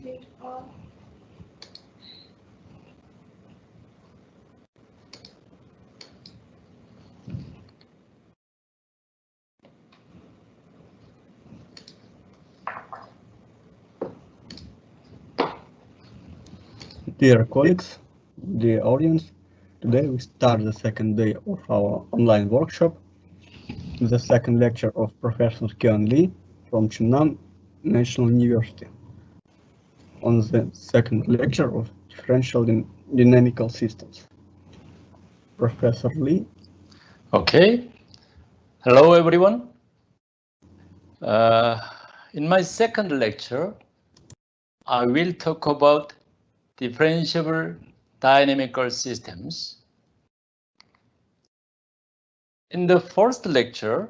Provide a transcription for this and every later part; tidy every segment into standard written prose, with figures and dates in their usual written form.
Dear colleagues, dear audience, today we start the second day of our online workshop, the second lecture of Professor Kian Lee from Chennai National University on the second lecture of Differential Dynamical Systems. Professor Lee. Okay. Hello, everyone. In my second lecture, I will talk about differentiable dynamical systems. In the first lecture,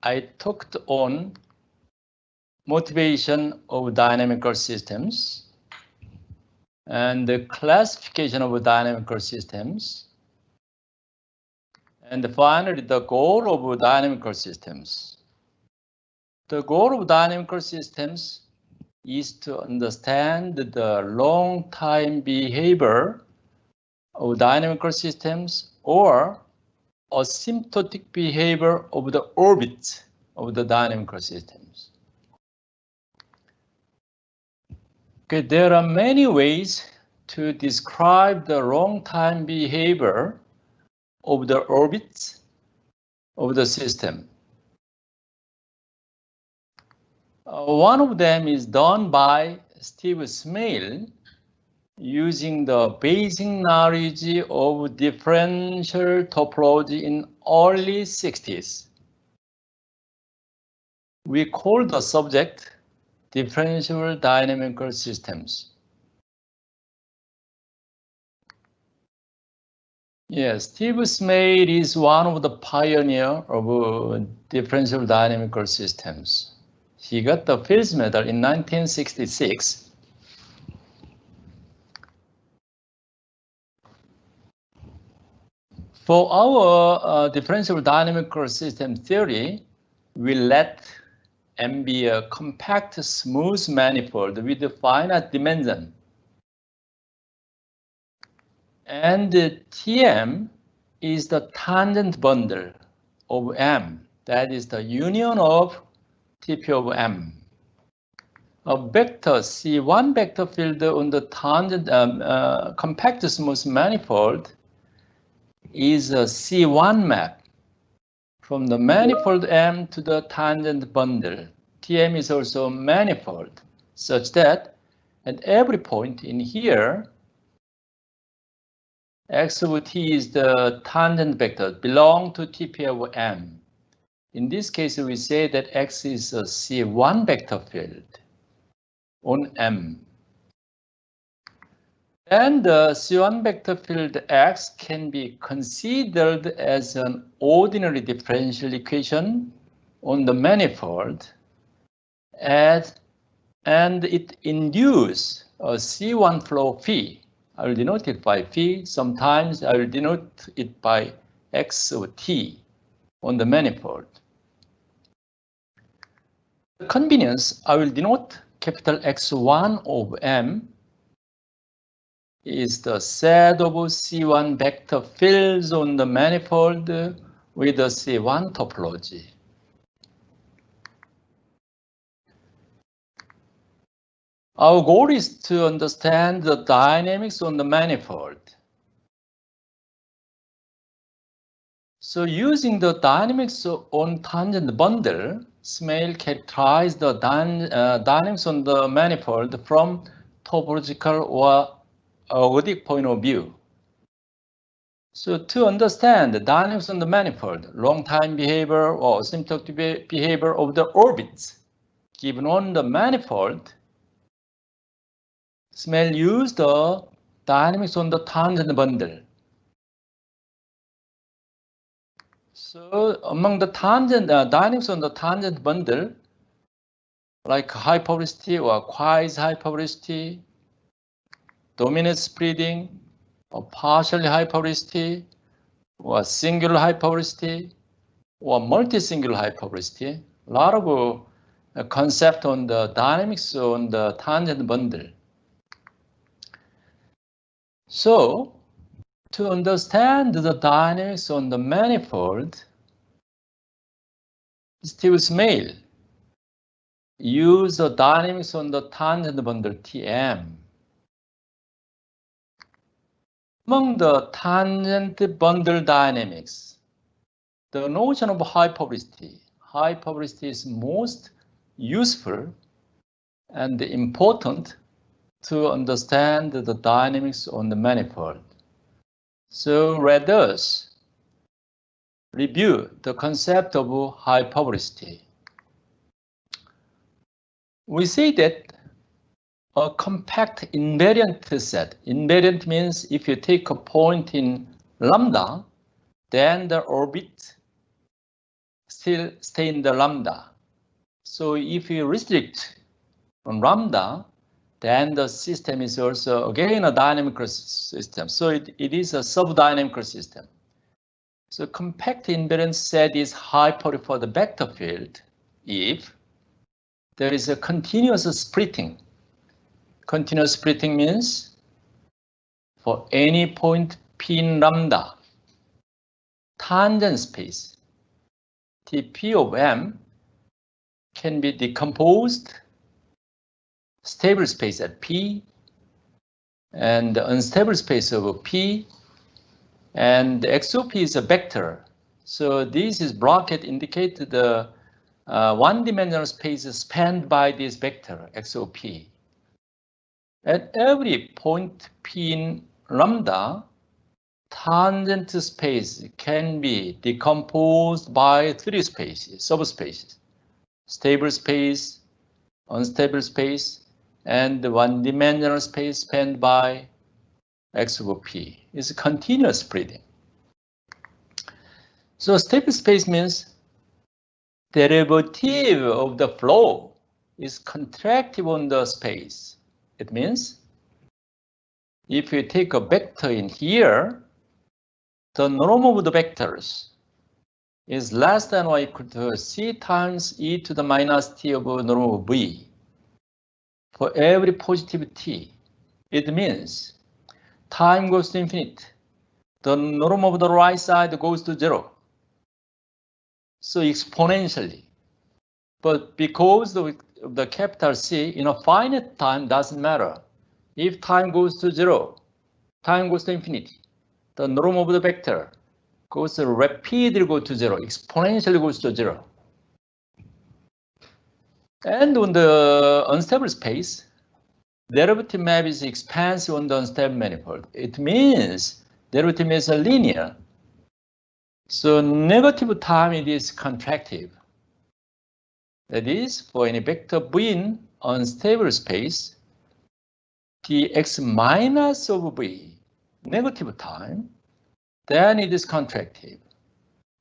I talked on motivation of dynamical systems and the classification of dynamical systems, and finally the goal of dynamical systems. The goal of dynamical systems is to understand the long-time behavior of dynamical systems or asymptotic behavior of the orbit of the dynamical systems. Okay, there are many ways to describe the long-time behavior of the orbits of the system. One of them is done by Steve Smale using the basic knowledge of differential topology in early 60s. We call the subject differential dynamical systems. Yes, Steve Smale is one of the pioneers of differential dynamical systems. He got the Fields Medal in 1966. For our differential dynamical system theory, we let M be a compact, smooth manifold with a finite dimension. And Tm is the tangent bundle of M, that is the union of Tp of M. A vector C1 vector field on the tangent compact smooth manifold is a C1 map from the manifold M to the tangent bundle. Tm is also a manifold such that at every point in here, x of t is the tangent vector belong to Tp of M. In this case, we say that X is a C1 vector field on M. And the C1 vector field X can be considered as an ordinary differential equation on the manifold, and it induces a C1 flow phi. I will denote it by phi. Sometimes I will denote it by X of t on the manifold. For convenience, I will denote capital X1 of M is the set of C1 vector fields on the manifold with a C1 topology. Our goal is to understand the dynamics on the manifold. So using the dynamics on tangent bundle, Smale characterized the dynamics on the manifold from topological or ergodic point of view. So to understand the dynamics on the manifold, long-time behavior or asymptotic behavior of the orbits given on the manifold, Smale used the dynamics on the tangent bundle. So among the tangent dynamics on the tangent bundle, like hypervelocity or quasi-hypervelocity, dominant spreading, or partially hypervelocity, or singular hypervelocity, or multi-singular hypervelocity, a lot of concept on the dynamics on the tangent bundle. So, to understand the dynamics on the manifold, Steve Smale used the dynamics on the tangent bundle Tm. Among the tangent bundle dynamics, the notion of high publicity is most useful and important to understand the dynamics on the manifold. So let us review the concept of high publicity. We say that a compact invariant set. Invariant means if you take a point in lambda, then the orbit still stay in the lambda. So if you restrict on lambda, then the system is also again a dynamical system. So it is a subdynamical system. So compact invariant set is high public for the vector field if there is a continuous splitting. Continuous splitting means for any point P in lambda, tangent space Tp of M can be decomposed stable space at P and the unstable space of P, and the XOP is a vector. So this is bracket indicate the one-dimensional space spanned by this vector XOP. At every point P in lambda, tangent space can be decomposed by three spaces, subspaces: stable space, unstable space, and the one-dimensional space spanned by X over P. It's continuous splitting. So stable space means derivative of the flow is contractive on the space. It means if you take a vector in here, the norm of the vectors is less than or equal to c times e to the minus t of norm of v for every positive t. It means time goes to infinite. The norm of the right side goes to 0. So exponentially. But because of the capital C, in a finite time doesn't matter. If time goes to 0, time goes to infinity, the norm of the vector goes to rapidly go to 0, exponentially goes to 0. And on the unstable space, derivative map is expansive on the unstable manifold. It means derivative is linear. So negative time it is contractive. That is, for any vector v in unstable space, dx minus of v, negative time, then it is contractive.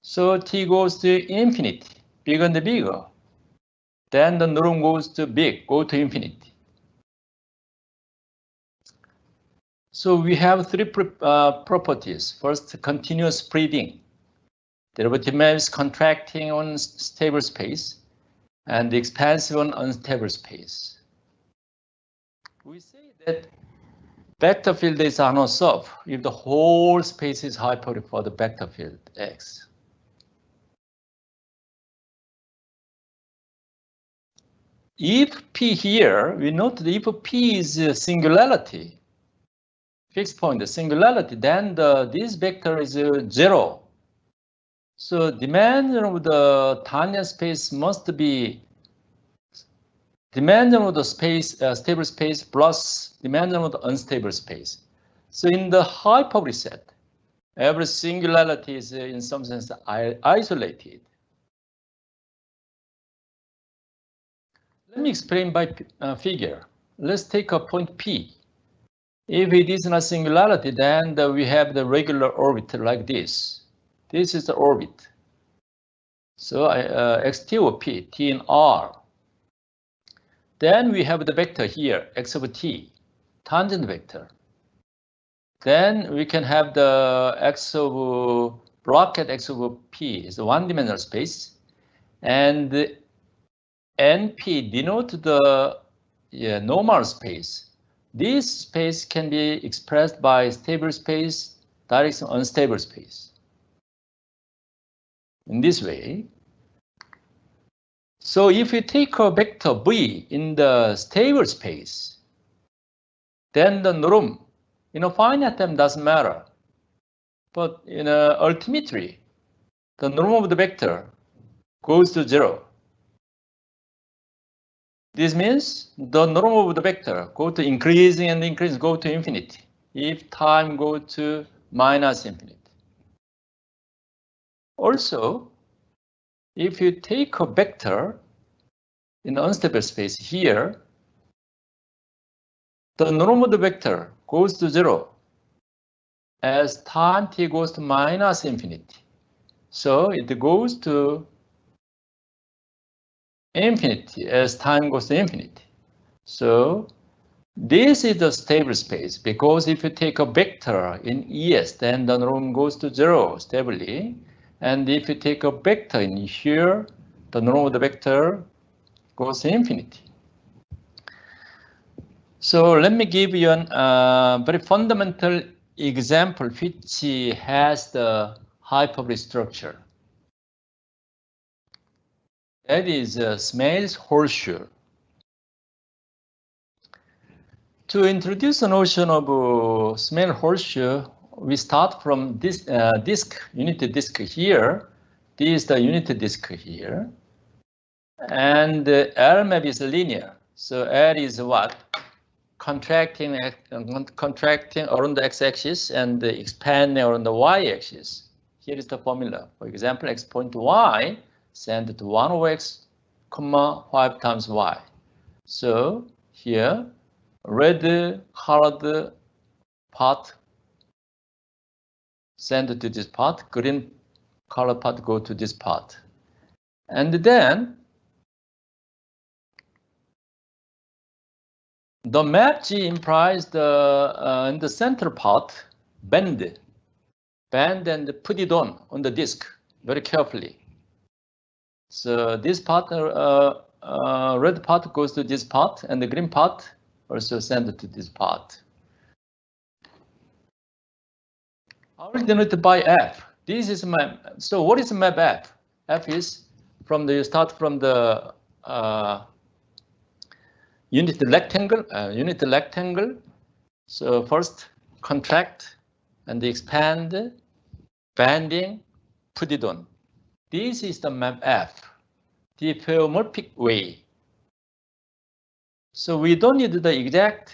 So t goes to infinity, bigger and bigger. Then the norm goes to big, go to infinity. So we have three properties. First, continuous spreading. Derivative map is contracting on stable space and expansive on unstable space. We say that vector field is anosoph if the whole space is hyperbolic for the vector field X. If P here, we note that if P is a singularity, fixed point, singularity, then this vector is 0. So dimension of the tangent space must be dimension of the space, stable space plus dimension of the unstable space. So in the hyperbolic set, every singularity is in some sense isolated. Let me explain by figure. Let's take a point P. If it is not singularity, then we have the regular orbit like this. This is the orbit. So xt over p, t in r. Then we have the vector here, x over t, tangent vector. Then we can have the x over bracket x over p is a one-dimensional space, and NP denote the normal space. This space can be expressed by stable space, direction unstable space. In this way. So if you take a vector v in the stable space, then the norm in a finite time doesn't matter. But in ultimately, the norm of the vector goes to 0. This means the norm of the vector go to increasing and increasing, go to infinity if time go to minus infinity. Also, if you take a vector in unstable space here, the norm of the vector goes to 0 as time t goes to minus infinity. So it goes to infinity as time goes to infinity. So this is the stable space, because if you take a vector in ES, then the norm goes to 0 stably. And if you take a vector in here, the norm of the vector goes to infinity. So let me give you a very fundamental example which has the hyperbolic structure. That is Smale's horseshoe. To introduce the notion of Smale horseshoe, we start from this unity disk here. This is the unity disk here. And L map is linear. So L is what? Contracting around the x-axis and expanding around the y-axis. Here is the formula. For example, x point y send to 1 over x, comma 5 times y. So here, red colored part send to this part, green colored part go to this part. And then the map G implies the in the center part bend and put it on the disk very carefully. So this part, red part goes to this part, and the green part also sent to this part. I will denote it by F. This is my. So what is map F? F is from the start from the unit rectangle. So first contract and expand, banding, put it on. This is the map F, diffeomorphic way. So we don't need the exact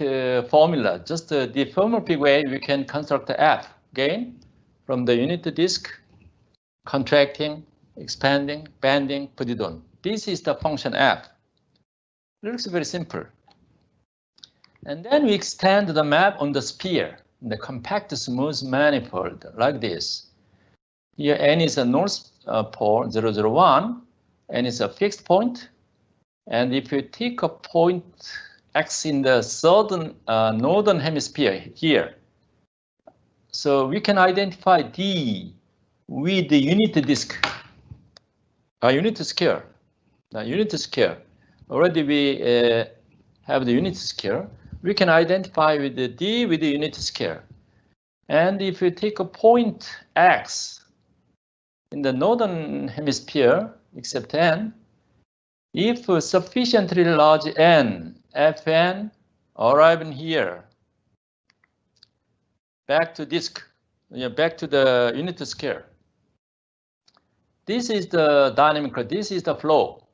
formula, just the diffeomorphic way we can construct the F again from the unit disk, contracting, expanding, banding, put it on. This is the function F. It looks very simple. And then we extend the map on the sphere, the compact smooth manifold like this. Here n is a north pole 001, n is a fixed point. And if you take a point x in the southern northern hemisphere here, so we can identify D with the unit disk, unit scale. The unit scale. Already we have the unit scale. We can identify with the D with the unit scale. And if you take a point x in the northern hemisphere, except n, if sufficiently large n, Fn, arrive in here, back to disk, back to the unit scale. This is the dynamic, this is the flow.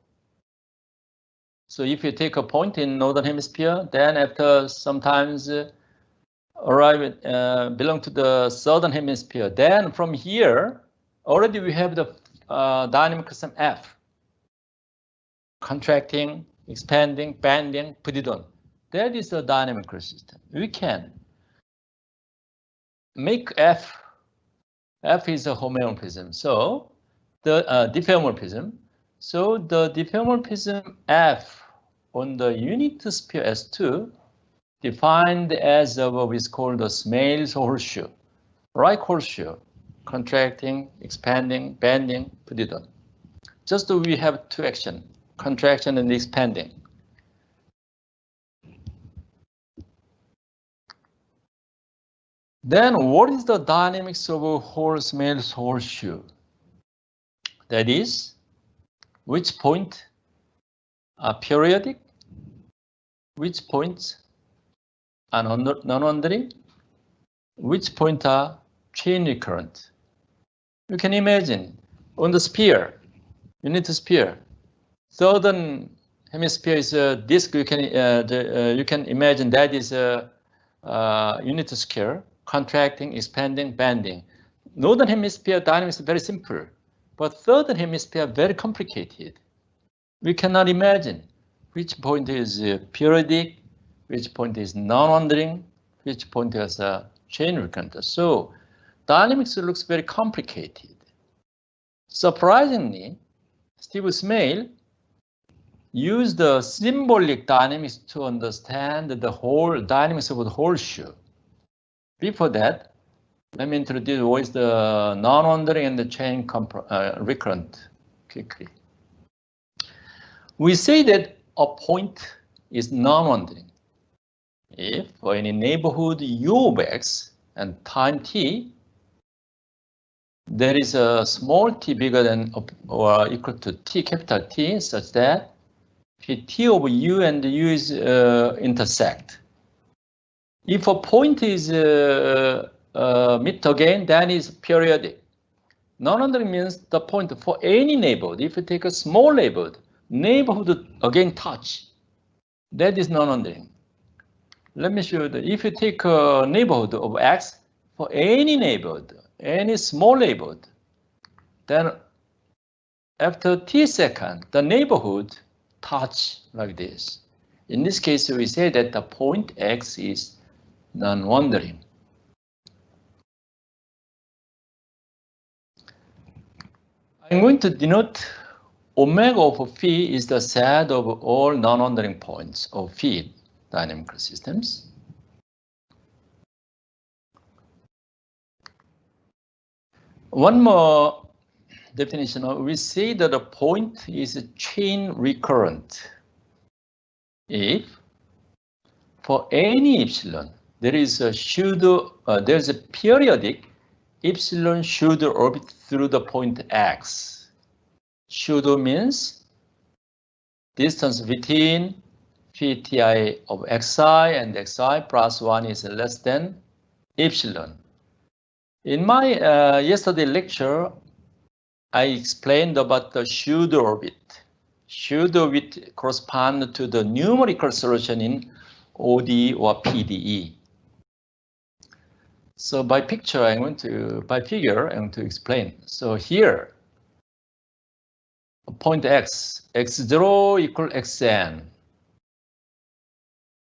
So if you take a point in northern hemisphere, then after sometimes arrive belong to the southern hemisphere, then from here already we have the dynamic system F. Contracting, expanding, banding, put it on. That is the dynamical system. We can make F. F is a homeomorphism. So the diffeomorphism. So the diffeomorphism F on the unit sphere S2 defined as what is called the Smale's horseshoe, right horseshoe, contracting, expanding, banding, put it on. Just we have two actions. contraction and expanding. Then what is the dynamics of a horse-male's horseshoe? That is, which point are periodic, which points are non-wandering, which point are chain recurrent. You can imagine on the sphere, unit sphere, southern hemisphere is a disk. You can imagine that is a unit scale, contracting, expanding, bending. Northern hemisphere dynamics is very simple, but southern hemisphere very complicated. We cannot imagine which point is periodic, which point is non-wandering, which point is a chain recurrent. So dynamics looks very complicated. Surprisingly, Steve Smale used the symbolic dynamics to understand the whole dynamics of the horseshoe. Before that, let me introduce what is the non-wandering and the chain recurrent quickly. We say that a point is non-wandering if for any neighborhood u of x and time t, there is a small t bigger than or equal to t capital T, such that t of u and u is intersect. If a point is met again, then is periodic. Non-wandering means the point for any neighborhood. If you take a small neighborhood again touch, that is non-wandering. Let me show you that if you take a neighborhood of x for any neighborhood, any small neighborhood, then after t second, the neighborhood touch like this. In this case, we say that the point x is non-wandering. I'm going to denote omega of phi is the set of all non-wandering points of phi dynamical systems. One more definition, we say that a point is a chain recurrent if for any epsilon there is a there's a periodic epsilon pseudo orbit through the point x. Pseudo means distance between phi ti of xi and xi plus 1 is less than epsilon. In my yesterday lecture, I explained about the pseudo orbit. Pseudo orbit corresponds to the numerical solution in ODE or PDE. So by figure, I'm going to explain. So here, point x0 equal xn.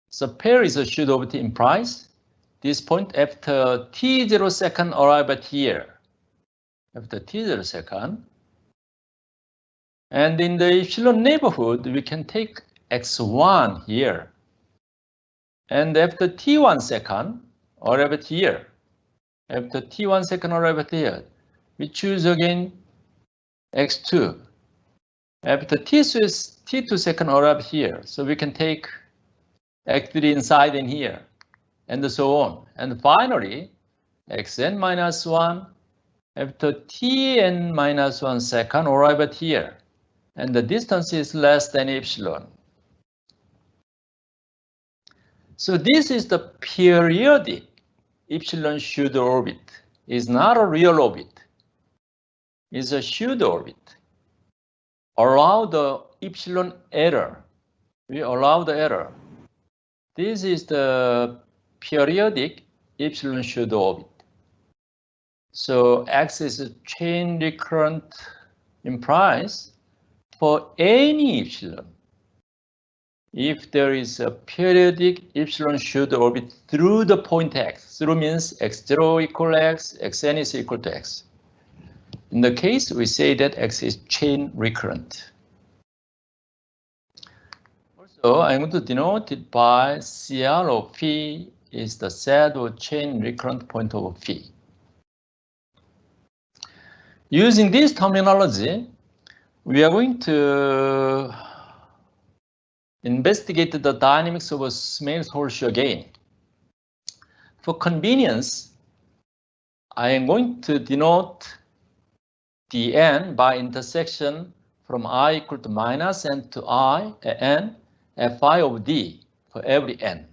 So pair is a pseudo orbit implies this point after t0 second arrive at here. After t0 second. And in the epsilon neighborhood, we can take x1 here. And after t1 second, arrive at here. After t1 second, arrive at here. We choose again x2. After t2 second, arrive here. So we can take x3 inside in here. And so on. And finally, xn minus 1. After tn minus 1 second, arrive at here. And the distance is less than epsilon. So this is the periodic epsilon pseudo orbit. It's not a real orbit. It's a pseudo orbit. Allow the epsilon error. We allow the error. This is the periodic epsilon pseudo orbit. So x is a chain recurrent implies for any epsilon. If there is a periodic epsilon pseudo orbit through the point x, through means x0 equal x, xn is equal to x. In the case, we say that x is chain recurrent. Also, I'm going to denote it by CR of phi is the set of chain recurrent point of phi. Using this terminology, we are going to investigate the dynamics of a Small's horseshoe again. For convenience, I am going to denote dn by intersection from I equal to minus n to I n fi of d for every n.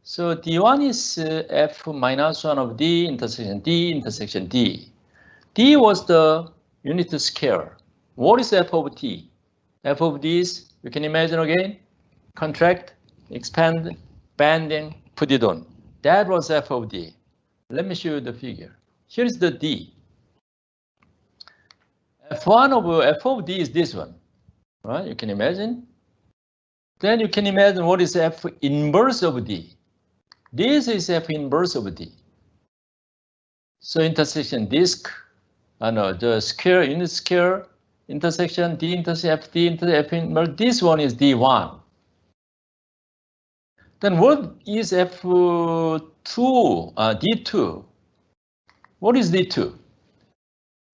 So d1 is f minus 1 of d intersection d. D was the unit scalar. What is f of t? F of d is, you can imagine again, contract, expand, banding, put it on. That was f of d. Let me show you the figure. Here's the d. f1 of f of d is this one, right? You can imagine. Then you can imagine what is f inverse of d. This is f inverse of d. So intersection disk, the square, unit square, intersection d intersection f d intersection f inverse. This one is d1. Then what is f2, d2? What is d2?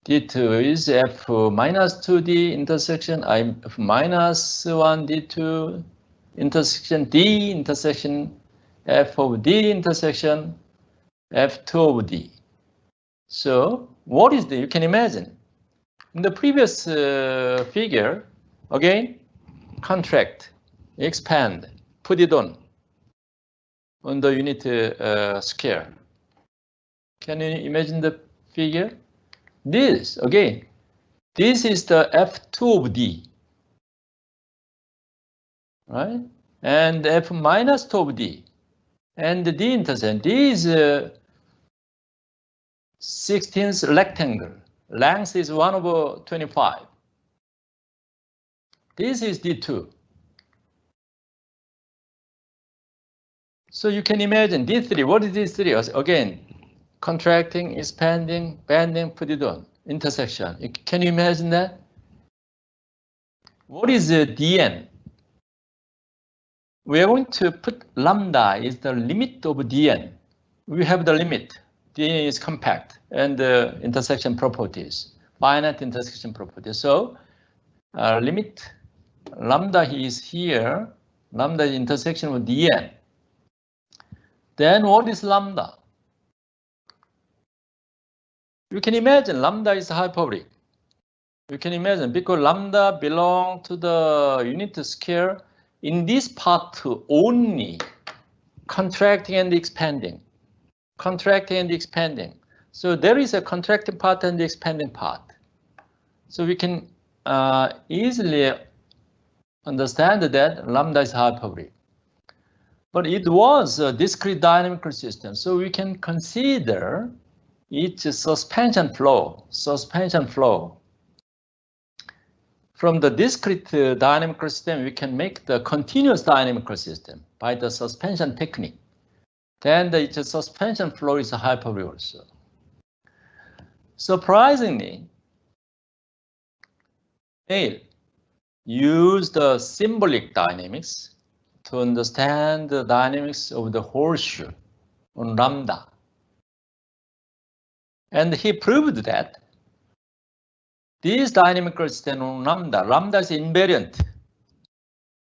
D2 is f minus 2d intersection f minus 1 d2 intersection d intersection f of d intersection f2 of d. So what is the, you can imagine, in the previous figure, again, contract, expand, put it on the unit square. Can you imagine the figure? This, again, this is the f2 of d, right? And f minus 2 of d, and the d intersection. D is 16th rectangle. Length is 1 over 25. This is d2. So you can imagine d3. What is d3? Again, contracting, expanding, banding, put it on, intersection. Can you imagine that? What is dn? We are going to put lambda is the limit of dn. We have the limit. dn is compact and the intersection properties, finite intersection properties. So limit lambda is here. Lambda is intersection with dn. Then what is lambda? You can imagine lambda is hyperbolic. You can imagine because lambda belongs to the unit square in this part only, contracting and expanding. Contracting and expanding. So there is a contracting part and the expanding part. So we can easily understand that lambda is hyperbolic. But it was a discrete dynamical system, so we can consider its suspension flow. From the discrete dynamical system, we can make the continuous dynamical system by the suspension technique. Then its suspension flow is hyperbolic also. Surprisingly, Hale used the symbolic dynamics to understand the dynamics of the horseshoe on lambda. And he proved that this dynamical system on lambda is invariant.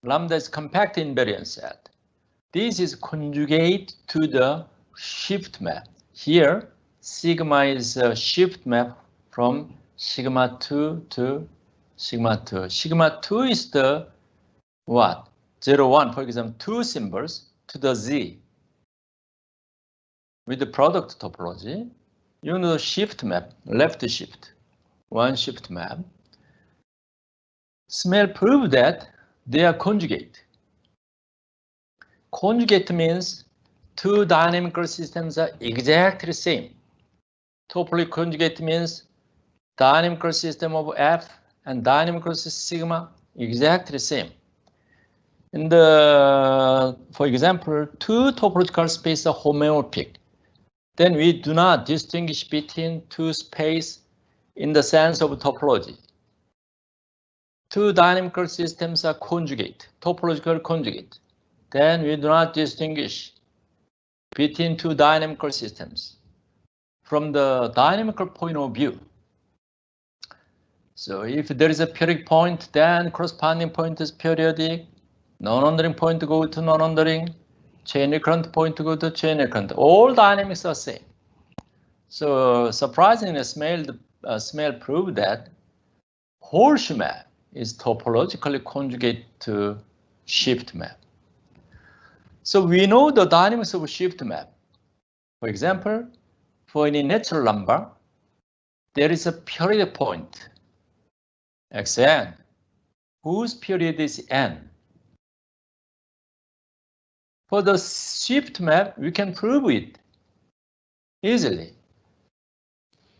Lambda is compact invariant set. This is conjugate to the shift map. Here, sigma is a shift map from sigma 2 to sigma 2. Sigma 2 is the what? 0, 1, for example, 2 symbols to the z with the product topology. You know the shift map, left shift, one shift map. Small proved that they are conjugate. Conjugate means two dynamical systems are exactly same. Topology conjugate means dynamical system of F and dynamical system sigma exactly same. And for example, two topological spaces are homeomorphic. Then we do not distinguish between two spaces in the sense of topology. Two dynamical systems are conjugate, topological conjugate. Then we do not distinguish between two dynamical systems from the dynamical point of view. So if there is a periodic point, then corresponding point is periodic. Non-wandering point go to non-wandering, chain recurrent point go to chain recurrent. All dynamics are same. So surprisingly, Smale proved that horseshoe map is topologically conjugate to shift map. So we know the dynamics of shift map. For example, for any natural number, there is a period point, xn, whose period is n. For the shift map, we can prove it easily.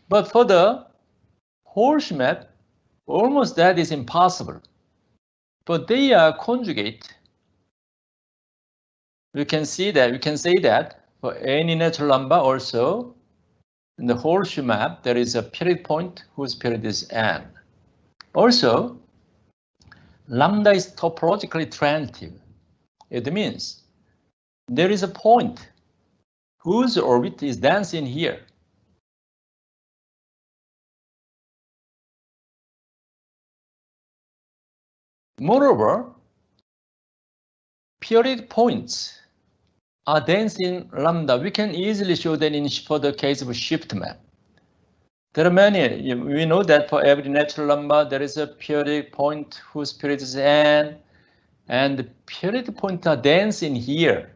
But for the horseshoe map, almost that is impossible. But they are conjugate. We can say that for any natural number also, in the horseshoe map, there is a period point whose period is n. Also, lambda is topologically transitive. It means there is a point whose orbit is dense in here. Moreover, period points are dense in lambda. We can easily show that for the case of shift map. There are many. We know that for every natural number, there is a periodic point whose period is n, and the periodic points are dense in here.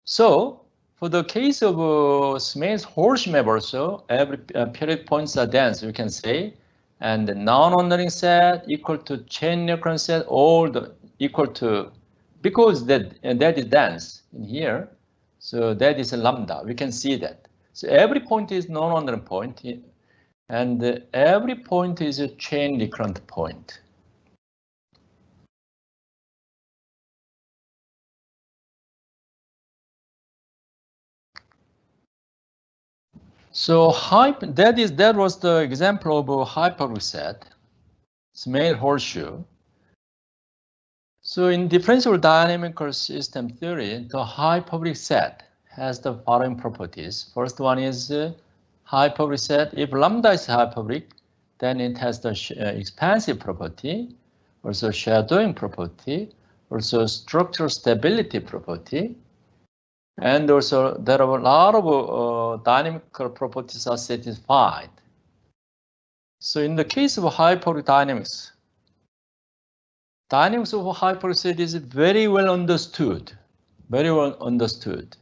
So for the case of Smale's horseshoe map also, every periodic points are dense, we can say, and the non-wandering set equal to chain recurrent set, all the equal to, because that is dense in here, so that is a lambda. We can see that. So every point is non-wandering point, and every point is a chain recurrent point. So that was the example of a hyperbolic set, Smale horseshoe. So in differential dynamical system theory, the hyperbolic set has the following properties. First one is hyperbolic set. If lambda is hyperbolic, then it has the expansive property, also shadowing property, also structural stability property, and also there are a lot of dynamical properties are satisfied. So in the case of hyperbolic dynamics of hyperbolic set is very well understood, very well understood.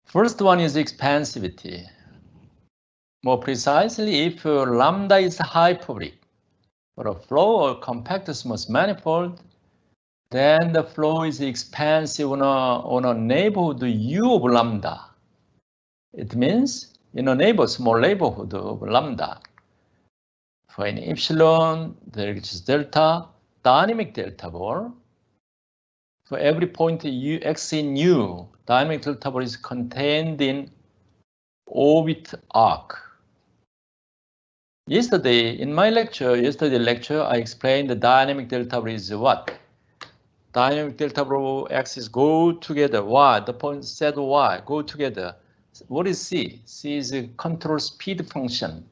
First one is expansivity. More precisely, if lambda is hyperbolic for a flow or compact smooth manifold, then the flow is expansive on a neighborhood U of lambda. It means in a small neighborhood of lambda. For any epsilon, there is delta, dynamic delta ball. For every point x in U, dynamic delta ball is contained in orbit arc. Yesterday lecture, I explained the dynamic delta ball is what? Dynamic delta ball axis go together. Y, the point Z, Y go together. What is C? C is a control speed function.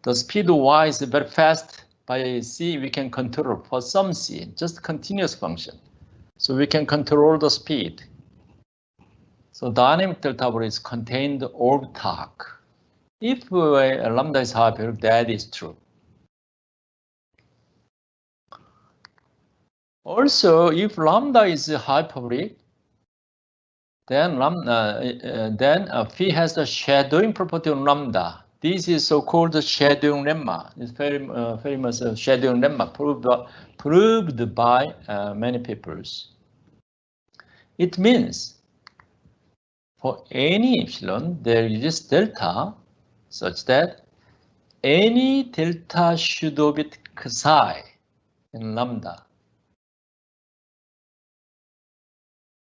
The speed y is very fast. By c, we can control for some c, just continuous function. So we can control the speed. So dynamic delta ball is contained orbit arc. If lambda is hyperbolic, that is true. Also, if lambda is hyperbolic, then phi has the shadowing property of lambda. This is so-called shadowing lemma. It's very famous shadowing lemma proved by many peoples. It means for any epsilon, there is delta such that any delta should orbit psi in lambda.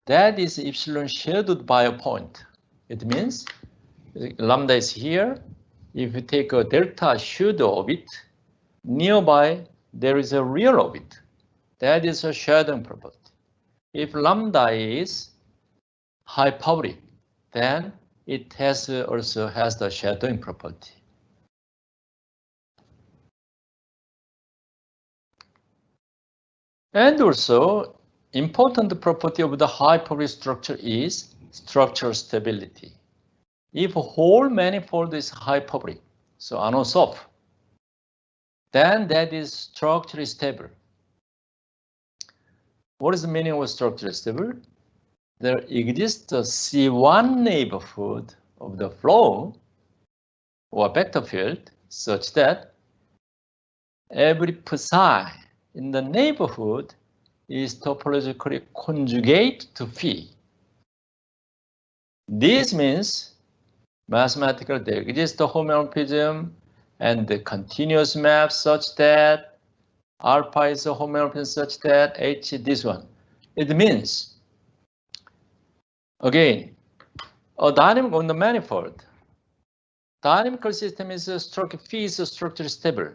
That is epsilon shadowed by a point. It means lambda is here. If you take a delta pseudo orbit, nearby there is a real orbit. That is a shadowing property. If lambda is hyperbolic, then it also has the shadowing property. And also, important property of the hyperbolic structure is structural stability. If a whole manifold is hyperbolic, so anosoph, then that is structurally stable. What is the meaning of structurally stable? There exists a C1 neighborhood of the flow or vector field such that every psi in the neighborhood is topologically conjugate to phi. This means mathematically there exists a homeomorphism and the continuous map such that alpha is a homeomorphism such that H is this one. It means, again, a dynamic on the manifold. Dynamical system is a structure, phi is a structurally stable.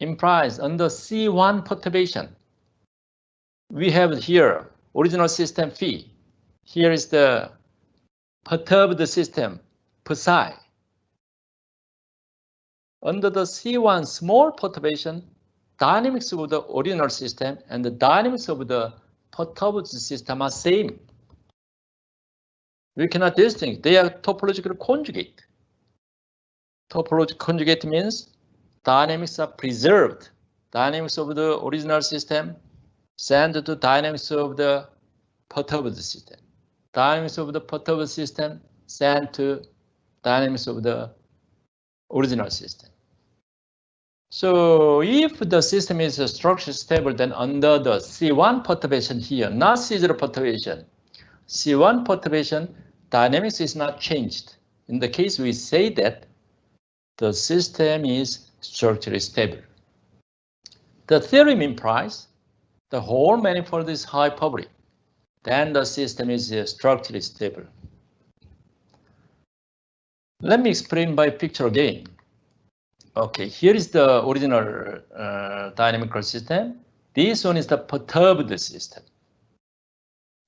Implies under C1 perturbation. We have here original system phi. Here is the perturbed system psi. Under the C1 small perturbation, dynamics of the original system and the dynamics of the perturbed system are same. We cannot distinguish. They are topologically conjugate. Topological conjugate means dynamics are preserved. Dynamics of the original system send to dynamics of the perturbed system. Dynamics of the perturbed system send to dynamics of the original system. So if the system is structurally stable, then under the C1 perturbation here, not C0 perturbation, C1 perturbation, dynamics is not changed. In the case we say that the system is structurally stable. The theorem implies the whole manifold is hyperbolic. Then the system is structurally stable. Let me explain by picture again. Okay, here is the original dynamical system. This one is the perturbed system.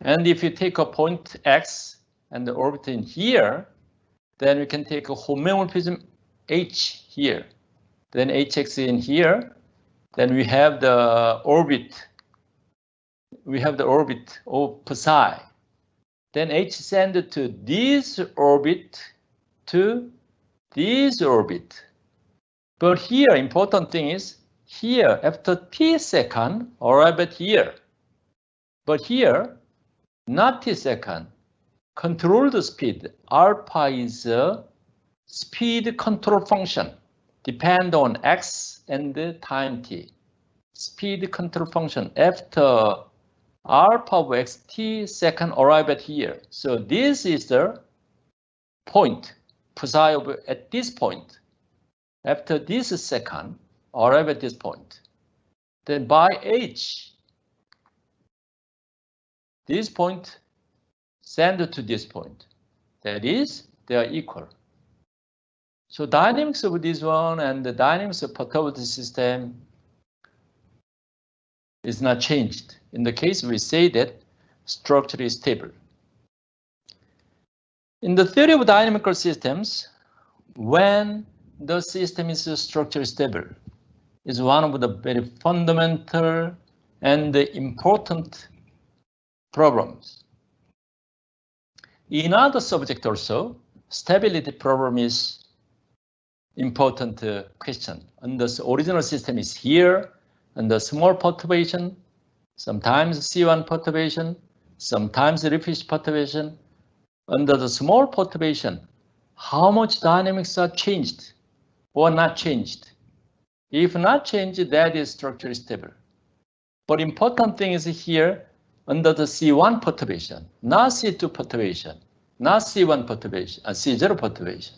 And if you take a point X and the orbit in here, then we can take a homeomorphism H here. Then Hx in here. Then we have the orbit. We have the orbit of psi. Then H send to this orbit to this orbit. But here, important thing is here after t second arrive at here. But here, not t second. Controlled speed alpha is a speed control function. Depend on x and the time t. Speed control function after alpha of x t second arrive at here. So this is the point psi of at this point. After this second arrive at this point. Then by h, this point send to this point. That is, they are equal. So dynamics of this one and the dynamics of perturbed system is not changed. In the case we say that structure is stable. In the theory of dynamical systems, when the system is structurally stable, is one of the very fundamental and important problems. In other subjects also, stability problem is important question. And the original system is here, and the small perturbation, sometimes C1 perturbation, sometimes refugee perturbation. Under the small perturbation, how much dynamics are changed or not changed? If not changed, that is structurally stable. But important thing is here, under the C1 perturbation, not C2 perturbation, not C1 perturbation, C0 perturbation.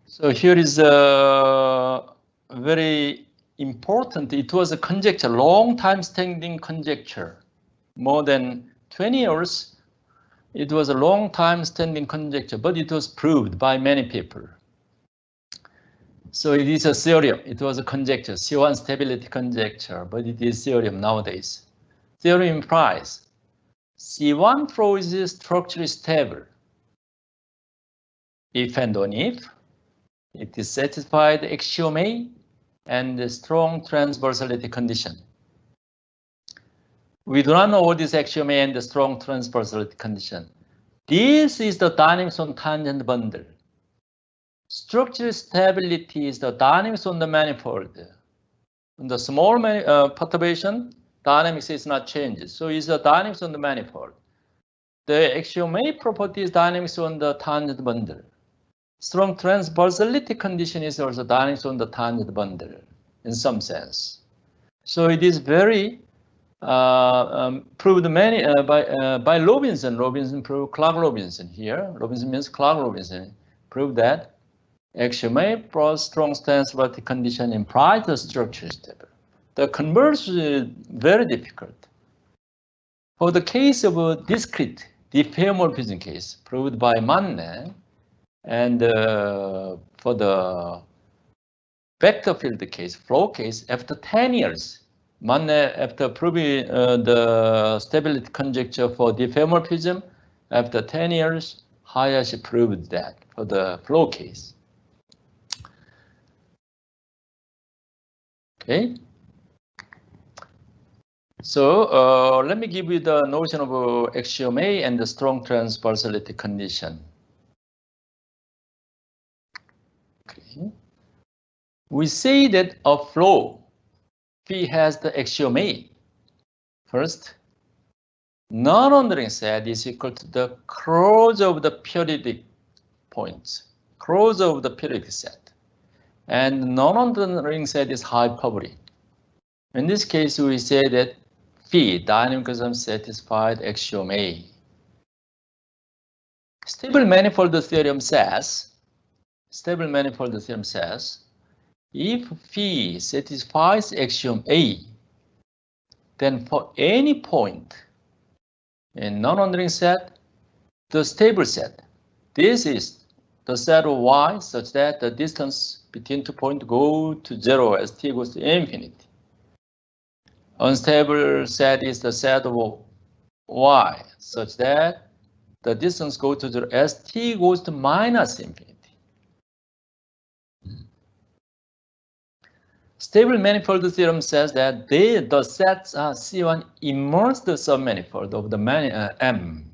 So here is a very important, it was a conjecture, long time standing conjecture, more than 20 years. It was a long time standing conjecture, but it was proved by many people. So it is a theorem. It was a conjecture, C1 stability conjecture, but it is theorem nowadays. Theorem implies C1 flow is structurally stable if and only if It is satisfied axiom A and the strong transversality condition. We do not know what is axiom A and the strong transversality condition. This is the dynamics on tangent bundle. Structural stability is the dynamics on the manifold. In the small perturbation, dynamics is not changed. So it's the dynamics on the manifold. The axiom A property is dynamics on the tangent bundle. Strong transversality condition is also dynamics on the tangent bundle in some sense. So it is very proved many by Robinson. Robinson proved Clark-Robinson here. Robinson means Clark-Robinson. Proved that axiom A plus strong transversality condition implies the structure stable. The converse is very difficult. For the case of a discrete diffeomorphism case proved by Manne, and for the vector field case, flow case, after 10 years, Manne, after proving the stability conjecture for diffeomorphism, after 10 years, Hayashi proved that for the flow case. Okay. So let me give you the notion of axiom A and the strong transversality condition. Okay. We say that a flow P has the axiom A. First, non-wandering set is equal to the close of the periodic points, close of the periodic set. And non-wandering set is hyperbolic. In this case, we say that Phi dynamism satisfied axiom A. Stable manifold theorem says, if Phi satisfies axiom A, then for any point in non-wandering set, the stable set, this is the set of Y such that the distance between 2 points go to 0 as t goes to infinity. Unstable set is the set of Y such that the distance goes to 0 as t goes to minus infinity. Stable manifold theorem says that the sets are C1 immersed submanifold of the M.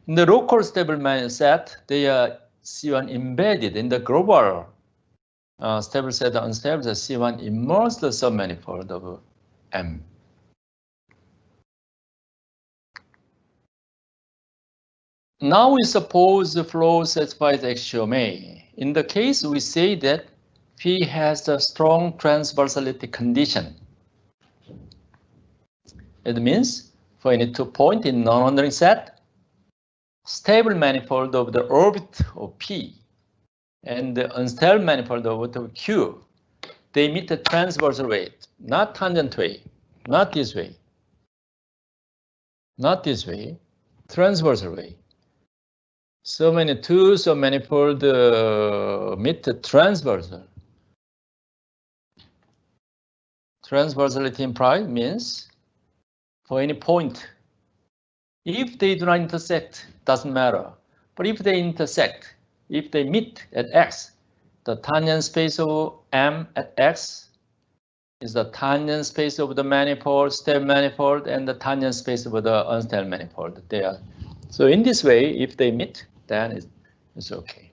In the local stable set, they are C1 embedded in the global stable set, unstable set, C1 immersed submanifold of M. Now we suppose the flow satisfies axiom A. In the case, we say that P has a strong transversality condition. It means for any 2 point in non-wandering set, stable manifold of the orbit of P and the unstable manifold of orbit of Q, they meet the transversal way, not tangent way, not this way, not this way, transversal way. So many two submanifold meet the transversal. Transversality implied means for any point, if they do not intersect, doesn't matter. But if they intersect, if they meet at X, the tangent space of M at X is the tangent space of the manifold, stable manifold, and the tangent space of the unstable manifold there. So in this way, if they meet, then it's okay.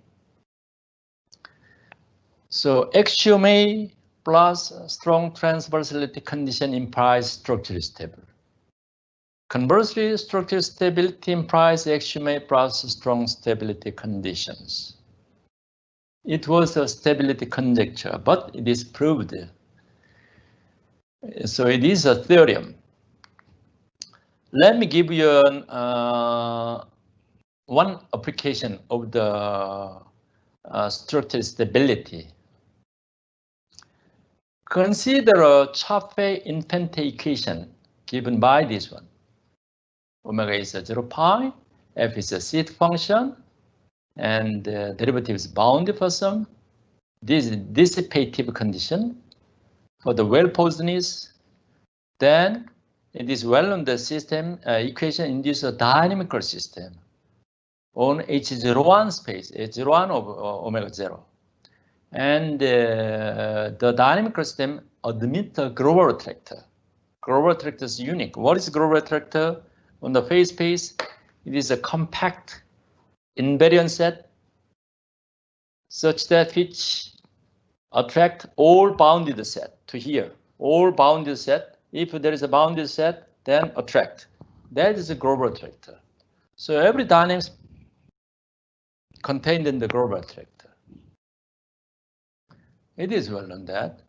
So axiom A plus strong transversality condition implies structurally stable. Conversely, structural stability implies axiom A plus strong stability conditions. It was a stability conjecture, but it is proved. So it is a theorem. Let me give you one application of the structural stability. Consider a Chaffee-Infante equation given by this one. Omega is a 0 pi, f is a seed function, and the derivative is bounded for some. This is dissipative condition for the well-posedness. Then it is well-known the system equation induces a dynamical system. on H01 space, H01 of omega 0. And the dynamical system admits a global attractor. Global attractor is unique. What is global attractor? On the phase space, it is a compact invariant set such that which attract all bounded set to here. All bounded set. If there is a bounded set, then attract. That is a global attractor. So every dynamics contained in the global attractor. It is well known that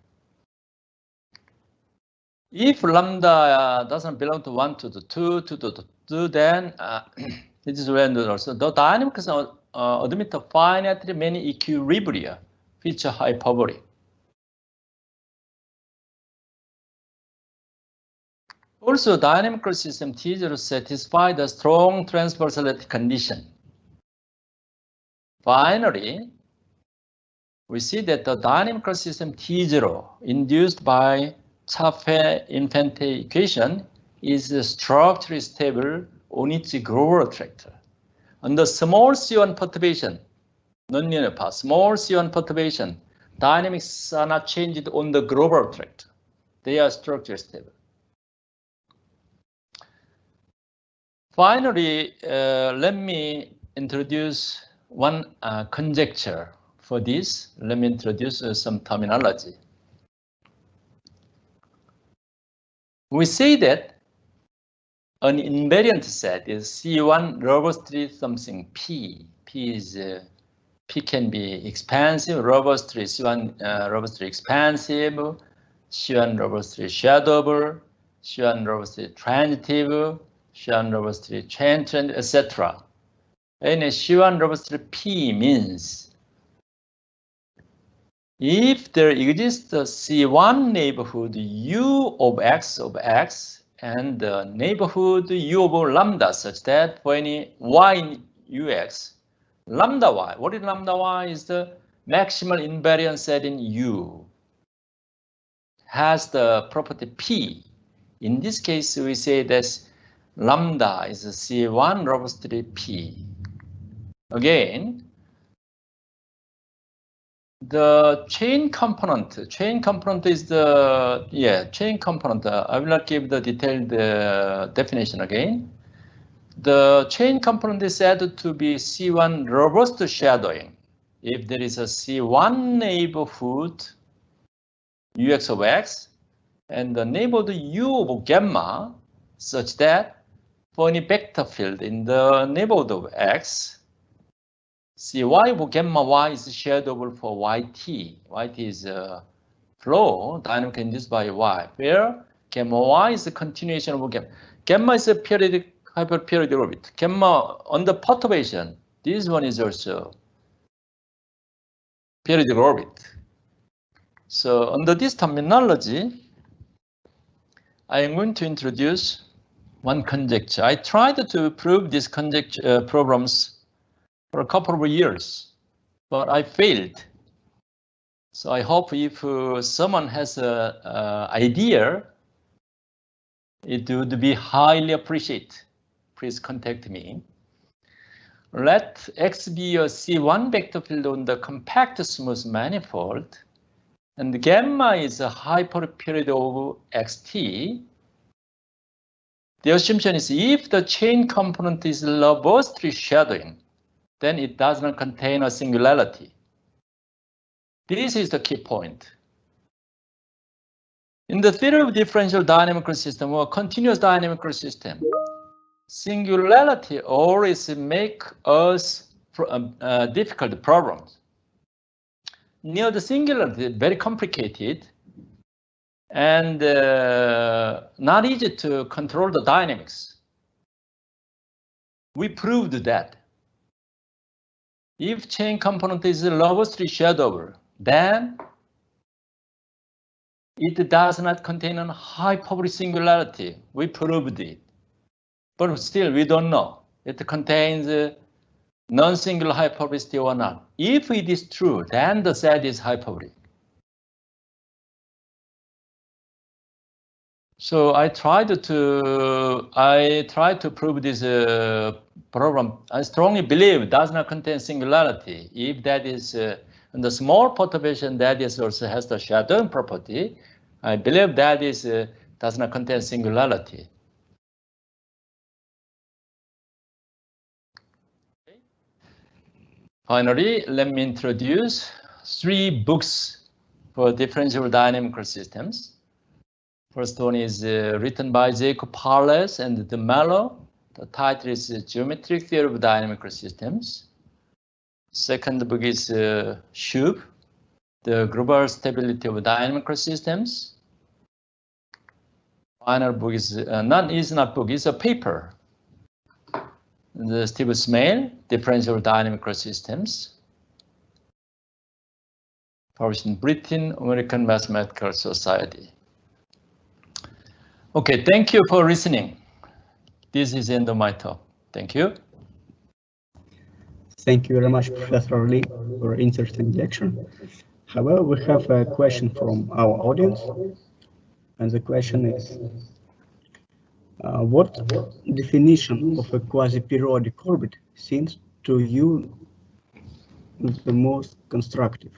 if lambda doesn't belong to 1 to the 2 to the 2, then it is well known also. The dynamics admit finitely many equilibria, which are hyperbolic. Also, dynamical system T0 satisfy the strong transversality condition. Finally, we see that the dynamical system T0 induced by Chaffee-Infante equation is structurally stable on its global attractor. Under small C1 perturbation, nonlinear path, small C1 perturbation, dynamics are not changed on the global attractor. They are structurally stable. Finally, let me introduce one conjecture. For this, let me introduce some terminology. We say that an invariant set is C1 robustly something P. P can be expansive, robustly C1 robustly expansive, C1 robustly shadowable, C1 robustly transitive, C1 robustly transient, etc. And C1 robustly P means if there exists a C1 neighborhood U of X and the neighborhood U of lambda such that for any Y in UX, lambda Y, what is lambda Y? Is the maximal invariant set in U, has the property P. In this case, we say that lambda is C1 robustly P. Again, the chain component is the, chain component. I will not give the detailed definition again. The chain component is said to be C1 robust shadowing. If there is a C1 neighborhood UX of X and the neighborhood U of gamma such that for any vector field in the neighborhood of X, Cy of gamma Y is shadowable for Yt. Yt is a flow dynamically induced by Y, where gamma Y is a continuation of gamma. Gamma is a periodic hyperperiodic orbit. Gamma on the perturbation, this one is also periodic orbit. So under this terminology, I am going to introduce one conjecture. I tried to prove this conjecture problems for a couple of years, but I failed. So I hope if someone has an idea, it would be highly appreciated. Please contact me. Let X be a C1 vector field on the compact smooth manifold, and gamma is a hyperperiod of Xt. The assumption is if the chain component is robustly shadowing, then it does not contain a singularity. This is the key point. In the theory of differential dynamical system or continuous dynamical system, singularity always make us difficult problems. Near the singularity, very complicated and not easy to control the dynamics. We proved that. If chain component is robustly shadowable, then it does not contain a hyperbolic singularity. We proved it. But still, we don't know. It contains non-singular hyperbolicity or not. If it is true, then the set is hyperbolic. So I tried to prove this problem, I strongly believe, does not contain singularity. If that is in the small perturbation, that is also has the shadowing property. I believe that is does not contain singularity. Finally, let me introduce 3 books for differential dynamical systems. First one is written by Jacob Parles and De Mello. The title is Geometric Theory of Dynamical Systems. Second book is Schub, The Global Stability of Dynamical Systems. Final book is not book, it's a paper. The Steve Smale, Differential Dynamical Systems, published in Britain, American Mathematical Society. Okay, thank you for listening. This is the end of my talk. Thank you. Thank you very much, Professor Lee, for an interesting lecture. However, we have a question from our audience, and the question is, what definition of a quasi-periodic orbit seems to you the most constructive?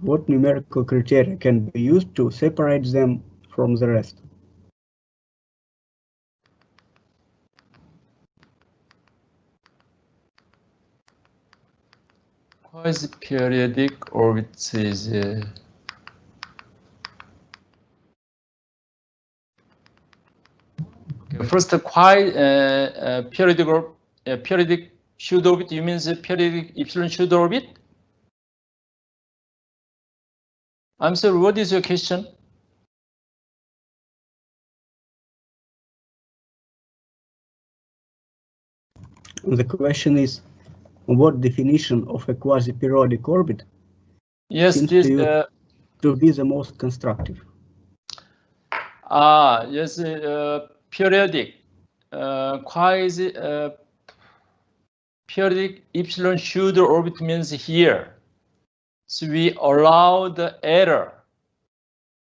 What numerical criteria can be used to separate them from the rest? Quasi-periodic orbits is first periodic pseudo orbit. You mean the periodic epsilon pseudo orbit? I'm sorry. What is your question? The question is, what definition of a quasi-periodic orbit seems to you to be the most constructive? Yes, periodic, periodic epsilon pseudo orbit means here. So we allow the error.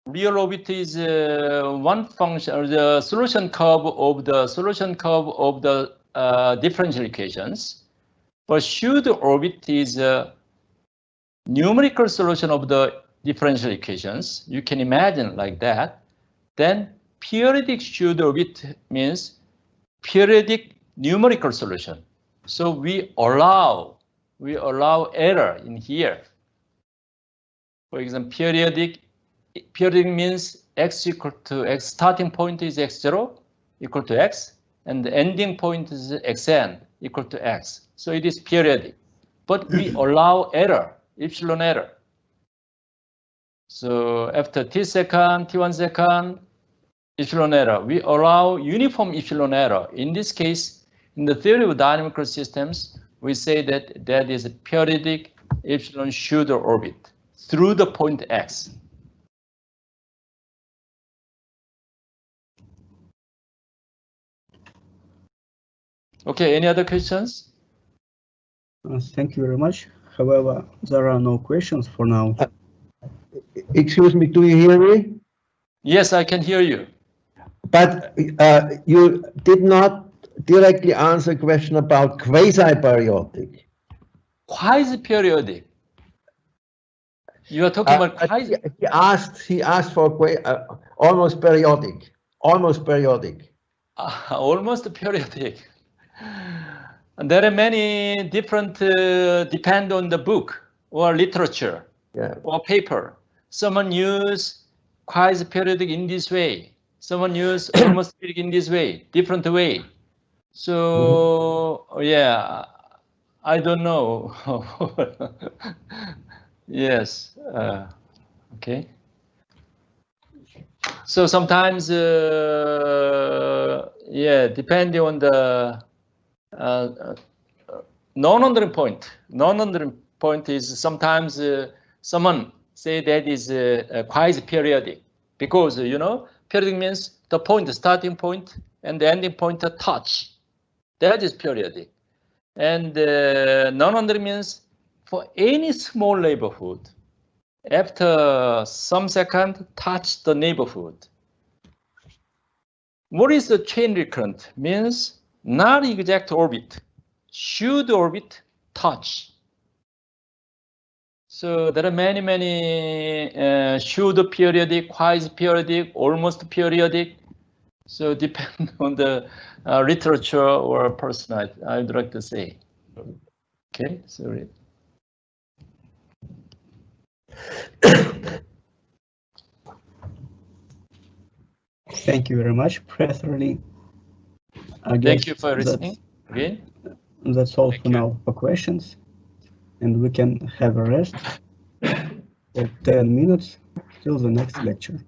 Real orbit is one function, or the solution curve of the differential equations. But pseudo orbit is a numerical solution of the differential equations. You can imagine like that. Then periodic pseudo orbit means periodic numerical solution. So we allow error in here. For example, periodic means x equal to x. Starting point is x0 equal to x, and the ending point is xn equal to x. So it is periodic, but we allow error, epsilon error. So after t second, t1 second, epsilon error, we allow uniform epsilon error. In this case, in the theory of dynamical systems, we say that that is a periodic epsilon pseudo orbit through the point x. Okay, any other questions? Thank you very much. However, there are no questions for now. Excuse me, do you hear me? Yes, I can hear you. But you did not directly answer a question about quasi-periodic. Quasi-periodic. You are talking about quasi. He asked for almost periodic. Almost periodic. Almost periodic. And there are many different, depend on the book or literature, or paper. Someone use quasi-periodic in this way. Someone use almost periodic in this way, different way. So yeah, I don't know. Yes. Okay. So sometimes, yeah, depending on the non-wandering point. Non-wandering point is sometimes someone say that is quasi-periodic because periodic means the point, the starting point, and the ending point touch. That is periodic. And non-wandering means for any small neighborhood, after some second, touch the neighborhood. What is the chain recurrent? Means not exact orbit. Should orbit touch. So there are many should periodic, quasi periodic, almost periodic. So depend on the literature or person, I'd like to say. Okay, sorry. Thank you very much, Professor Lee. Thank you for listening. Okay. That's all Thank for you. now for questions. And we can have a rest for 10 minutes till the next lecture.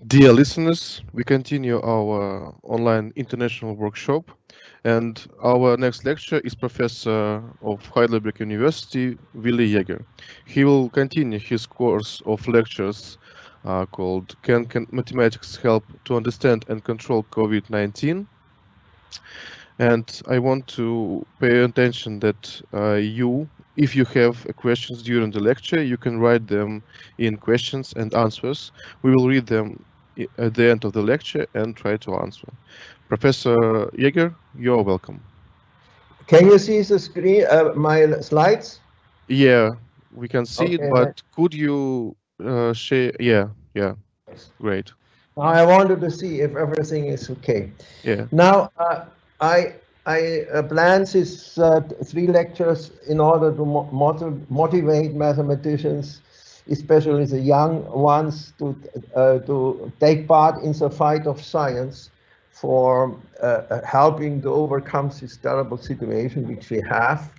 Dear listeners, we continue our online international workshop, and our next lecture is Professor of Heidelberg University, Willi Jäger. He will continue his course of lectures called Can Mathematics Help to Understand and Control COVID-19? And I want to pay attention that if you have questions during the lecture, you can write them in questions and answers. We will read them at the end of the lecture and try to answer. Professor Jäger, you're welcome. Can you see the screen, my slides? Yeah, we can see Okay, it, but could you share? Yeah, great. now I wanted to see if everything is okay. Yeah. Now, I planned these 3 lectures in order to motivate mathematicians, especially the young ones, to take part in the fight of science for helping to overcome this terrible situation which we have.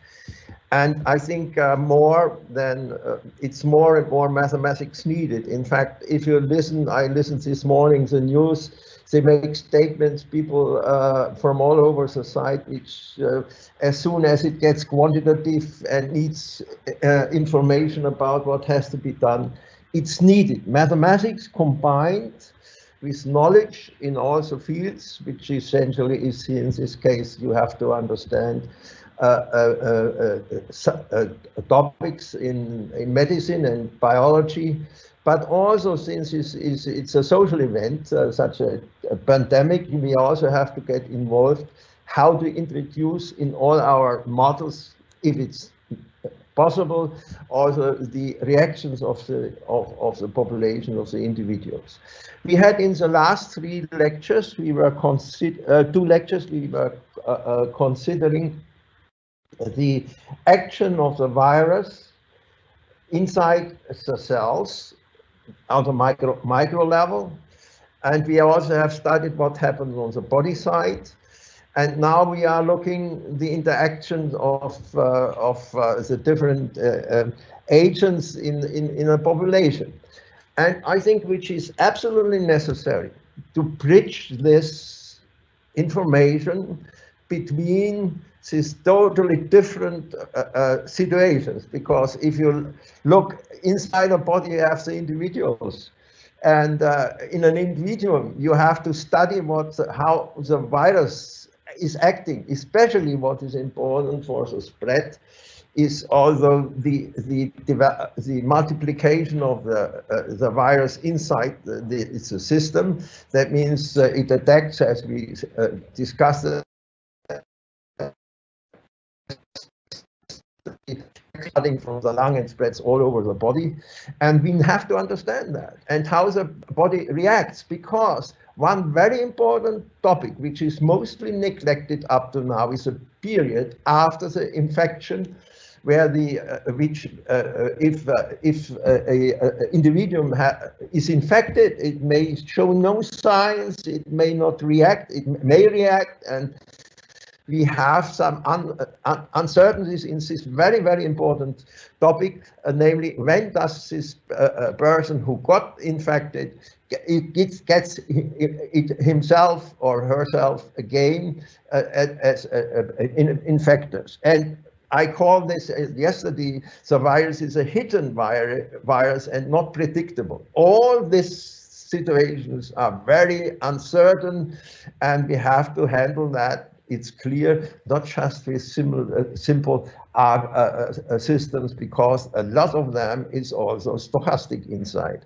And I think more than it's more and more mathematics needed. In fact, if you listen, I listened this morning the news. They make statements, people from all over the site, which as soon as it gets quantitative and needs information about what has to be done, it's needed. Mathematics combined with knowledge in all the fields, which essentially is in this case, you have to understand topics in medicine and biology, but also since it's a social event, such a pandemic, we also have to get involved how to introduce in all our models, if it's possible, also the reactions of the population, of the individuals. We had in the last 3 lectures, we were 2 lectures, we were considering the action of the virus inside the cells on the micro level, and we also have studied what happens on the body side. And now we are looking the interactions of the different agents in a population. And I think which is absolutely necessary to bridge this information between these totally different situations, because if you look inside a body, you have the individuals, and in an individual you have to study how the virus is acting. Especially what is important for the spread is also the multiplication of the virus inside the system. That means it attacks, as we discussed, starting from the lung and spreads all over the body. And we have to understand that and how the body reacts, because one very important topic which is mostly neglected up to now is a period after the infection, where if a individuum is infected, it may show no signs, it may not react, it may react, and we have some uncertainties in this very, very important topic, namely when does this person who got infected gets himself or herself again as infectors. And I called this yesterday, the virus is a hidden virus and not predictable. All these situations are very uncertain, and we have to handle that. It's clear, not just with simple systems, because a lot of them is also stochastic inside.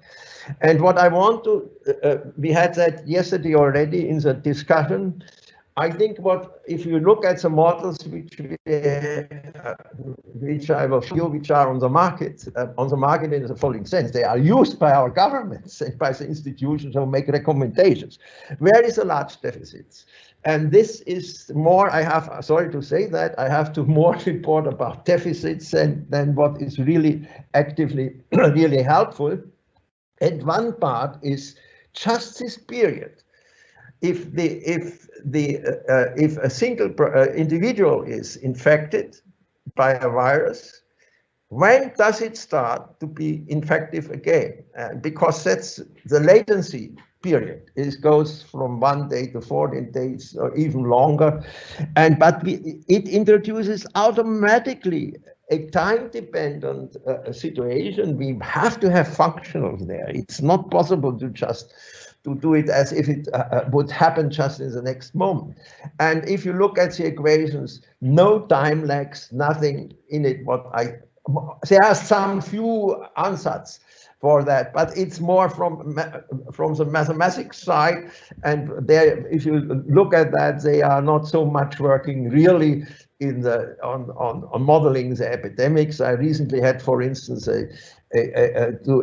And what I want to, we had that yesterday already in the discussion. I think if you look at the models which I will show you, which are on the market in the following sense, they are used by our governments and by the institutions who make recommendations. Where is a large deficits? And this is more, sorry to say that, I have to more report about deficits than what is really actively really helpful. And one part is just this period. If a single individual is infected by a virus, when does it start to be infective again? Because that's the latency period. It goes from 1 day to 14 days or even longer. But it introduces automatically a time-dependent situation. We have to have functionals there. It's not possible to just to do it as if it would happen just in the next moment. And if you look at the equations, no time lags, nothing in it. There are some few ansatz for that, but it's more from the mathematics side. And there, if you look at that, they are not so much working really in the on modeling the epidemics. I recently had, for instance, to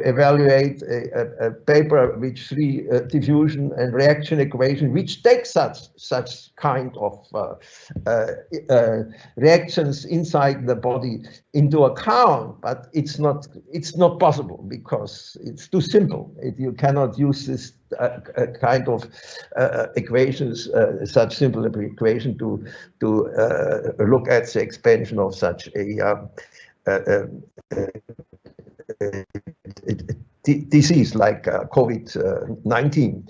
evaluate a paper which three diffusion and reaction equation, which takes such kind of reactions inside the body into account, but it's not possible because it's too simple. You cannot use this kind of equations, such simple equation to look at the expansion of such a disease like COVID-19.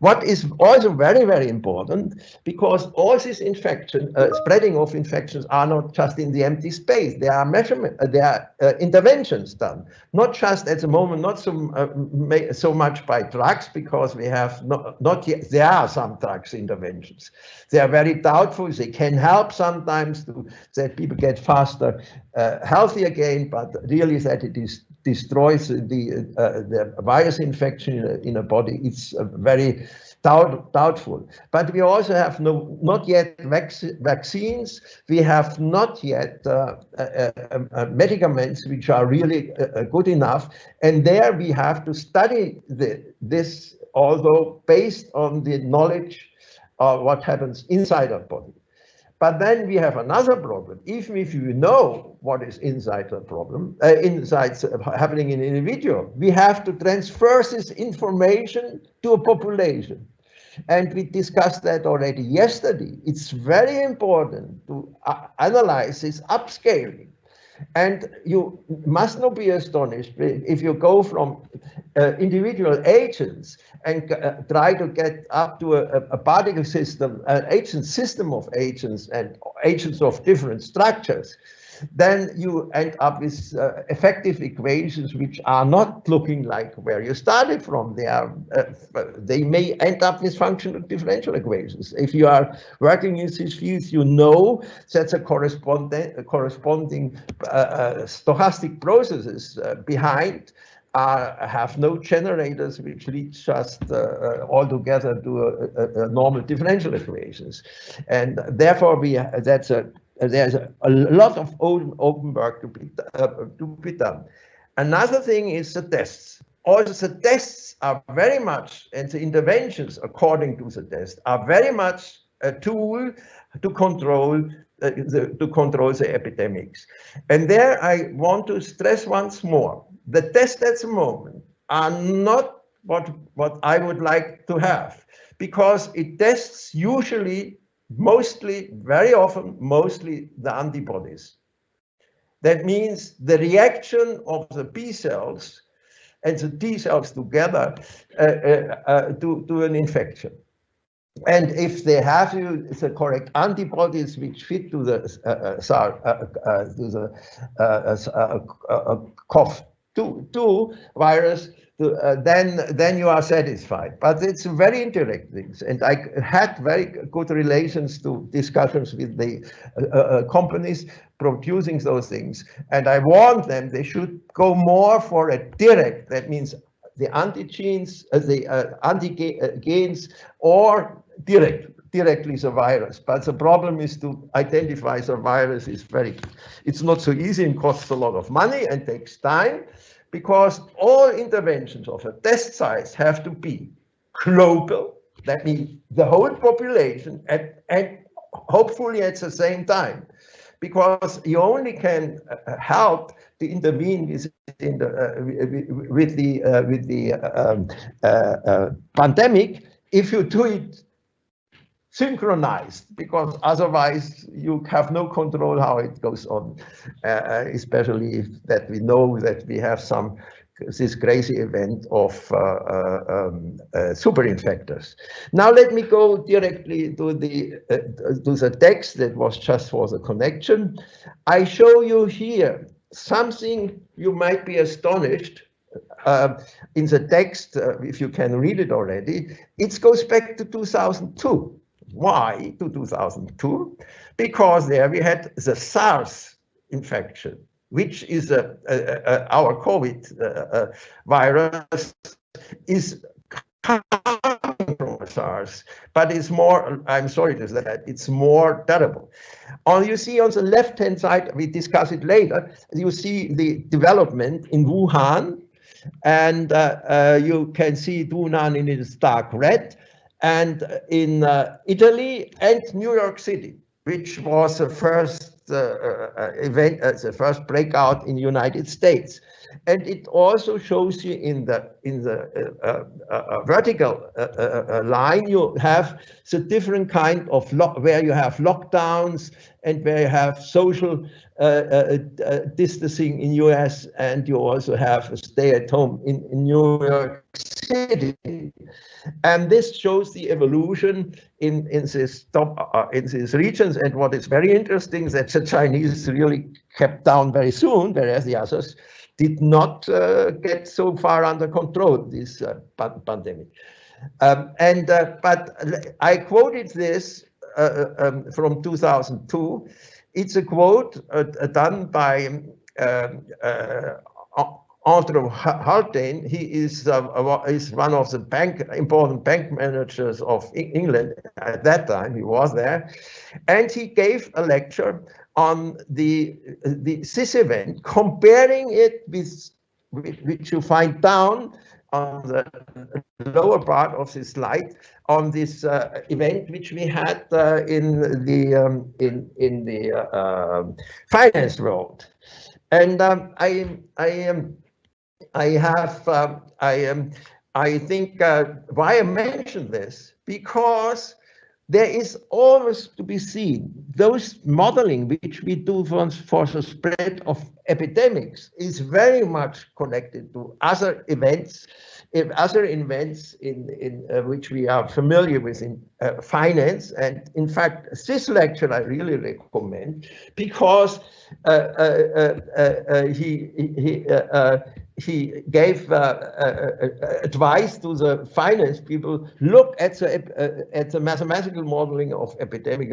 What is also very, very important, because all these infection, spreading of infections are not just in the empty space. There are interventions done, not just at the moment, not so much by drugs, because we have not yet. There are some drugs interventions. They are very doubtful. They can help sometimes that people get faster healthy again, but really that it destroys the virus infection in a body. It's very doubtful. But we also have not yet vaccines. We have not yet medicaments which are really good enough. And there we have to study this, although based on the knowledge of what happens inside our body. But then we have another problem. Even if you know what is inside the problem, happening in an individual, we have to transfer this information to a population. And we discussed that already yesterday. It's very important to analyze this upscaling. And you must not be astonished if you go from individual agents and try to get up to a particle system, an agent system of agents and agents of different structures. Then you end up with effective equations which are not looking like where you started from. They may end up with functional differential equations. If you are working in these fields, you know that the corresponding stochastic processes behind have no generators which lead just altogether to a normal differential equations. And therefore, there's a lot of open work to be done. Another thing is the tests. Also, the tests are very much, and the interventions according to the test are very much a tool to control the epidemics. And there I want to stress once more, the tests at the moment are not what I would like to have, because it tests usually, mostly, very often, mostly the antibodies. That means the reaction of the B cells and the T cells together to an infection. And if they have the correct antibodies which fit to the COV-2 virus, then you are satisfied. But it's very interesting, and I had very good relations to discussions with the companies producing those things, and I warned them they should go more for a direct, that means the antigens, the antigens, or directly the virus. But the problem is to identify the virus it's not so easy and costs a lot of money and takes time, because all interventions of a test size have to be global. That means the whole population and hopefully at the same time, because you only can help to intervene with the pandemic if you do it synchronized, because otherwise you have no control how it goes on, especially if that we know that we have some this crazy event of super infectors. Now let me go directly to the text that was just for the connection. I show you here something you might be astonished in the text, if you can read it already. It goes back to 2002. Why to 2002? Because there we had the SARS infection, which is our COVID virus is coming from SARS, but it's more, I'm sorry to say that, it's more terrible. You see on the left-hand side, we discuss it later, you see the development in Wuhan, and you can see Wuhan in its dark red, and in Italy and New York City, which was the first event, the first breakout in the United States. And it also shows you in the vertical line, you have the different kind of where you have lockdowns and where you have social distancing in US, and you also have a stay at home in New York City. And this shows the evolution in these regions. And what is very interesting is that the Chinese really kept down very soon, whereas the others did not get so far under control, this pandemic. But I quoted this from 2002. It's a quote done by Andrew Haldane. He is one of the important bank managers of England at that time. He was there, and he gave a lecture on this event, comparing it with which you find down on the lower part of this slide, on this event which we had in the finance world. And I think why I mention this, because there is always to be seen those modeling which we do for the spread of epidemics is very much connected to other events, in which we are familiar with in finance. And in fact, this lecture I really recommend, because he gave advice to the finance people: look at the mathematical modeling of epidemic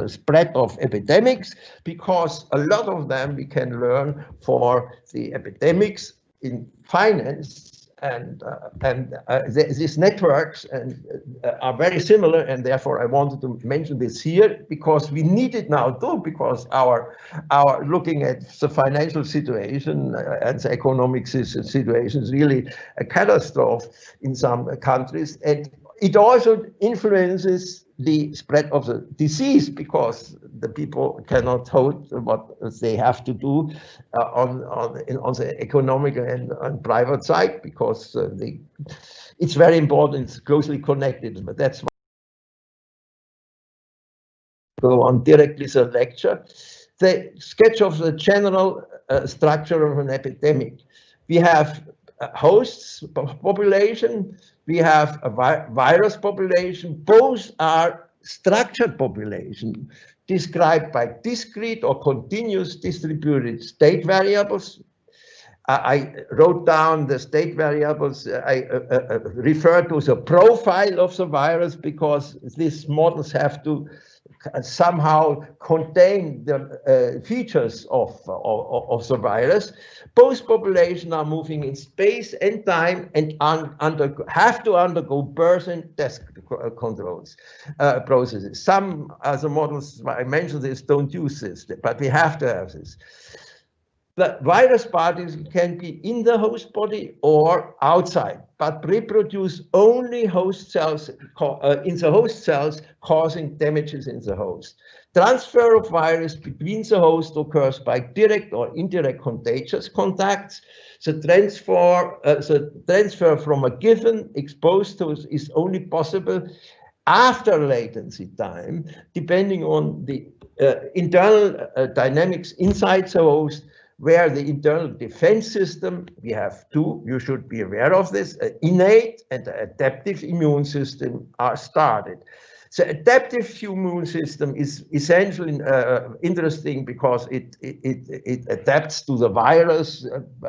spread of epidemics, because a lot of them we can learn for the epidemics in finance, and these networks are very similar, and therefore I wanted to mention this here, because we need it now too, because our looking at the financial situation and the economic situation is really a catastrophe in some countries, and it also influences the spread of the disease, because the people cannot hold what they have to do on the economic and private side, because it's very important, it's closely connected. But that's why I go on directly to the lecture. The sketch of the general structure of an epidemic. We have hosts population, we have a virus population. Both are structured population described by discrete or continuous distributed state variables. I wrote down the state variables. I refer to the profile of the virus, because these models have to somehow contain the features of the virus. Both populations are moving in space and time, and have to undergo birth and death controls processes. Some other models, I mentioned this, don't use this, but we have to have this. The virus particles can be in the host body or outside, but reproduce only host cells in the host cells, causing damages in the host. Transfer of virus between the host occurs by direct or indirect contagious contacts. The transfer from a given exposed host is only possible after latency time, depending on the internal dynamics inside the host, where the internal defense system, we have two, you should be aware of this, an innate and an adaptive immune system are started. The adaptive immune system is essentially interesting because it adapts to the virus,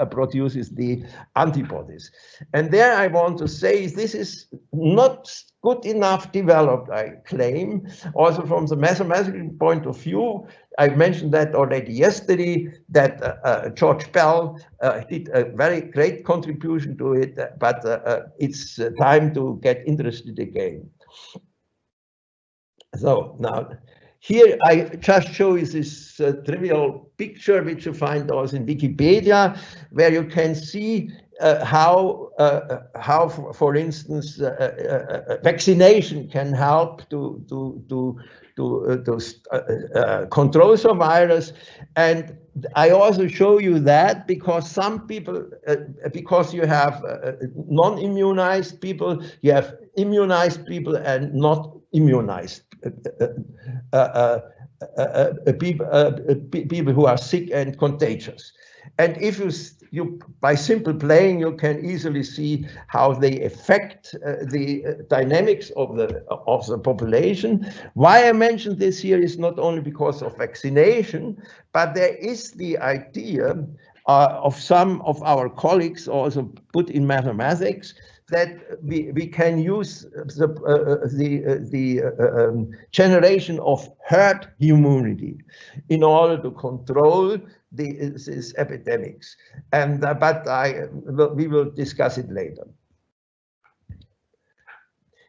produces the antibodies. And there I want to say this is not good enough developed, I claim. Also from the mathematical point of view, I mentioned that already yesterday, that George Bell did a very great contribution to it, but it's time to get interested again. So now, here I just show you this trivial picture, which you find also in Wikipedia, where you can see how, for instance, vaccination can help to control the virus. And I also show you that because some people, because you have non-immunized people, you have immunized people and not immunized people who are sick and contagious. And if you by simple playing, you can easily see how they affect the dynamics of the population. Why I mentioned this here is not only because of vaccination, but there is the idea of some of our colleagues also put in mathematics that we can use the generation of herd immunity in order to control these epidemics. And but we will discuss it later.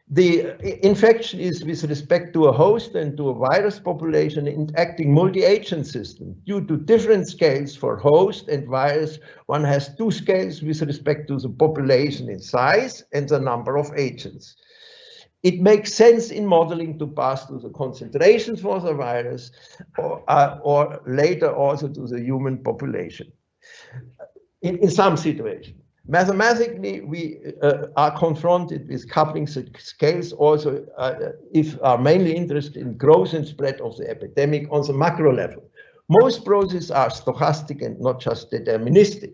The infection is with respect to a host and to a virus population interacting multi-agent system. Due to different scales for host and virus, one has two scales with respect to the population in size and the number of agents. It makes sense in modeling to pass to the concentrations for the virus or later also to the human population in some situations. Mathematically, we are confronted with coupling scales also if are mainly interested in growth and spread of the epidemic on the macro level. Most processes are stochastic and not just deterministic.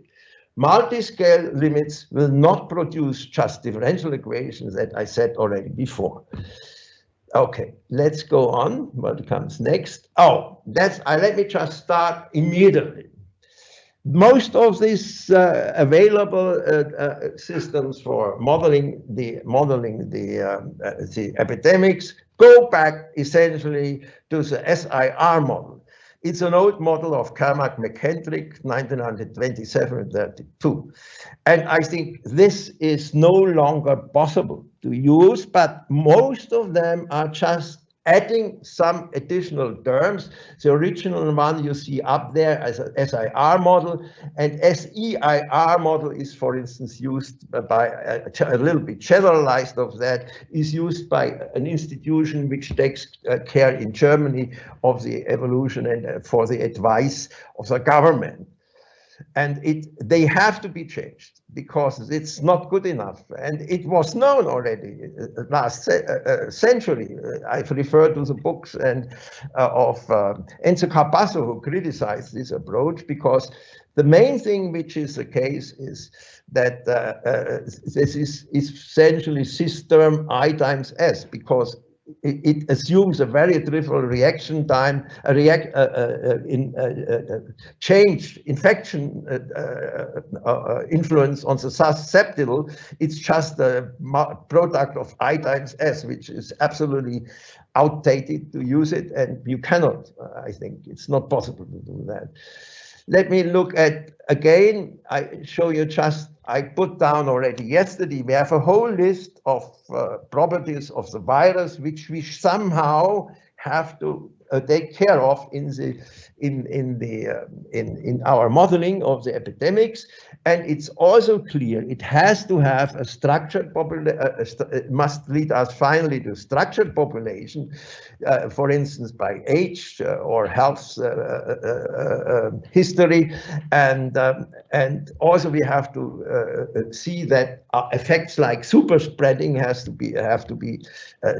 Multi-scale limits will not produce just differential equations that I said already before. Okay, let's go on. What comes next? Oh, let me just start immediately. Most of these available systems for modeling the epidemics go back essentially to the SIR model. It's an old model of Carmack McKendrick, 1927-32. And I think this is no longer possible to use, but most of them are just adding some additional terms. The original one you see up there as a SIR model, and SEIR model is, for instance, used by a little bit generalized of that, is used by an institution which takes care in Germany of the evolution and for the advice of the government. And they have to be changed because it's not good enough. And it was known already last century. I've referred to the books and of Enzo Carbasso, who criticized this approach, because the main thing which is the case is that this is essentially system I times S, because it assumes a very trivial reaction time, change, infection influence on the susceptible. It's just a product of I times S, which is absolutely outdated to use it, and you cannot, I think, it's not possible to do that. Let me look at, again, I show you just, I put down already yesterday, we have a whole list of properties of the virus, which we somehow have to take care of in our modeling of the epidemics. And it's also clear it has to have a structured population, it must lead us finally to structured population, for instance, by age or health history. And also we have to see that effects like super spreading have to be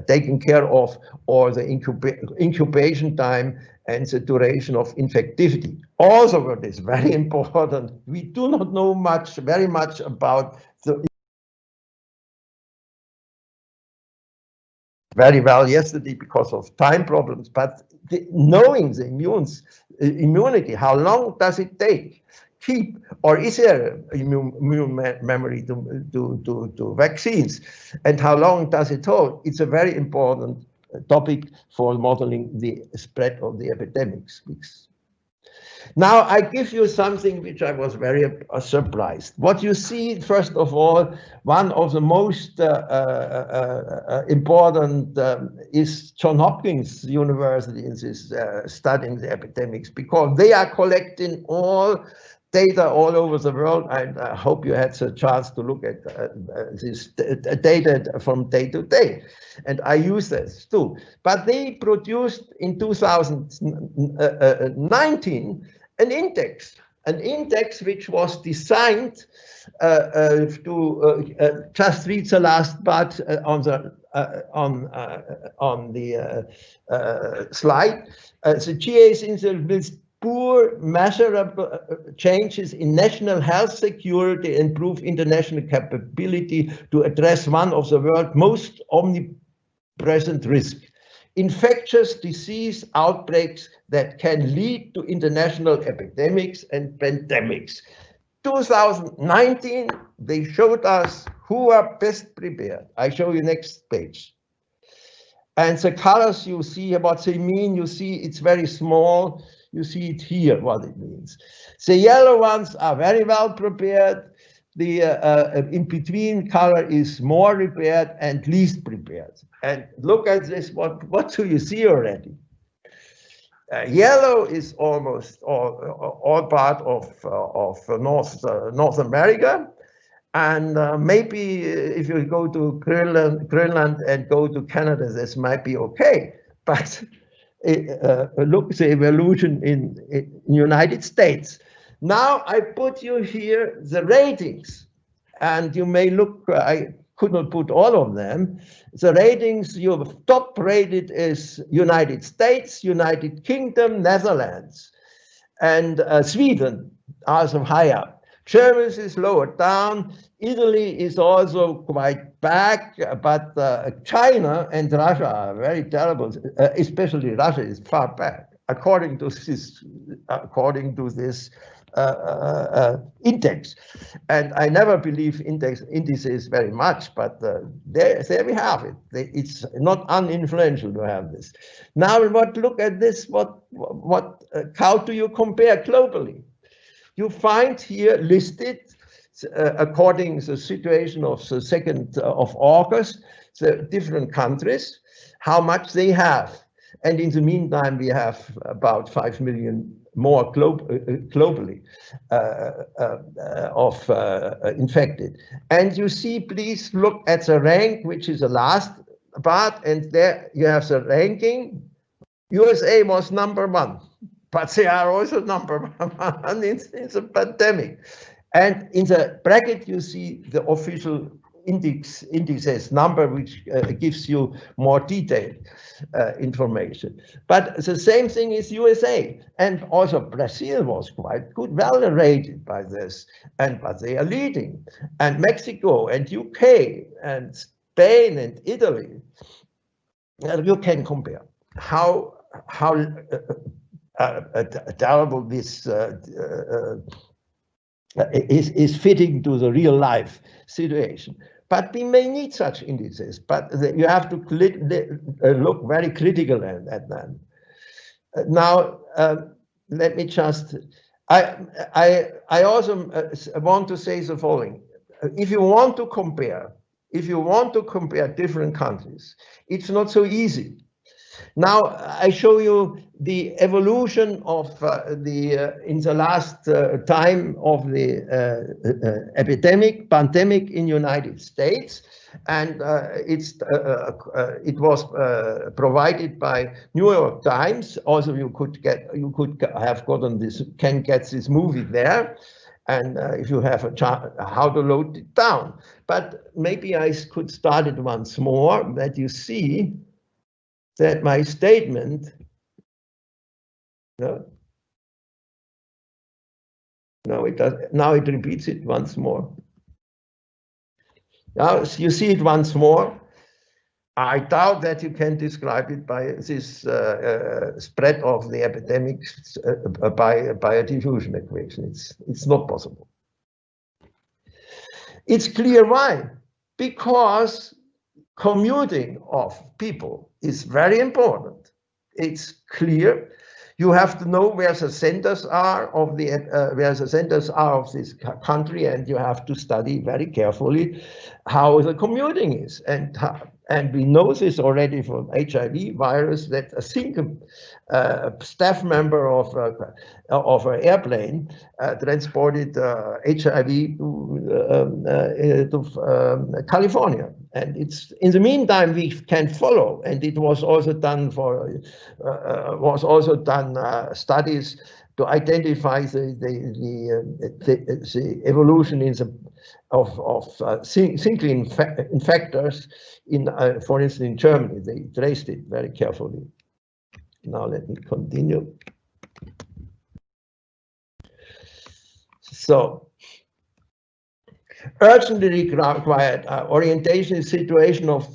taken care of, or the incubation incubation time and the duration of infectivity. Also, what is very important, we do not know very much about the very well yesterday because of time problems, but knowing the immunity, how long does it take? Keep, or is there immune memory to vaccines, and how long does it hold? It's a very important topic for modeling the spread of the epidemics. Now I give you something which I was very surprised. What you see, first of all, one of the most important is Johns Hopkins University in this studying the epidemics, because they are collecting all data all over the world. And I hope you had the chance to look at this data from day to day. And I use this too. But they produced in 2019 an index which was designed to just read the last part on the slide. The GAs with poor measurable changes in national health security improve international capability to address one of the world's most omnipresent risks: infectious disease outbreaks that can lead to international epidemics and pandemics. 2019, they showed us who are best prepared. I show you next page. And the colors you see, what they mean, you see it's very small. You see it here, what it means. The yellow ones are very well prepared. The in between color is more prepared and least prepared. And look at this, what do you see already? Yellow is almost all part of North America. And maybe if you go to Greenland and go to Canada, this might be okay. But look at the evolution in United States. Now I put you here the ratings, and you may look, I could not put all of them. The ratings, your top rated is United States, United Kingdom, Netherlands, and Sweden, also higher. Germany is lower down. Italy is also quite back, but China and Russia are very terrible. Especially Russia is far back, according to this index. And I never believe indices very much, but there we have it. It's not uninfluential to have this. Now, look at this. How do you compare globally? You find here listed, according to the situation of the 2nd of August, the different countries, how much they have. And in the meantime, we have about 5 million more globally of infected. And you see, please look at the rank, which is the last part, and there you have the ranking. USA was #1. But they are also #1 in the pandemic. And in the bracket, you see the official indices number, which gives you more detailed information. But the same thing is USA. And also Brazil was quite good, well rated by this, but they are leading. And Mexico and UK and Spain and Italy, you can compare how terrible this is fitting to the real life situation. But we may need such indices, but you have to look very critical at them. Now, let me just, I also want to say the following. If you want to compare different countries, it's not so easy. Now I show you the evolution of in the last time of the pandemic in United States, and it was provided by New York Times. Also, you could have gotten this, can get this movie there, and if you have a chance, how to load it down. But maybe I could start it once more, that you see that my statement No. No, it does. Now it repeats it once more. Now you see it once more. I doubt that you can describe it by this spread of the epidemics by a diffusion equation. It's not possible. It's clear why. Because commuting of people is very important. It's clear. You have to know where the centers are of this country, and you have to study very carefully how the commuting is. And we know this already from HIV virus, that a single staff member of an airplane transported HIV to California. And it's in the meantime we can follow, and it was also done studies to identify the evolution of single infectors for instance, in Germany. They traced it very carefully. Now let me continue. So, urgently required orientation in situation of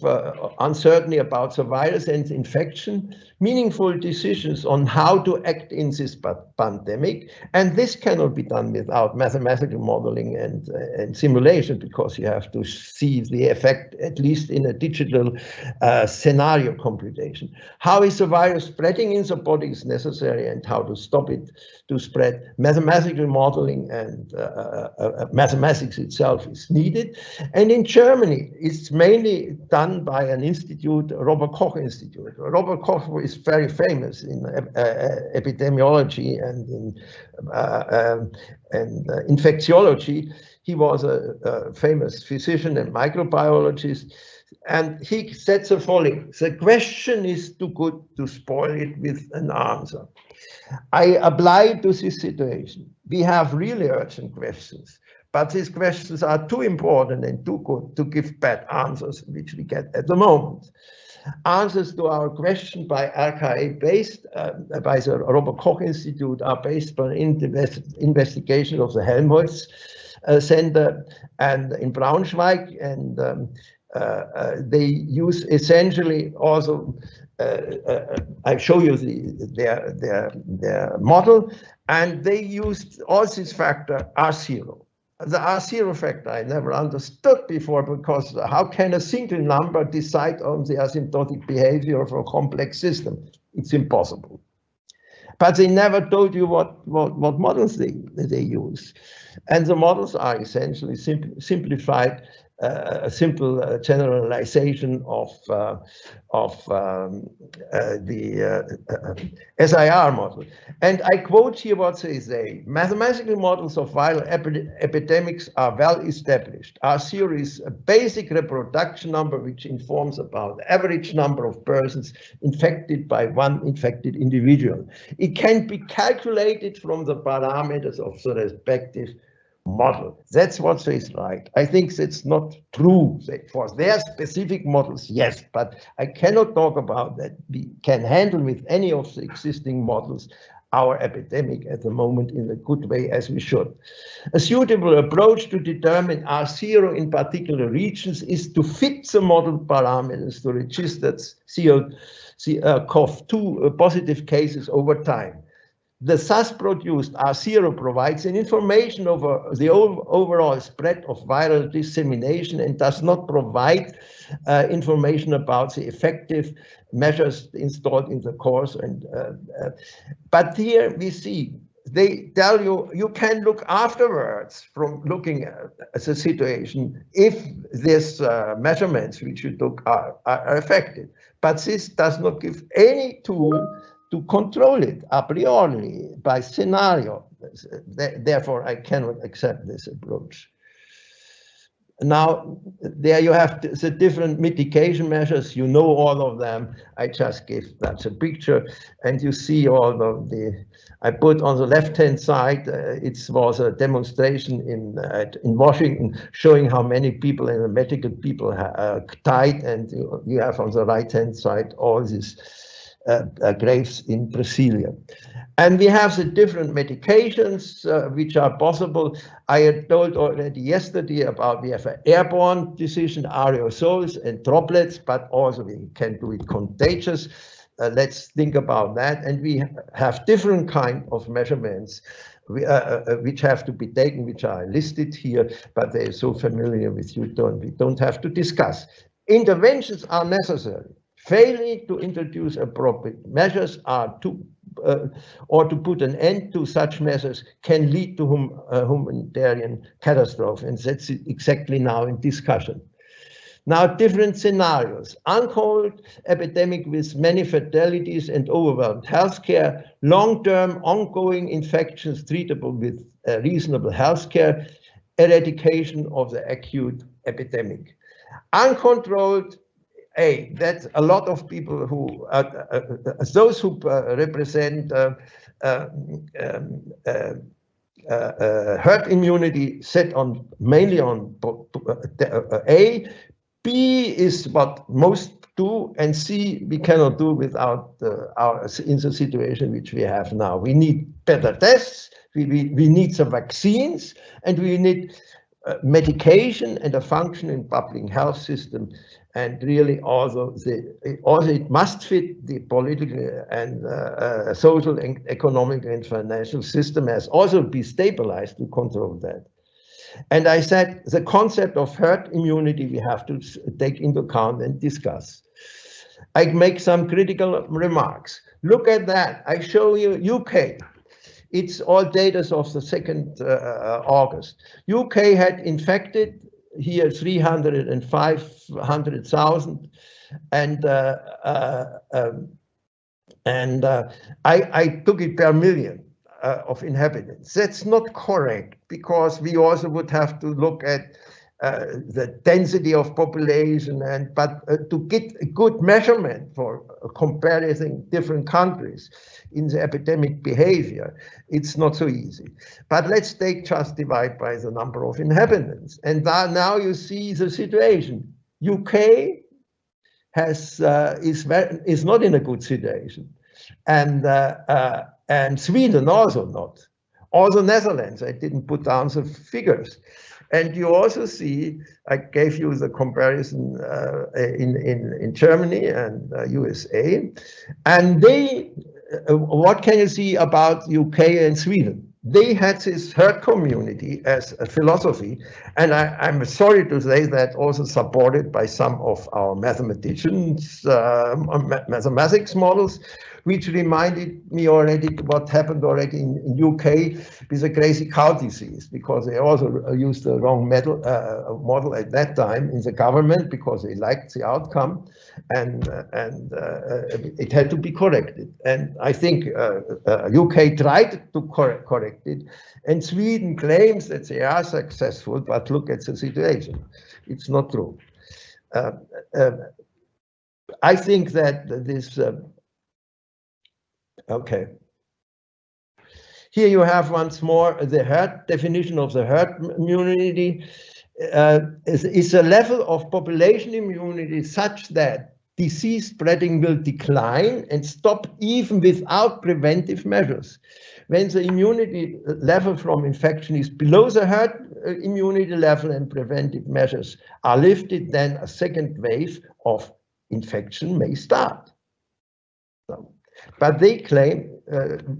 uncertainty about the virus and infection, meaningful decisions on how to act in this pandemic, and this cannot be done without mathematical modeling and simulation, because you have to see the effect at least in a digital scenario computation. How is the virus spreading in the body is necessary, and how to stop it to spread. Mathematical modeling and mathematics itself is needed. And in Germany, it's mainly done by an institute, Robert Koch Institute. Robert Koch is very famous in epidemiology and in infectiology. He was a famous physician and microbiologist. And he said the following: the question is too good to spoil it with an answer. I apply to this situation. We have really urgent questions, but these questions are too important and too good to give bad answers, which we get at the moment. Answers to our question by RKA based by the Robert Koch Institute are based on investigation of the Helmholtz Center and in Braunschweig, and they use essentially also. I show you their model, and they used all this factor R0. The R0 factor I never understood before, because how can a single number decide on the asymptotic behavior of a complex system? It's impossible. But they never told you what models they use. And the models are essentially simplified, a simple generalization of the SIR model. And I quote here what they say: mathematical models of viral epidemics are well established. R0 is a basic reproduction number which informs about the average number of persons infected by one infected individual. It can be calculated from the parameters of the respective model. That's what they write. I think that's not true. For their specific models, yes, but I cannot talk about that we can handle with any of the existing models our epidemic at the moment in a good way, as we should. A suitable approach to determine R0 in particular regions is to fit the model parameters to registered CoV-2 positive cases over time. The thus produced R0 provides an information over the overall spread of viral dissemination and does not provide information about the effective measures installed in the course. And but here we see they tell you you can look afterwards from looking at the situation if these measurements which you took are effective. But this does not give any tool to control it a priori by scenario. Therefore, I cannot accept this approach. Now, there you have the different mitigation measures. You know all of them. I just give that's a picture, and you see all of the. I put on the left-hand side. It was a demonstration in Washington showing how many people and medical people died, and you have on the right-hand side all these graves in Brasilia. And we have the different medications which are possible. I had told already yesterday about we have an airborne decision, aerosols and droplets, but also we can do it contagious. Let's think about that. And we have different kind of measurements which have to be taken, which are listed here, but they're so familiar with you, we don't have to discuss. Interventions are necessary. Failing to introduce appropriate measures are or to put an end to such measures can lead to humanitarian catastrophe, and that's exactly now in discussion. Now, different scenarios: uncontrolled epidemic with many fatalities and overwhelmed healthcare, long-term ongoing infections treatable with reasonable healthcare, eradication of the acute epidemic. Uncontrolled, that's a lot of people who, those who represent herd immunity set on mainly on A. B is what most do, and C we cannot do without in the situation which we have now. We need better tests, we need some vaccines, and we need medication and a functioning public health system. And really also it must fit the political and social and economic and financial system, has also be stabilized to control that. And I said the concept of herd immunity we have to take into account and discuss. I make some critical remarks. Look at that. I show you UK. It's all data of the 2nd August. UK had infected here 305,000, and I took it per million of inhabitants. That's not correct, because we also would have to look at the density of population, but to get a good measurement for comparing different countries in the epidemic behavior, it's not so easy. But let's just divide by the number of inhabitants, and now you see the situation. UK is not in a good situation, and Sweden also not. Also Netherlands, I didn't put down the figures. And you also see, I gave you the comparison in Germany and USA. And what can you see about UK and Sweden? They had this herd community as a philosophy, and I'm sorry to say that also supported by some of our mathematicians, mathematics models, which reminded me already what happened already in UK with the crazy cow disease, because they also used the wrong model at that time in the government, because they liked the outcome, and it had to be corrected. And I think UK tried to correct it, and Sweden claims that they are successful, but look at the situation. It's not true. I think that this okay. Here you have once more the herd definition of the herd immunity. Is a level of population immunity such that disease spreading will decline and stop even without preventive measures. When the immunity level from infection is below the herd immunity level and preventive measures are lifted, then a second wave of infection may start. But they claim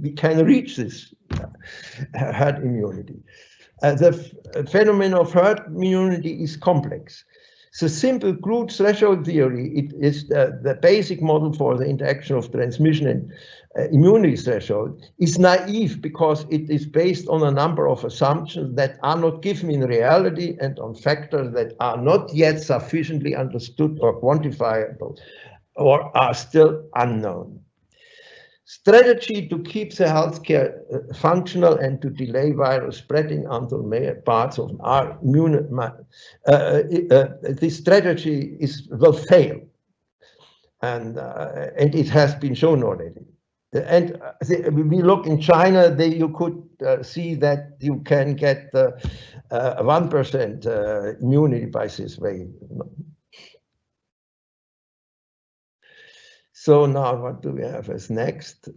we can reach this herd immunity. The phenomenon of herd immunity is complex. The simple crude threshold theory, it is the basic model for the interaction of transmission and immunity threshold, is naive because it is based on a number of assumptions that are not given in reality and on factors that are not yet sufficiently understood or quantifiable or are still unknown. Strategy to keep the healthcare functional and to delay virus spreading until parts of our immune, this strategy will fail, and it has been shown already. And we look in China, you could see that you can get 1% immunity by this way. So now what do we have as next?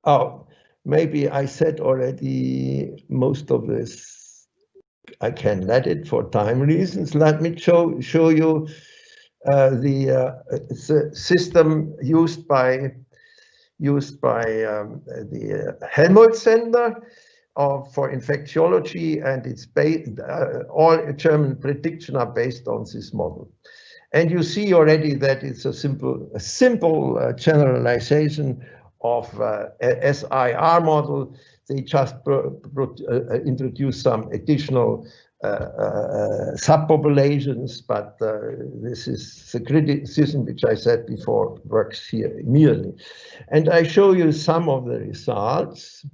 Oh, maybe I said already most of this. I can let it for time reasons. Let me show you the system used by the Helmholtz Center for infectiology, and it's based, all German predictions are based on this model. And you see already that it's a simple generalization of SIR model. They just introduce some additional subpopulations, but this is the criticism which I said before works here immediately. And I show you some of the results.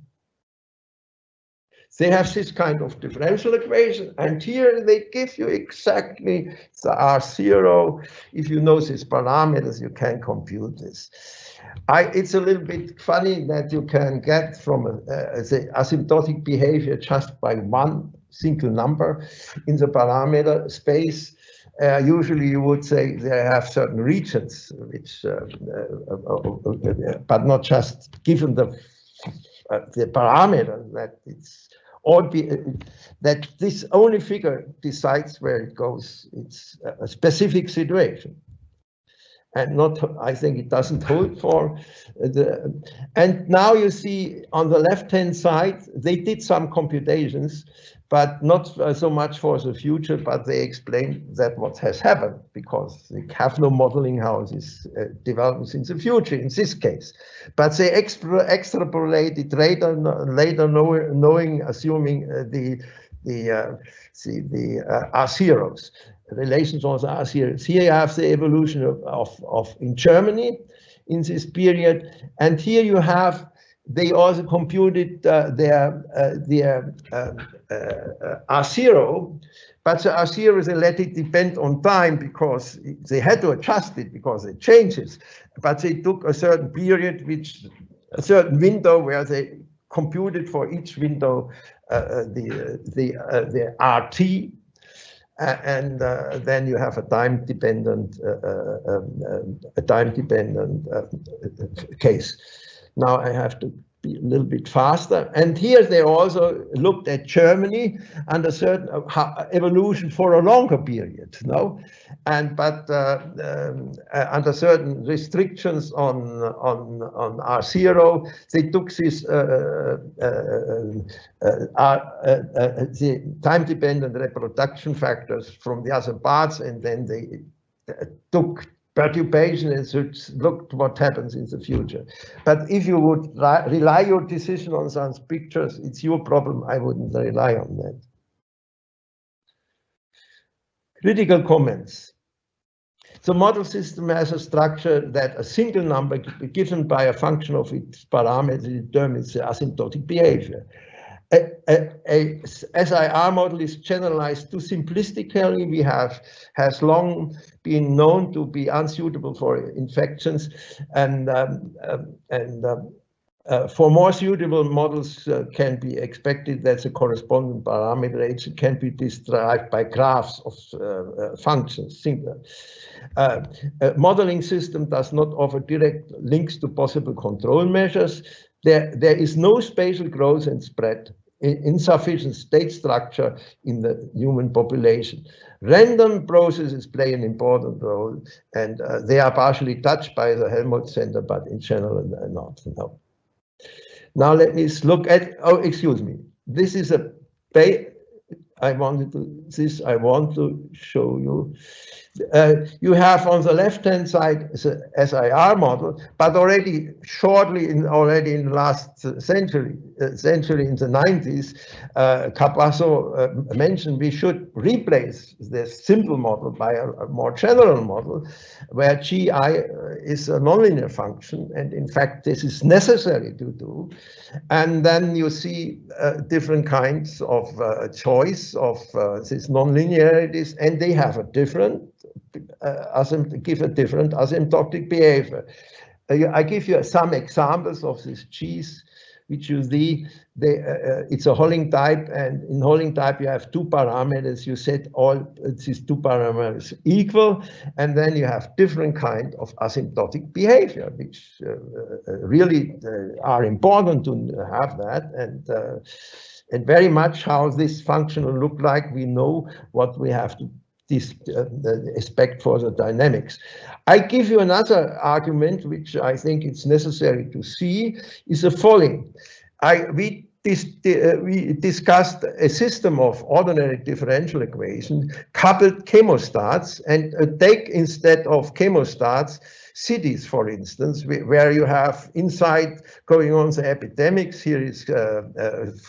They have this kind of differential equation, and here they give you exactly the R0. If you know these parameters, you can compute this. It's a little bit funny that you can get from the asymptotic behavior just by one single number in the parameter space. Usually you would say they have certain regions, which, but not just given the parameter that it's that this only figure decides where it goes. It's a specific situation, and not, I think it doesn't hold for the. And now you see on the left-hand side, they did some computations, but not so much for the future, but they explained that what has happened, because they have no modeling how this develops in the future in this case. But they extrapolated later knowing, assuming the R0s, relations on the R0s. Here you have the evolution of in Germany in this period, and here you have. They also computed their R0, but the R0 they let it depend on time because they had to adjust it because it changes. But they took a certain period, a certain window where they computed for each window the RT, and then you have a time-dependent case. Now I have to be a little bit faster. And here they also looked at Germany and a certain evolution for a longer period, no? And but under certain restrictions on R0, they took this the time-dependent reproduction factors from the other parts, and then they took perturbation and looked what happens in the future. But if you would rely your decision on some pictures, it's your problem. I wouldn't rely on that. Critical comments. The model system has a structure that a single number given by a function of its parameter determines the asymptotic behavior. A SIR model is generalized too simplistically. Has long been known to be unsuitable for infections, and for more suitable models can be expected that the corresponding parameter H can be described by graphs of functions. A modeling system does not offer direct links to possible control measures. There is no spatial growth and spread, insufficient state structure in the human population. Random processes play an important role, and they are partially touched by the Helmholtz Center, but in general not. No. Now let me look at, oh, excuse me. This is a, I want to show you. You have on the left-hand side the SIR model, but already shortly in the last century in the 90s, Capasso mentioned we should replace this simple model by a more general model where GI is a nonlinear function, and in fact this is necessary to do. And then you see different kinds of choice of these nonlinearities, and they have a different give a different asymptotic behavior. I give you some examples of these G's which you see, it's a Holling type, and in Holling type you have two parameters. You set all these two parameters equal, and then you have different kind of asymptotic behavior, which really are important to have that, and very much how this function will look like. We know what we have to expect for the dynamics. I give you another argument, which I think it's necessary to see, is the following. We discussed a system of ordinary differential equations, coupled chemostats, and take instead of chemostats cities, for instance, where you have inside going on the epidemics. Here is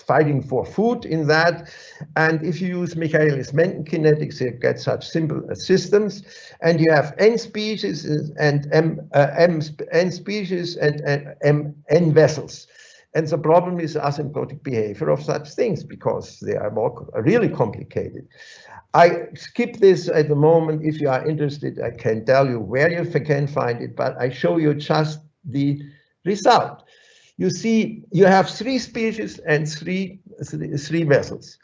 fighting for food in that. And if you use Michaelis-Menten kinetics, you get such simple systems. And you have n species and n species and n vessels. And the problem is asymptotic behavior of such things, because they are really complicated. I skip this at the moment. If you are interested, I can tell you where you can find it, but I show you just the result. You see, you have 3 species and three vessels.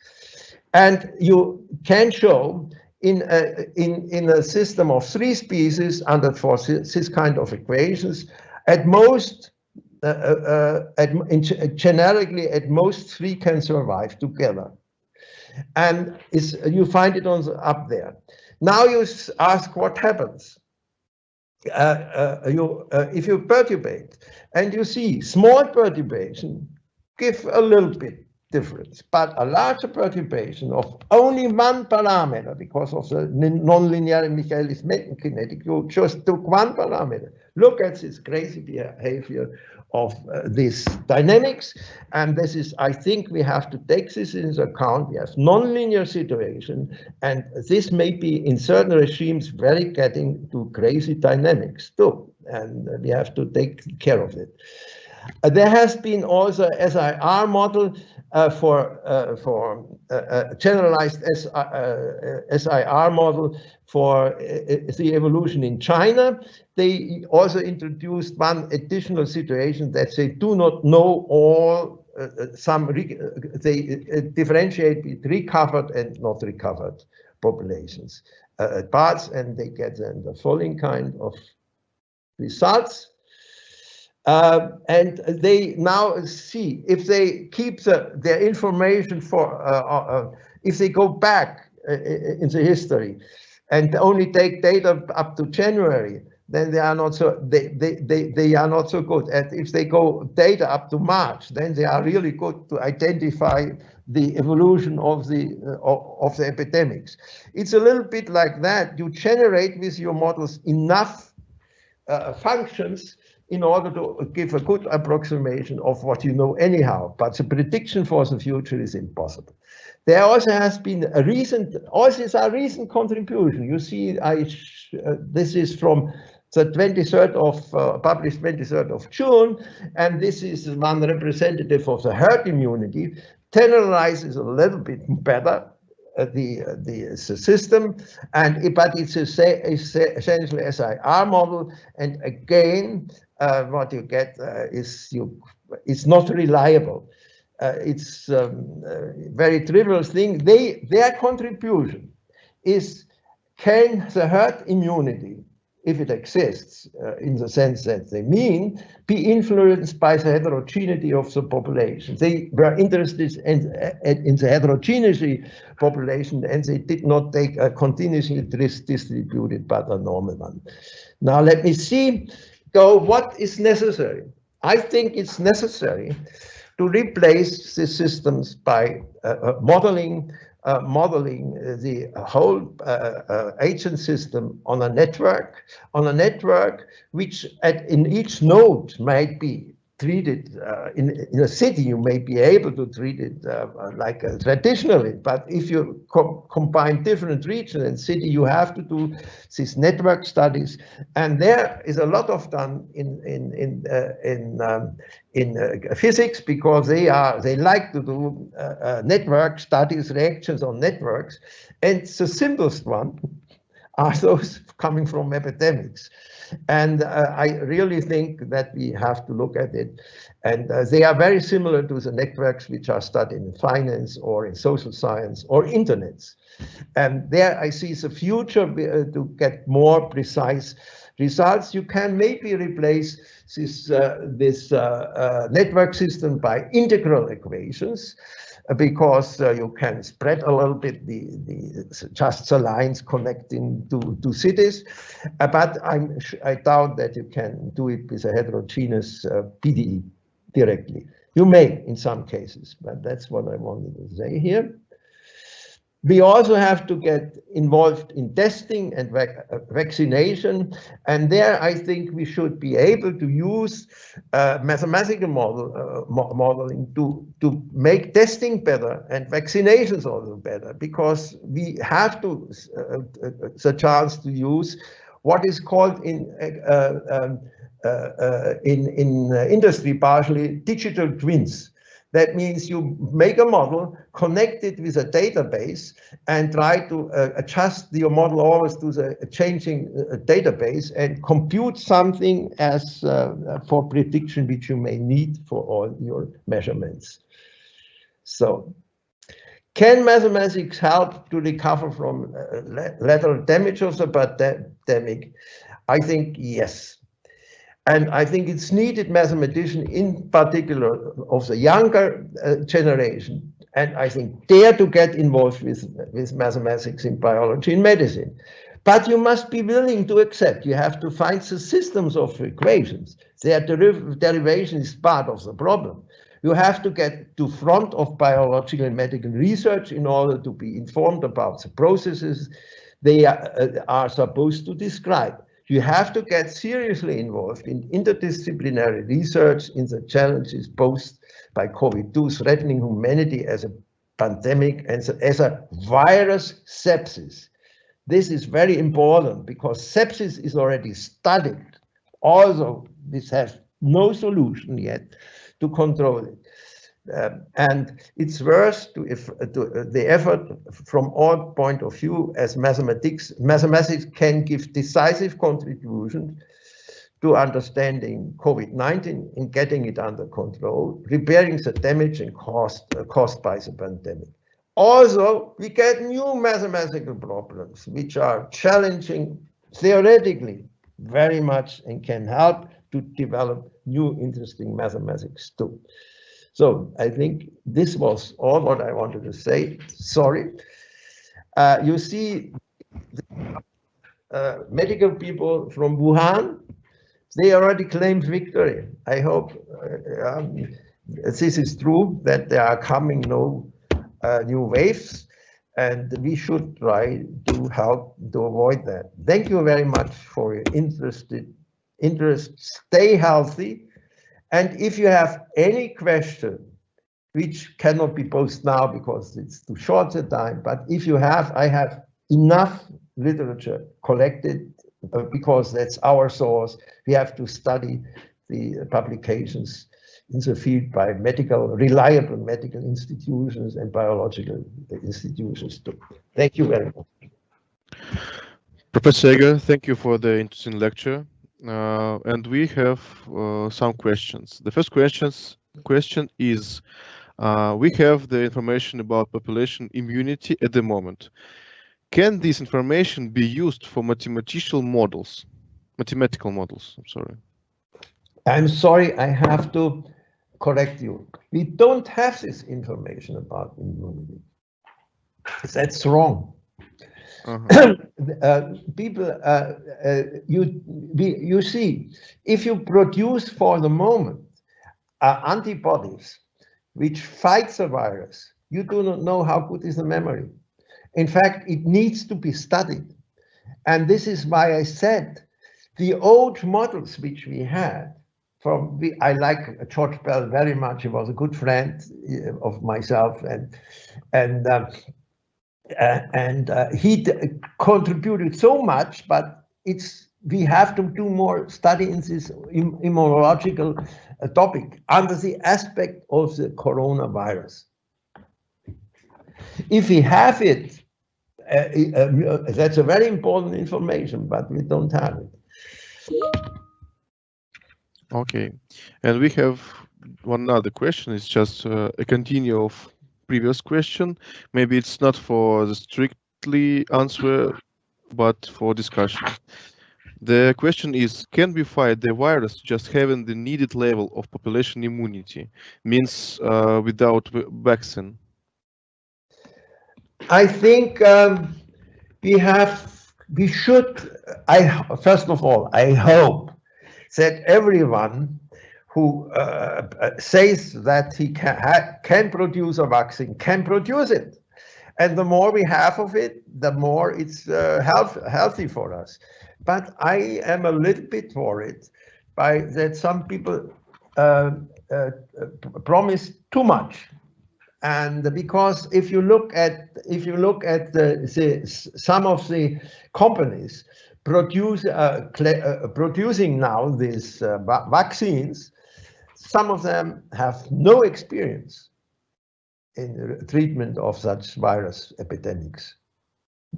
And you can show in a system of 3 species under for this kind of equations, at most, generically, at most 3 can survive together. And you find it up there. Now you ask what happens. If you perturbate and you see small perturbation give a little bit difference, but a larger perturbation of only one parameter, because of the nonlinear Michaelis-Menten kinetic, you just took one parameter. Look at this crazy behavior of this dynamics, and this is, I think we have to take this into account. We have nonlinear situation, and this may be in certain regimes very getting to crazy dynamics too, and we have to take care of it. There has been also SIR model for generalized SIR model for the evolution in China. They also introduced one additional situation that they do not know all they differentiate between recovered and not recovered populations parts, and they get then the following kind of results. And they now see if they keep their information for if they go back in the history and only take data up to January, then they are not so they are not so good. And if they go data up to March, then they are really good to identify the evolution of the epidemics. It's a little bit like that. You generate with your models enough functions in order to give a good approximation of what you know anyhow, but the prediction for the future is impossible. There also has been a recent, also is a recent contribution. You see, this is from the 23rd of, published 23rd of June, and this is one representative of the herd immunity, generalizes a little bit better the system, but it's essentially SIR model, and again, what you get it's not reliable. It's a very trivial thing. Their contribution is, can the herd immunity, if it exists in the sense that they mean, be influenced by the heterogeneity of the population? They were interested in the heterogeneity population, and they did not take a continuously distributed but a normal one. Now let me see, what is necessary? I think it's necessary to replace the systems by modeling the whole agent system on a network which in each node might be treated in a city. You may be able to treat it like traditionally, but if you combine different regions and city, you have to do these network studies, and there is a lot of done in physics, because they like to do network studies, reactions on networks, and the simplest one are those coming from epidemics. And I really think that we have to look at it. And they are very similar to the networks which are studied in finance or in social science or internets. And there I see the future to get more precise results. You can maybe replace this network system by integral equations, because you can spread a little bit just the lines connecting to cities, but I doubt that you can do it with a heterogeneous PDE directly. You may in some cases, but that's what I wanted to say here. We also have to get involved in testing and vaccination, and there I think we should be able to use mathematical modeling to make testing better and vaccinations also better, because we have to the chance to use what is called in industry partially digital twins. That means you make a model, connect it with a database, and try to adjust your model always to the changing database and compute something as for prediction which you may need for all your measurements. So, can mathematics help to recover from lateral damage of the pandemic? I think yes. And I think it's needed mathematician, in particular of the younger generation, and I think dare to get involved with mathematics in biology and medicine. But you must be willing to accept, you have to find the systems of equations. Their derivation is part of the problem. You have to get to front of biological and medical research in order to be informed about the processes they are supposed to describe. You have to get seriously involved in interdisciplinary research in the challenges posed by COVID-2, threatening humanity as a pandemic and as a virus sepsis. This is very important because sepsis is already studied, although this has no solution yet to control it. And it's worth the effort from all point of view, as mathematics can give decisive contribution to understanding COVID-19 and getting it under control, repairing the damage and caused by the pandemic. Also, we get new mathematical problems which are challenging theoretically very much and can help to develop new interesting mathematics too. So I think this was all what I wanted to say. Sorry. You see medical people from Wuhan, they already claimed victory. I hope this is true, that there are coming no new waves, and we should try to help to avoid that. Thank you very much for your interest. Stay healthy. And if you have any question, which cannot be posed now because it's too short a time, but if you have, I have enough literature collected because that's our source. We have to study the publications in the field by reliable medical institutions and biological institutions too. Thank you very much. Professor Jäger, thank you for the interesting lecture. And we have some questions. The first question is, we have the information about population immunity at the moment. Can this information be used for mathematical models? I'm sorry. I'm sorry, I have to correct you. We don't have this information about immunity. That's wrong. People, you see, if you produce for the moment antibodies which fight the virus, you do not know how good is the memory. In fact, it needs to be studied. And this is why I said the old models which we had, I like George Bell very much. He was a good friend of myself, and he contributed so much, but we have to do more study in this immunological topic under the aspect of the coronavirus. If we have it, that's a very important information, but we don't have it. Okay, and we have one other question. It's just a continue of previous question. Maybe it's not for the strictly answer, but for discussion. The question is, can we fight the virus just having the needed level of population immunity, means without vaccine? I think we should, first of all, I hope that everyone who says that he can produce a vaccine can produce it. And the more we have of it, the more it's healthy for us. But I am a little bit worried by that some people promise too much. And because if you look at some of the companies producing now these vaccines, some of them have no experience in the treatment of such virus epidemics.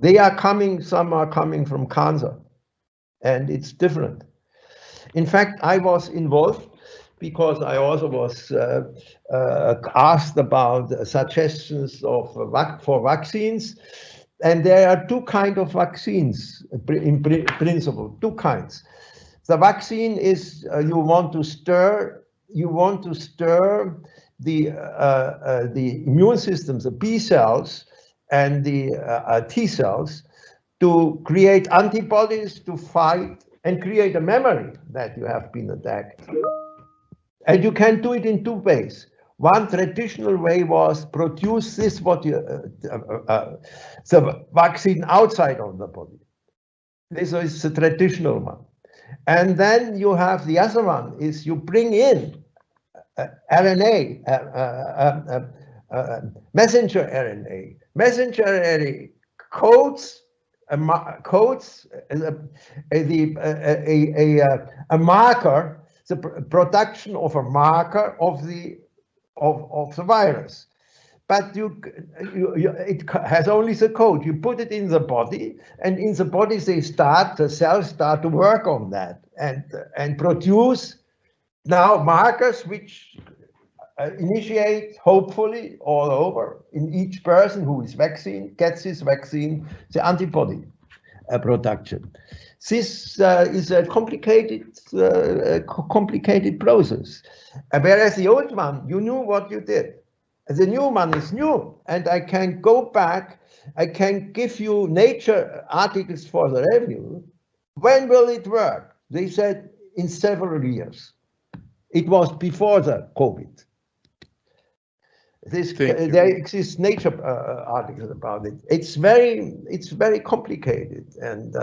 Some are coming from cancer, and it's different. In fact, I was involved because I also was asked about suggestions for vaccines. And there are two kinds of vaccines in principle, two kinds. The vaccine is you want to stir the immune systems, the B cells and the T cells, to create antibodies to fight and create a memory that you have been attacked. And you can do it in two ways. One traditional way was produce the vaccine outside of the body. This is the traditional one. And then you have the other one, is you bring in RNA, messenger RNA. Messenger RNA codes a marker, the production of a marker of the virus. But it has only the code. You put it in the body, and in the body the cells start to work on that and produce now markers which initiate, hopefully, all over in each person who is gets this vaccine, the antibody production. This is a complicated process. Whereas the old one, you knew what you did. The new one is new, and I can go back. I can give you Nature articles for the review. When will it work? They said in several years. It was before the COVID. There exist Nature articles about it. It's very complicated, and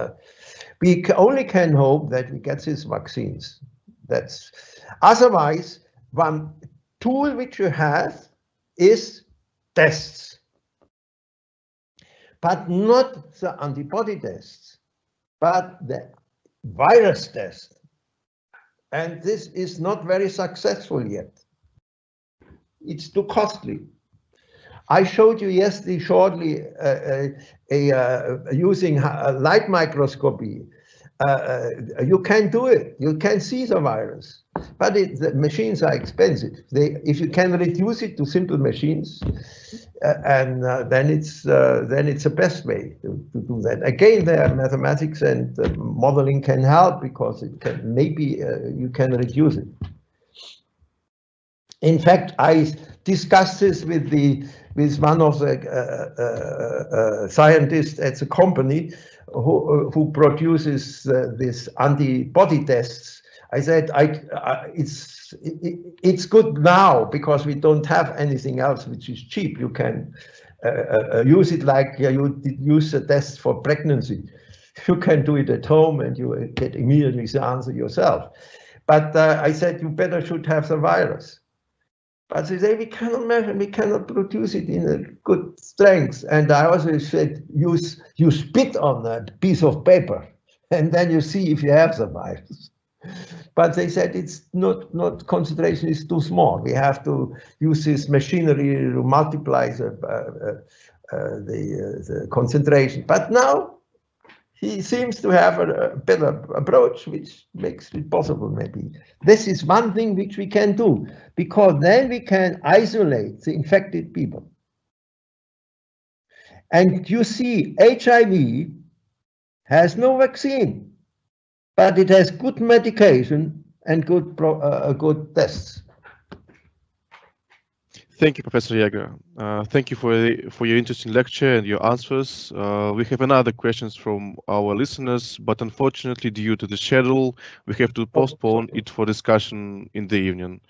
we only can hope that we get these vaccines. Otherwise, one tool which you have is tests, but not the antibody tests, but the virus test. And this is not very successful yet. It's too costly. I showed you yesterday shortly using light microscopy. You can do it. You can see the virus, but the machines are expensive. If you can reduce it to simple machines, then it's the best way to do that. Again, there mathematics and modeling can help, because it can you can reduce it. In fact, I discussed this with one of the scientists at the company who produces these antibody tests. I said it's good now because we don't have anything else which is cheap. You can use it like you use a test for pregnancy. You can do it at home and you get immediately the answer yourself. But I said you should have the virus. But they say we cannot measure, we cannot produce it in a good strength. And I also said you spit on that piece of paper, and then you see if you have the virus. But they said it's not concentration is too small. We have to use this machinery to multiply the concentration. But now he seems to have a better approach, which makes it possible maybe. This is one thing which we can do, because then we can isolate the infected people. And you see, HIV has no vaccine, but it has good medication and good tests. Thank you, Professor Jäger. Thank you for your interesting lecture and your answers. We have another questions from our listeners, but unfortunately, due to the schedule, we have to postpone it for discussion in the evening.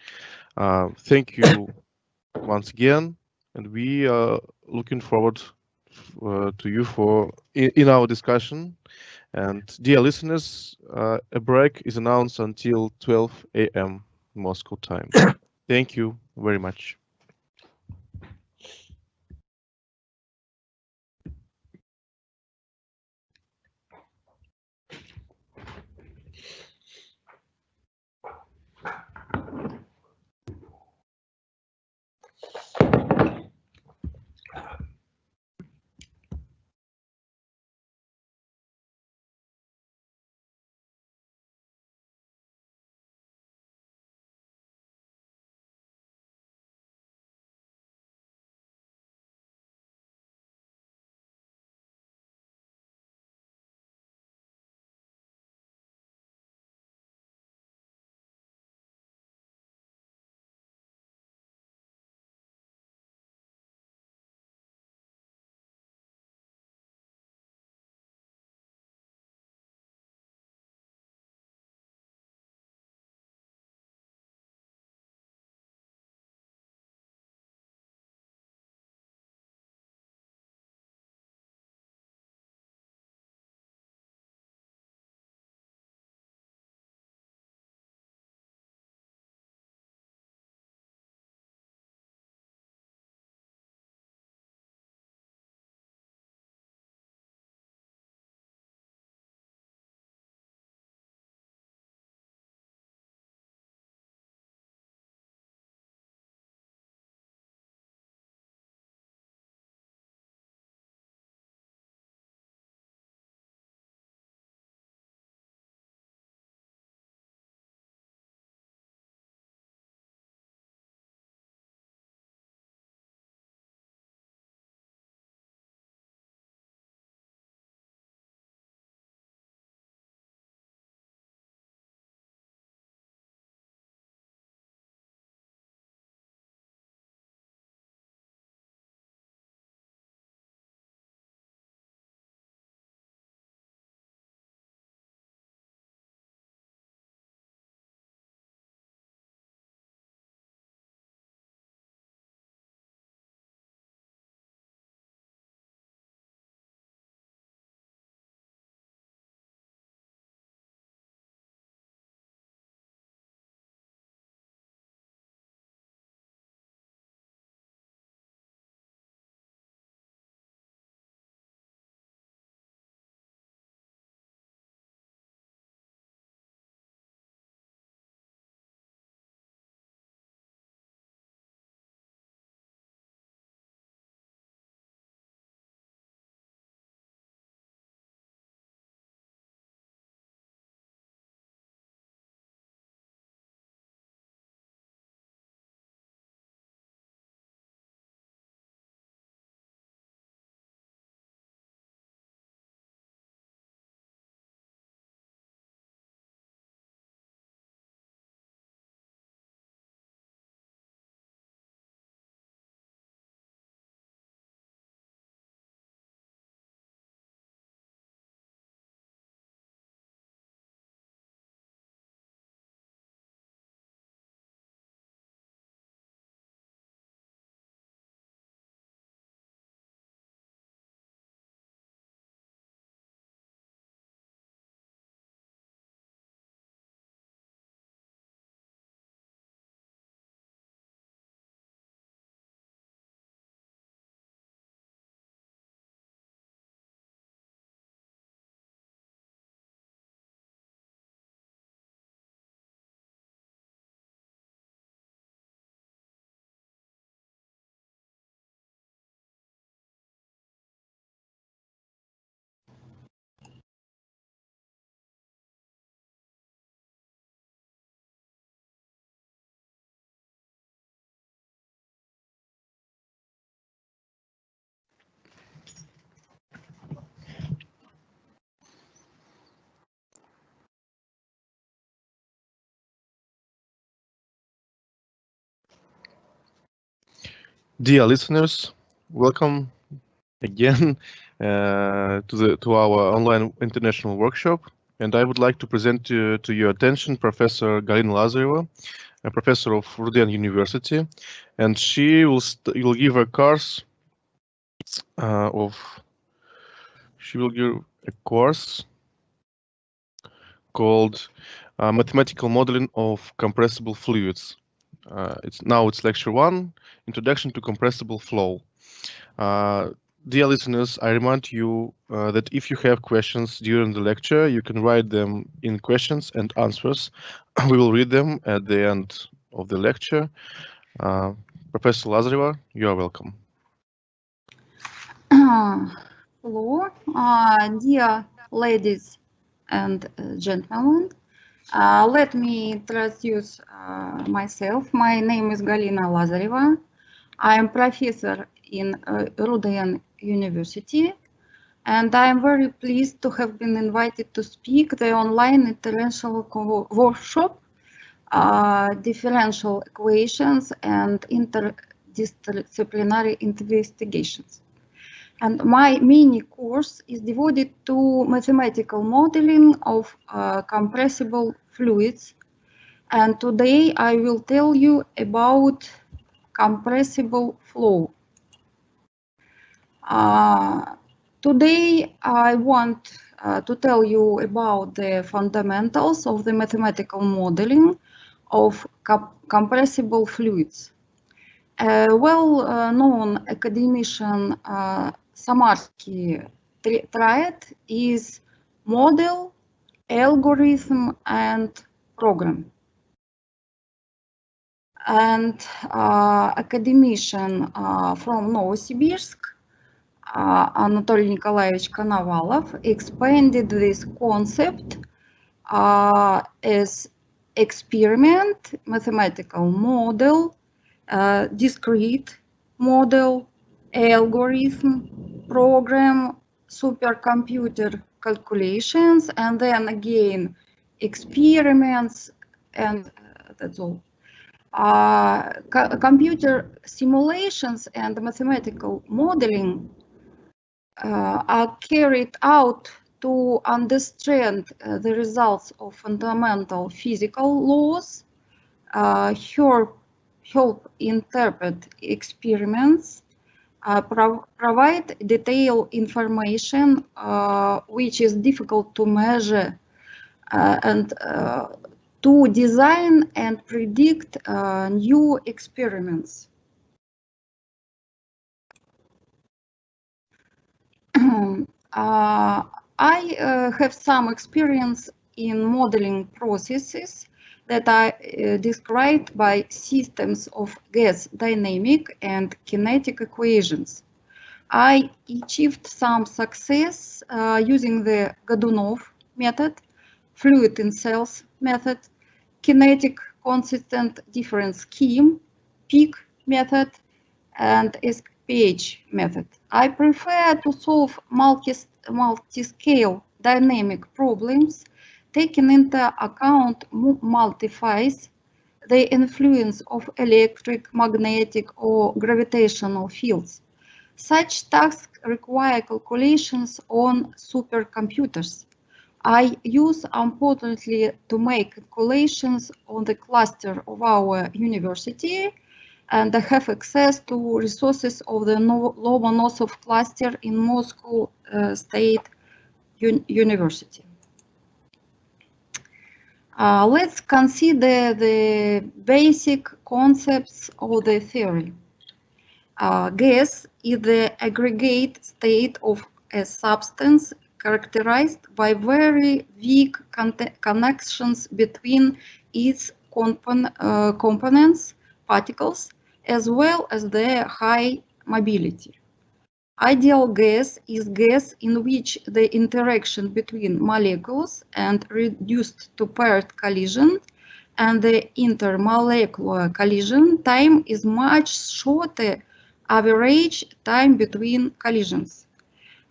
Thank you once again, and we are looking forward to you in our discussion. And dear listeners, a break is announced until 12 a.m. Moscow time. Thank you very much. Dear listeners, welcome again to our online international workshop. And I would like to present to your attention Professor Galina Lazareva, a professor of Rudan University, and she will give a course called Mathematical Modeling of Compressible Fluids. It's lecture 1, Introduction to Compressible Flow. Dear listeners, I remind you that if you have questions during the lecture, you can write them in questions and answers. We will read them at the end of the lecture. Professor Lazareva, you are welcome. Hello, dear ladies and gentlemen. Let me introduce myself. My name is Galina Lazareva. I am professor in Rudan University, and I am very pleased to have been invited to speak the online international workshop, differential equations and interdisciplinary investigations. And my mini course is devoted to mathematical modeling of compressible fluids. And today I will tell you about compressible flow. Today I want to tell you about the fundamentals of the mathematical modeling of compressible fluids. A well-known academician Samarsky triad is model, algorithm, and program. And academician from Novosibirsk, Anatoly Nikolaevich Konovalov, expanded this concept as experiment, mathematical model, discrete model, algorithm, program, supercomputer calculations, and then again experiments, and that's all. Computer simulations and mathematical modeling are carried out to understand the results of fundamental physical laws, help interpret experiments, provide detailed information which is difficult to measure, and to design and predict new experiments. I have some experience in modeling processes that are described by systems of gas dynamic and kinetic equations. I achieved some success using the Godunov method, fluid in cells method, kinetic consistent difference scheme, peak method, and SPH method. I prefer to solve multi-scale dynamic problems, taking into account multi-phase, the influence of electric, magnetic, or gravitational fields. Such tasks require calculations on supercomputers. I use importantly to make calculations on the cluster of our university, and I have access to resources of the Lomonosov cluster in Moscow State University. Let's consider the basic concepts of the theory. Gas is the aggregate state of a substance characterized by very weak connections between its components, particles, as well as their high mobility. Ideal gas is gas in which the interaction between molecules and reduced to paired collision and the intermolecular collision time is much shorter average time between collisions.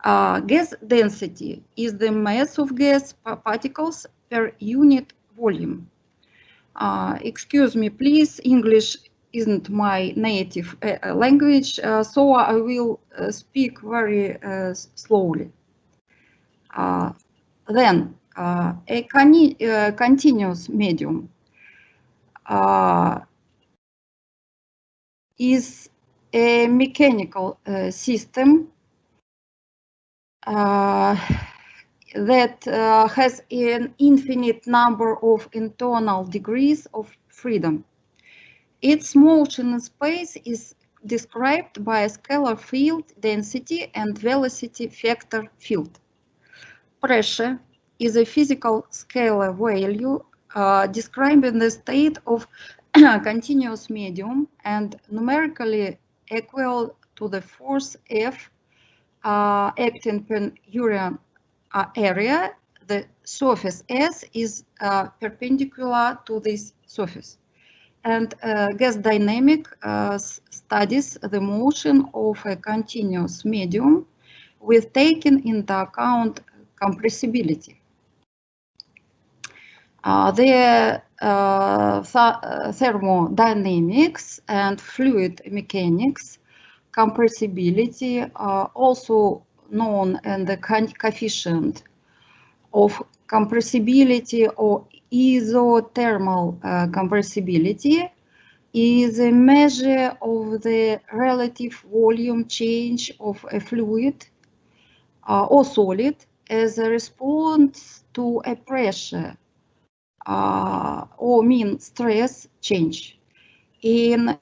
Gas density is the mass of gas particles per unit volume. Excuse me, please, English isn't my native language, so I will speak very slowly. Then, a continuous medium is a mechanical system that has an infinite number of internal degrees of freedom. Its motion in space is described by a scalar field density and velocity vector field. Pressure is a physical scalar value describing the state of continuous medium and numerically equal to the force F acting per unit area. The surface S is perpendicular to this surface. And gas dynamic studies the motion of a continuous medium with taking into account compressibility. The thermodynamics and fluid mechanics compressibility are also known as the coefficient of compressibility or isothermal compressibility is a measure of the relative volume change of a fluid or solid as a response to a pressure or mean stress change. In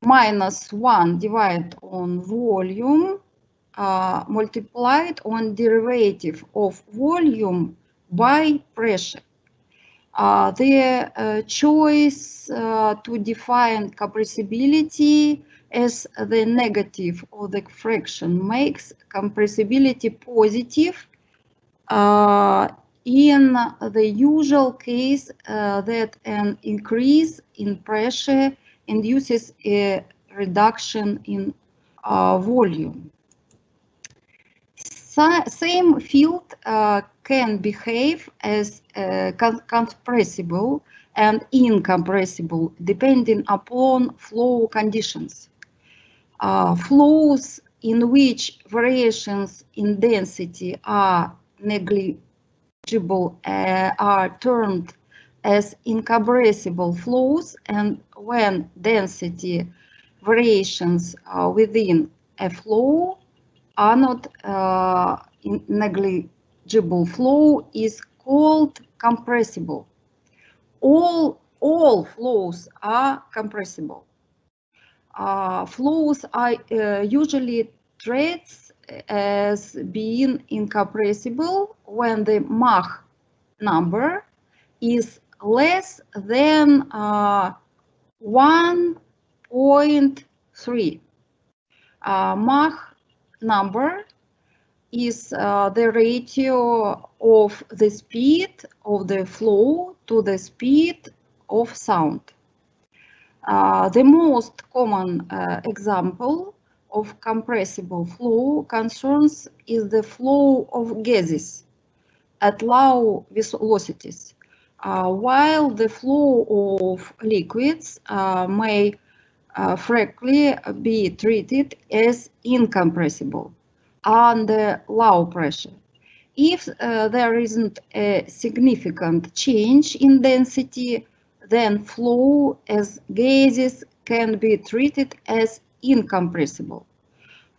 -1 divided on volume multiplied on derivative of volume by pressure. The choice to define compressibility as the negative of the fraction makes compressibility positive in the usual case that an increase in pressure induces a reduction in volume. Same field can behave as compressible and incompressible depending upon flow conditions. Flows in which variations in density are negligible are termed as incompressible flows, and when density variations within a flow are not negligible, flow is called compressible. All flows are compressible. Flows are usually treated as being incompressible when the Mach number is less than 1.3. Mach number is the ratio of the speed of the flow to the speed of sound. The most common example of compressible flow concerns is the flow of gases at low velocities, while the flow of liquids may frequently be treated as incompressible under low pressure. If there isn't a significant change in density, then flow as gases can be treated as incompressible.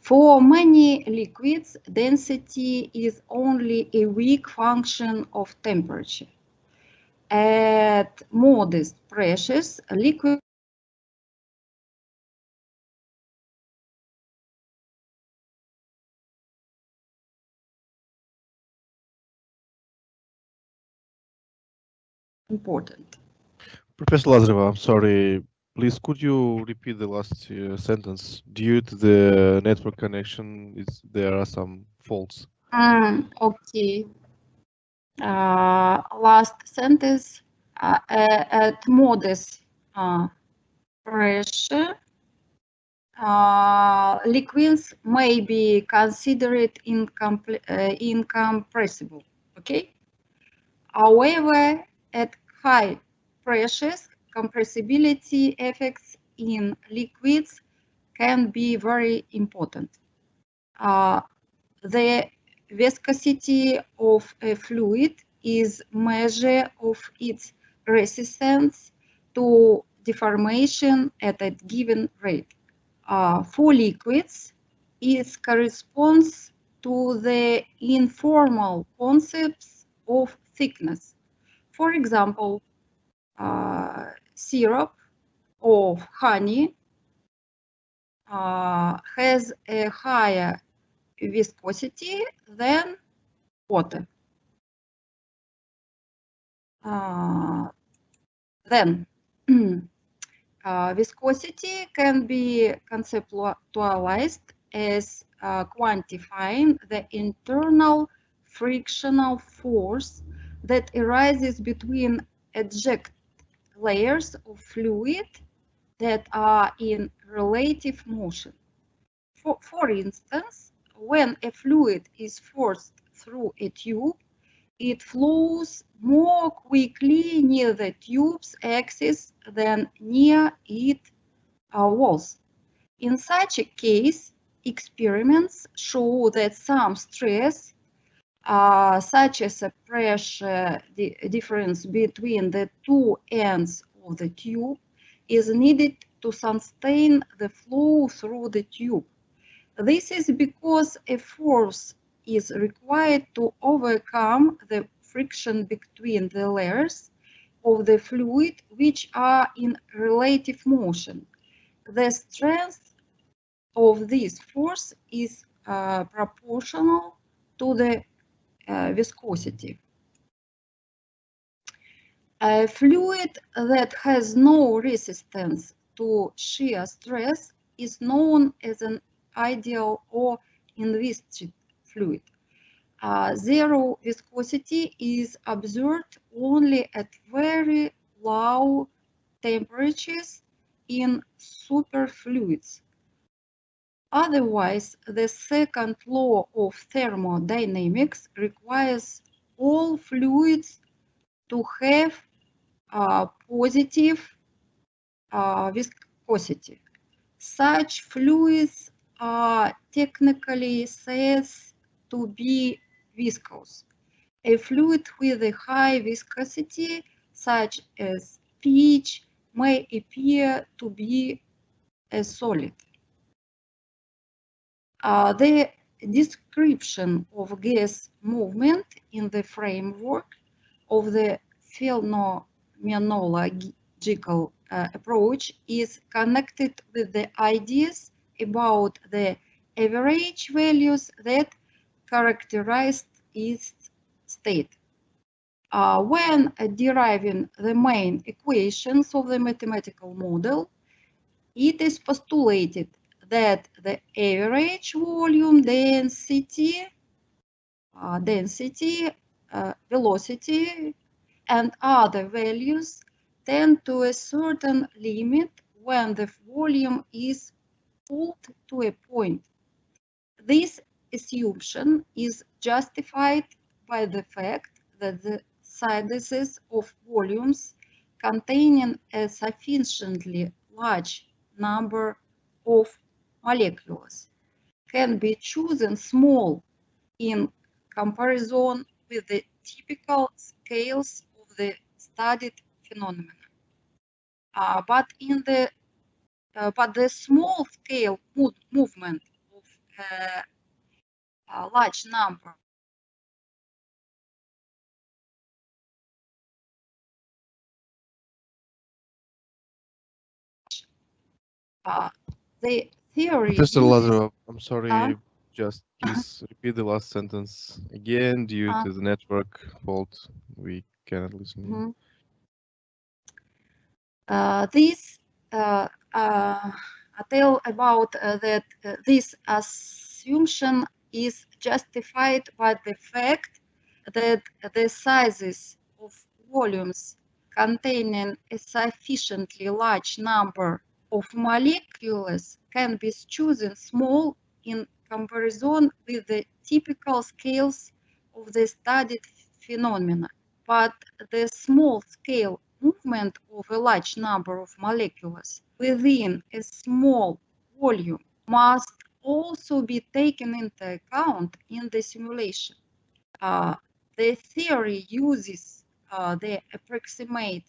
For many liquids, density is only a weak function of temperature. At modest pressures, liquid important. Professor Lazareva, I'm sorry. Please, could you repeat the last sentence? Due to the network connection, there are some faults. Okay. Last sentence. At modest pressure, liquids may be considered incompressible. Okay. However, at high pressures, compressibility effects in liquids can be very important. The viscosity of a fluid is measure of its resistance to deformation at a given rate. For liquids, it corresponds to the informal concepts of thickness. For example, syrup of honey has a higher viscosity than water. Viscosity can be conceptualized as quantifying the internal frictional force that arises between adjacent layers of fluid that are in relative motion. For instance, when a fluid is forced through a tube, it flows more quickly near the tube's axis than near its walls. In such a case, experiments show that some stress, such as a pressure difference between the two ends of the tube, is needed to sustain the flow through the tube. This is because a force is required to overcome the friction between the layers of the fluid which are in relative motion. The strength of this force is proportional to the viscosity. A fluid that has no resistance to shear stress is known as an ideal or inviscid fluid. Zero viscosity is observed only at very low temperatures in superfluids. Otherwise, the second law of thermodynamics requires all fluids to have positive viscosity. Such fluids are technically said to be viscous. A fluid with a high viscosity, such as pitch, may appear to be a solid. The description of gas movement in the framework of the phenomenological approach is connected with the ideas about the average values that characterize its state. When deriving the main equations of the mathematical model, it is postulated that the average volume density, velocity, and other values tend to a certain limit when the volume is pulled to a point. This assumption is justified by the fact that the sizes of volumes containing a sufficiently large number of molecules can be chosen small in comparison with the typical scales of the studied phenomena. But the small scale movement of a large number the theory Professor uses, Lazarov, I'm sorry, just please repeat the last sentence again. Due to the network fault, we cannot listen. Mm-hmm. I tell about that this assumption is justified by the fact that the sizes of volumes containing a sufficiently large number of molecules can be chosen small in comparison with the typical scales of the studied phenomena, but the small-scale movement of a large number of molecules within a small volume must also be taken into account in the simulation. The theory uses the approximate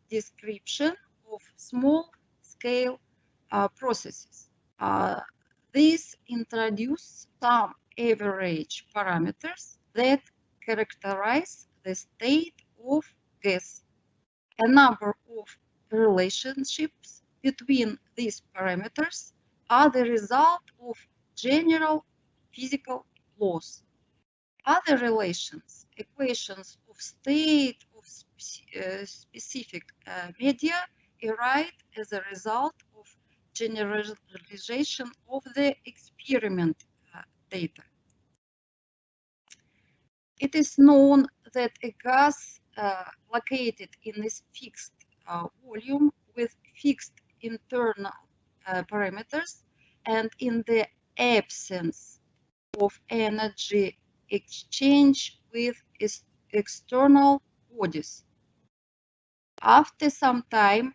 description of small-scale processes. This introduces some average parameters that characterize the state of gas. A number of relationships between these parameters are the result of general physical laws. Other relations, equations of state of specific media, arise as a result of generalization of the experiment data. It is known that a gas located in this fixed volume with fixed internal parameters and in the absence of energy exchange with external bodies. After some time,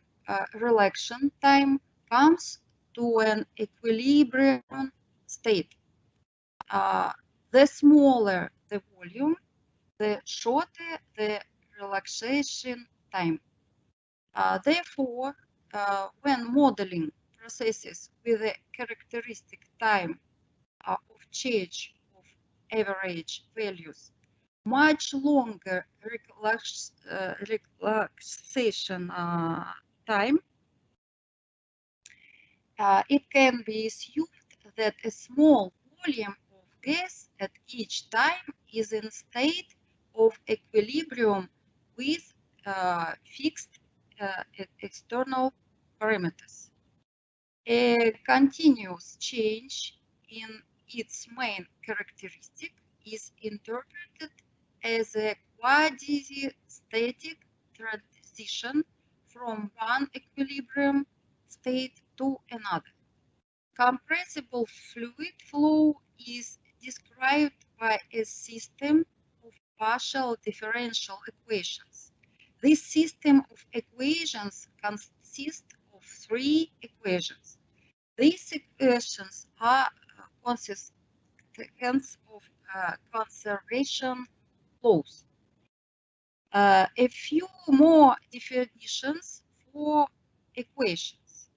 relaxation time comes to an equilibrium state. The smaller the volume, the shorter the relaxation time. Therefore, when modeling processes with a characteristic time of change of average values, much longer relaxation time, it can be assumed that a small volume of gas at each time is in state of equilibrium with fixed external parameters. A continuous change in its main characteristic is interpreted as a quasi-static transition from one equilibrium state to another. Compressible fluid flow is described by a system of partial differential equations. This system of equations consists of three equations. These equations are consequence of conservation laws. A few more definitions for equations.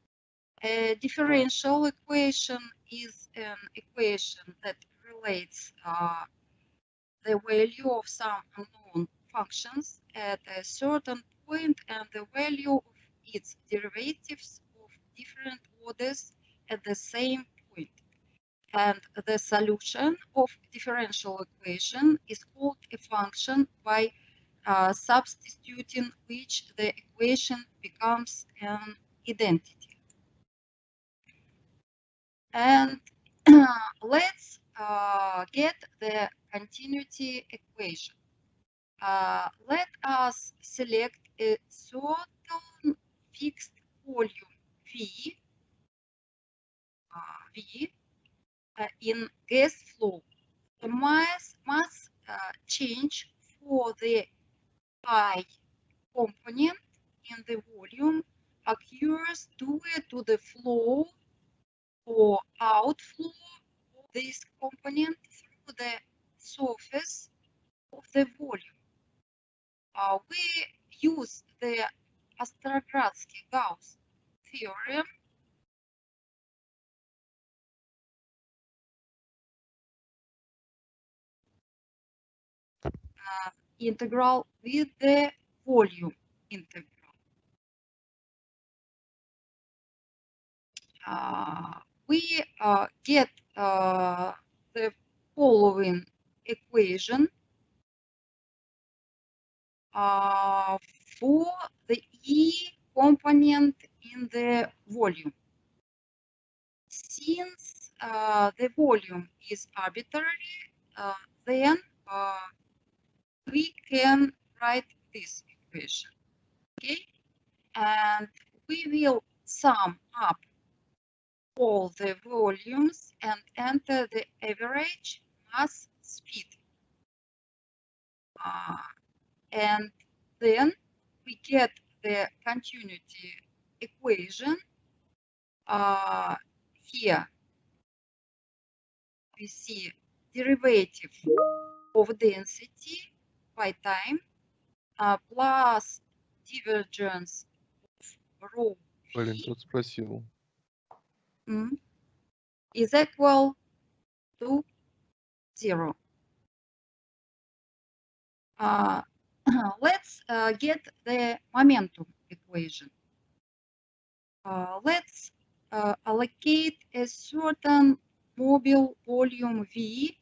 A differential equation is an equation that relates the value of some unknown functions at a certain point and the value of its derivatives of different orders at the same point. And the solution of differential equation is called a function by substituting which the equation becomes an identity. And let's get the continuity equation. Let us select a certain fixed volume V in gas flow. The mass change for the I component in the volume occurs due to the flow or outflow of this component through the surface of the volume. We use the Ostrogradsky-Gauss theorem integral with the volume integral. We get the following equation for the E component in the volume. Since the volume is arbitrary, then we can write this equation, okay? And we will sum up all the volumes and enter the average mass speed. And then we get the continuity equation. Here we see derivative of density by time plus divergence of rho Блин, кто-то спросил. is equal to 0. Let's get the momentum equation. Let's allocate a certain mobile volume V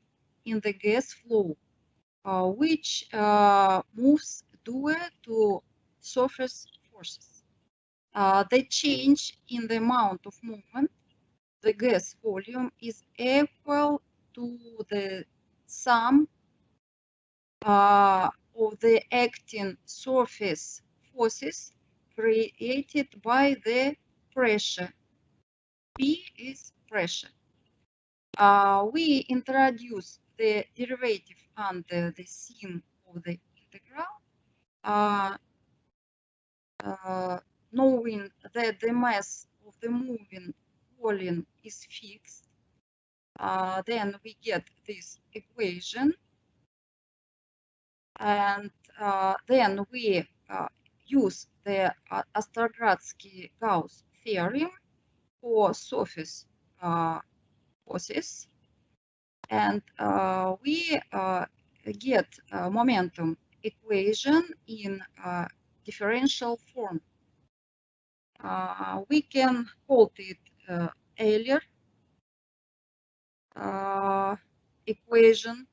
in the gas flow, which moves due to surface forces. The change in the amount of movement, the gas volume, is equal to the sum of the acting surface forces created by the pressure. P is pressure. We introduce the derivative under the sign of the integral, knowing that the mass of the moving volume is fixed. Then we get this equation, and then we use the Ostrogradsky-Gauss theorem for surface forces, and we get momentum equation in differential form. We can call it Euler equation.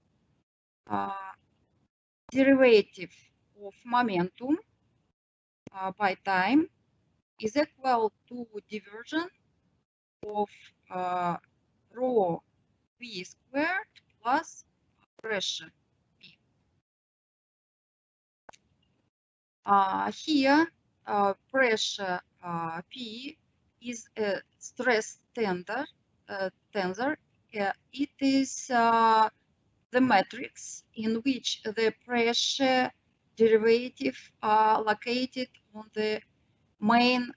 Derivative of momentum by time is equal to divergence of rho v squared plus pressure P. Here pressure P is a stress tensor. It is the matrix in which the pressure derivative are located on the main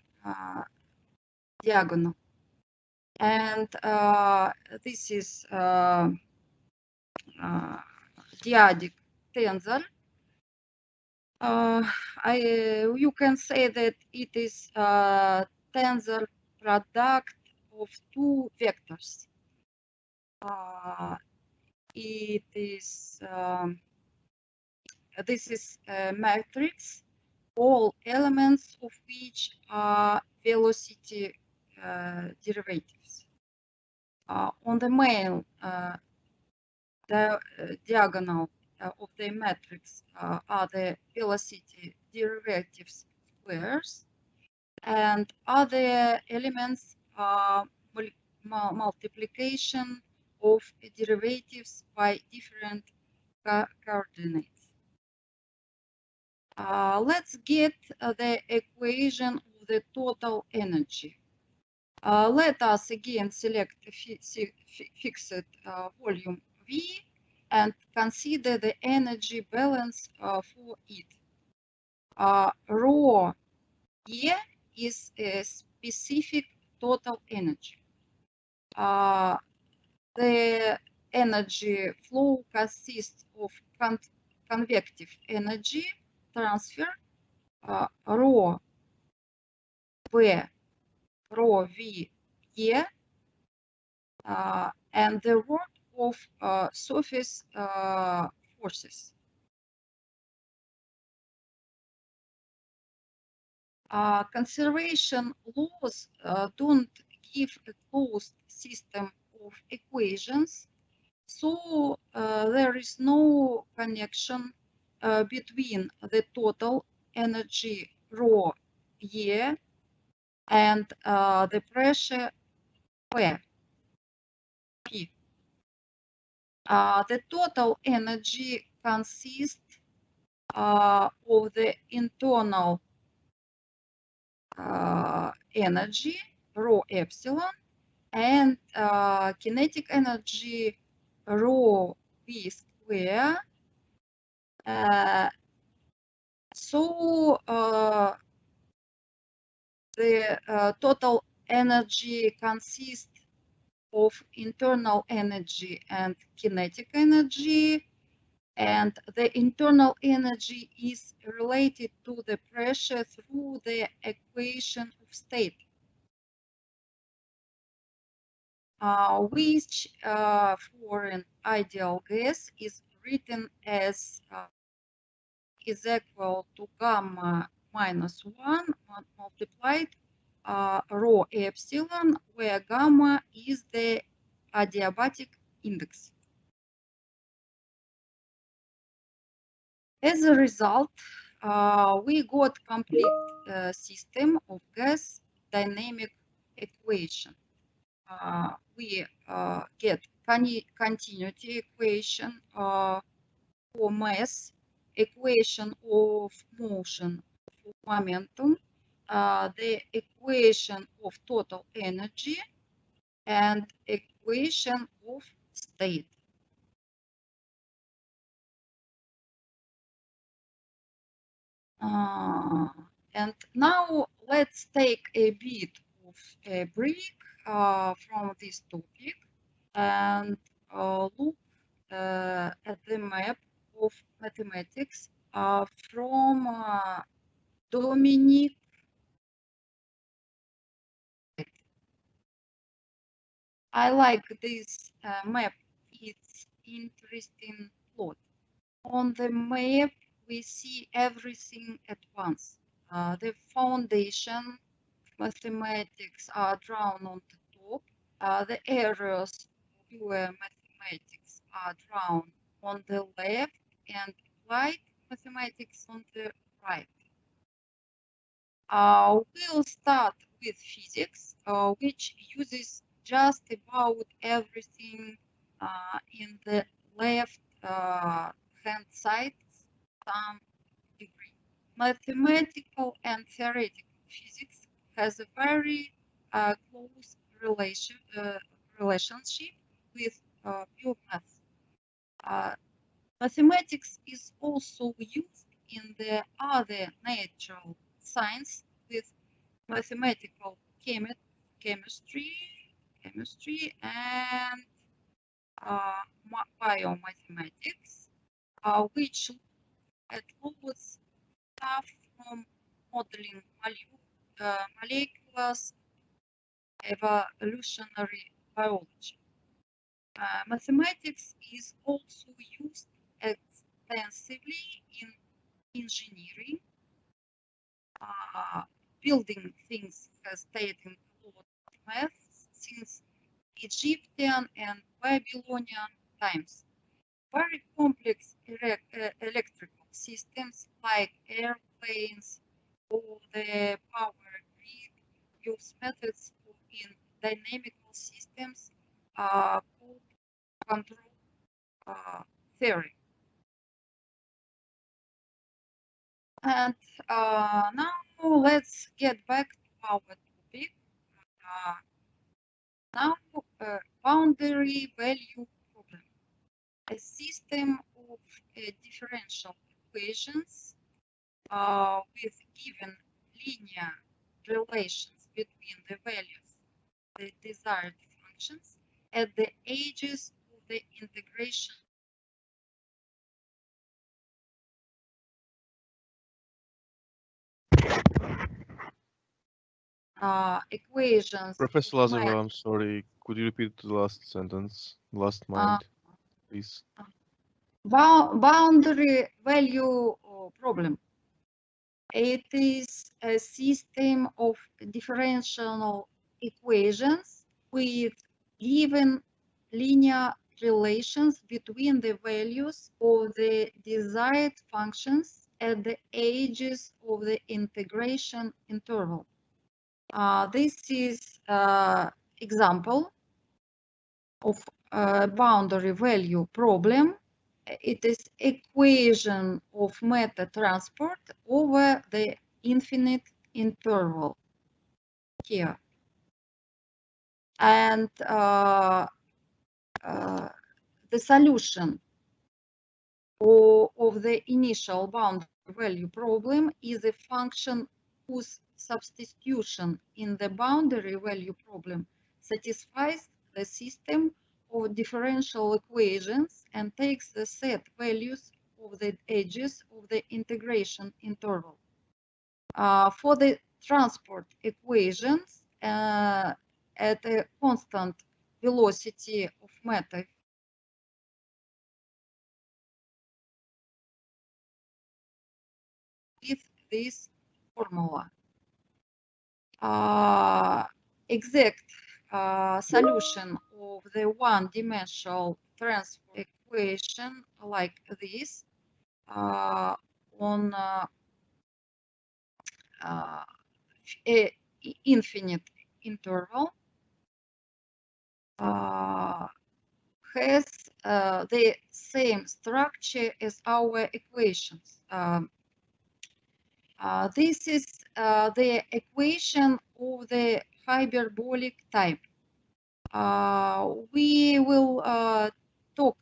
diagonal. And this is dyadic tensor. You can say that it is a tensor product of two vectors. It is this is a matrix, all elements of which are velocity derivatives. On the main diagonal of the matrix are the velocity derivatives squares, and other elements are multiplication of derivatives by different coordinates. Let's get the equation of the total energy. Let us again select fixed volume V and consider the energy balance for it. Rho E is a specific total energy. The energy flow consists of convective energy transfer, rho V, rho V E, and the work of surface forces. Conservation laws don't give a closed system of equations, so there is no connection between the total energy rho E and the pressure P. The total energy consists of the internal energy, rho epsilon, and kinetic energy, rho v square. So the total energy consists of internal energy and kinetic energy, and the internal energy is related to the pressure through the equation of state, which for an ideal gas is written as is equal to gamma minus 1 multiplied rho epsilon, where gamma is the adiabatic index. As a result, we got complete system of gas dynamic equation. We get continuity equation for mass, equation of motion, of momentum, the equation of total energy, and equation of state. And now let's take a bit of a break from this topic and look at the map of mathematics from Dominic. I like this map. It's interesting plot. On the map, we see everything at once. The foundation mathematics are drawn on the top. The areas of pure mathematics are drawn on the left, and applied mathematics on the right. We'll start with physics, which uses just about everything in the left hand side, some degree. Mathematical and theoretical physics has a very close relationship with pure math. Mathematics is also used in the other natural science with mathematical chemistry, and biomathematics, which look at loads stuff from modeling molecules, evolutionary biology. Mathematics is also used extensively in engineering. Building things has taken a lot of math since Egyptian and Babylonian times. Very complex electrical systems like airplanes or the power grid use methods in dynamical systems called control theory. And now let's get back to our topic. Now, boundary value problem. A system of differential equations with given linear relations between the values of the desired functions at the edges of the integration. Equations. Professor Lazarova, I'm sorry. Could you repeat the last sentence, last mind, please? Boundary value problem. It is a system of differential equations with given linear relations between the values of the desired functions at the edges of the integration interval. This is example of boundary value problem. It is equation of matter transport over the infinite interval. here. And the solution of the initial boundary value problem is a function whose substitution in the boundary value problem satisfies the system of differential equations and takes the set values of the edges of the integration interval. For the transport equations at a constant velocity of matter with this formula. Exact solution of the one-dimensional transfer equation like this on a infinite interval has the same structure as our equations. This is the equation of the hyperbolic type. We will talk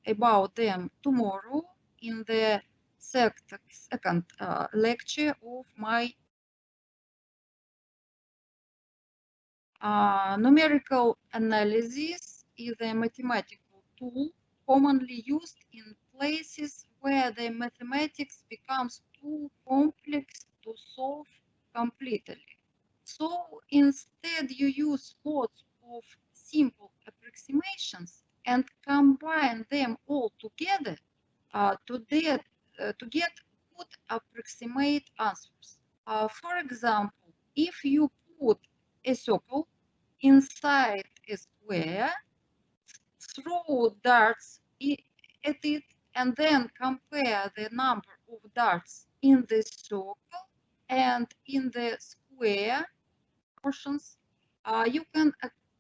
about them tomorrow in the second lecture of my numerical analysis is a mathematical tool commonly used in places where the mathematics becomes too complex to solve completely. So instead you use lots of simple approximations and combine them all together to get good approximate answers. For example, if you put a circle inside a square, throw darts at it, and then compare the number of darts in the circle and in the square portions, you can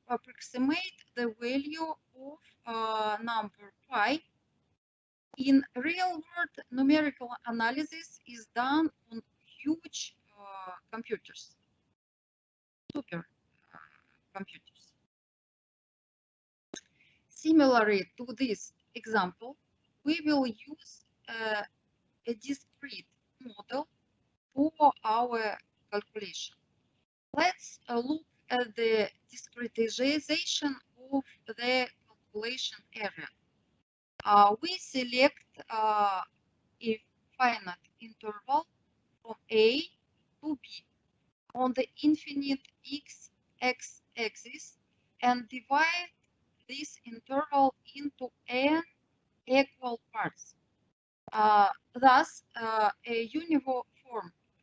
approximate the value of number pi. In real world, numerical analysis is done on huge computers, super computers. Similarly to this example, we will use a discrete model for our calculation. Let's look at the discretization of the calculation area. We select a finite interval from A to B on the infinite x-axis and divide this interval into n equal parts. Thus, a uniform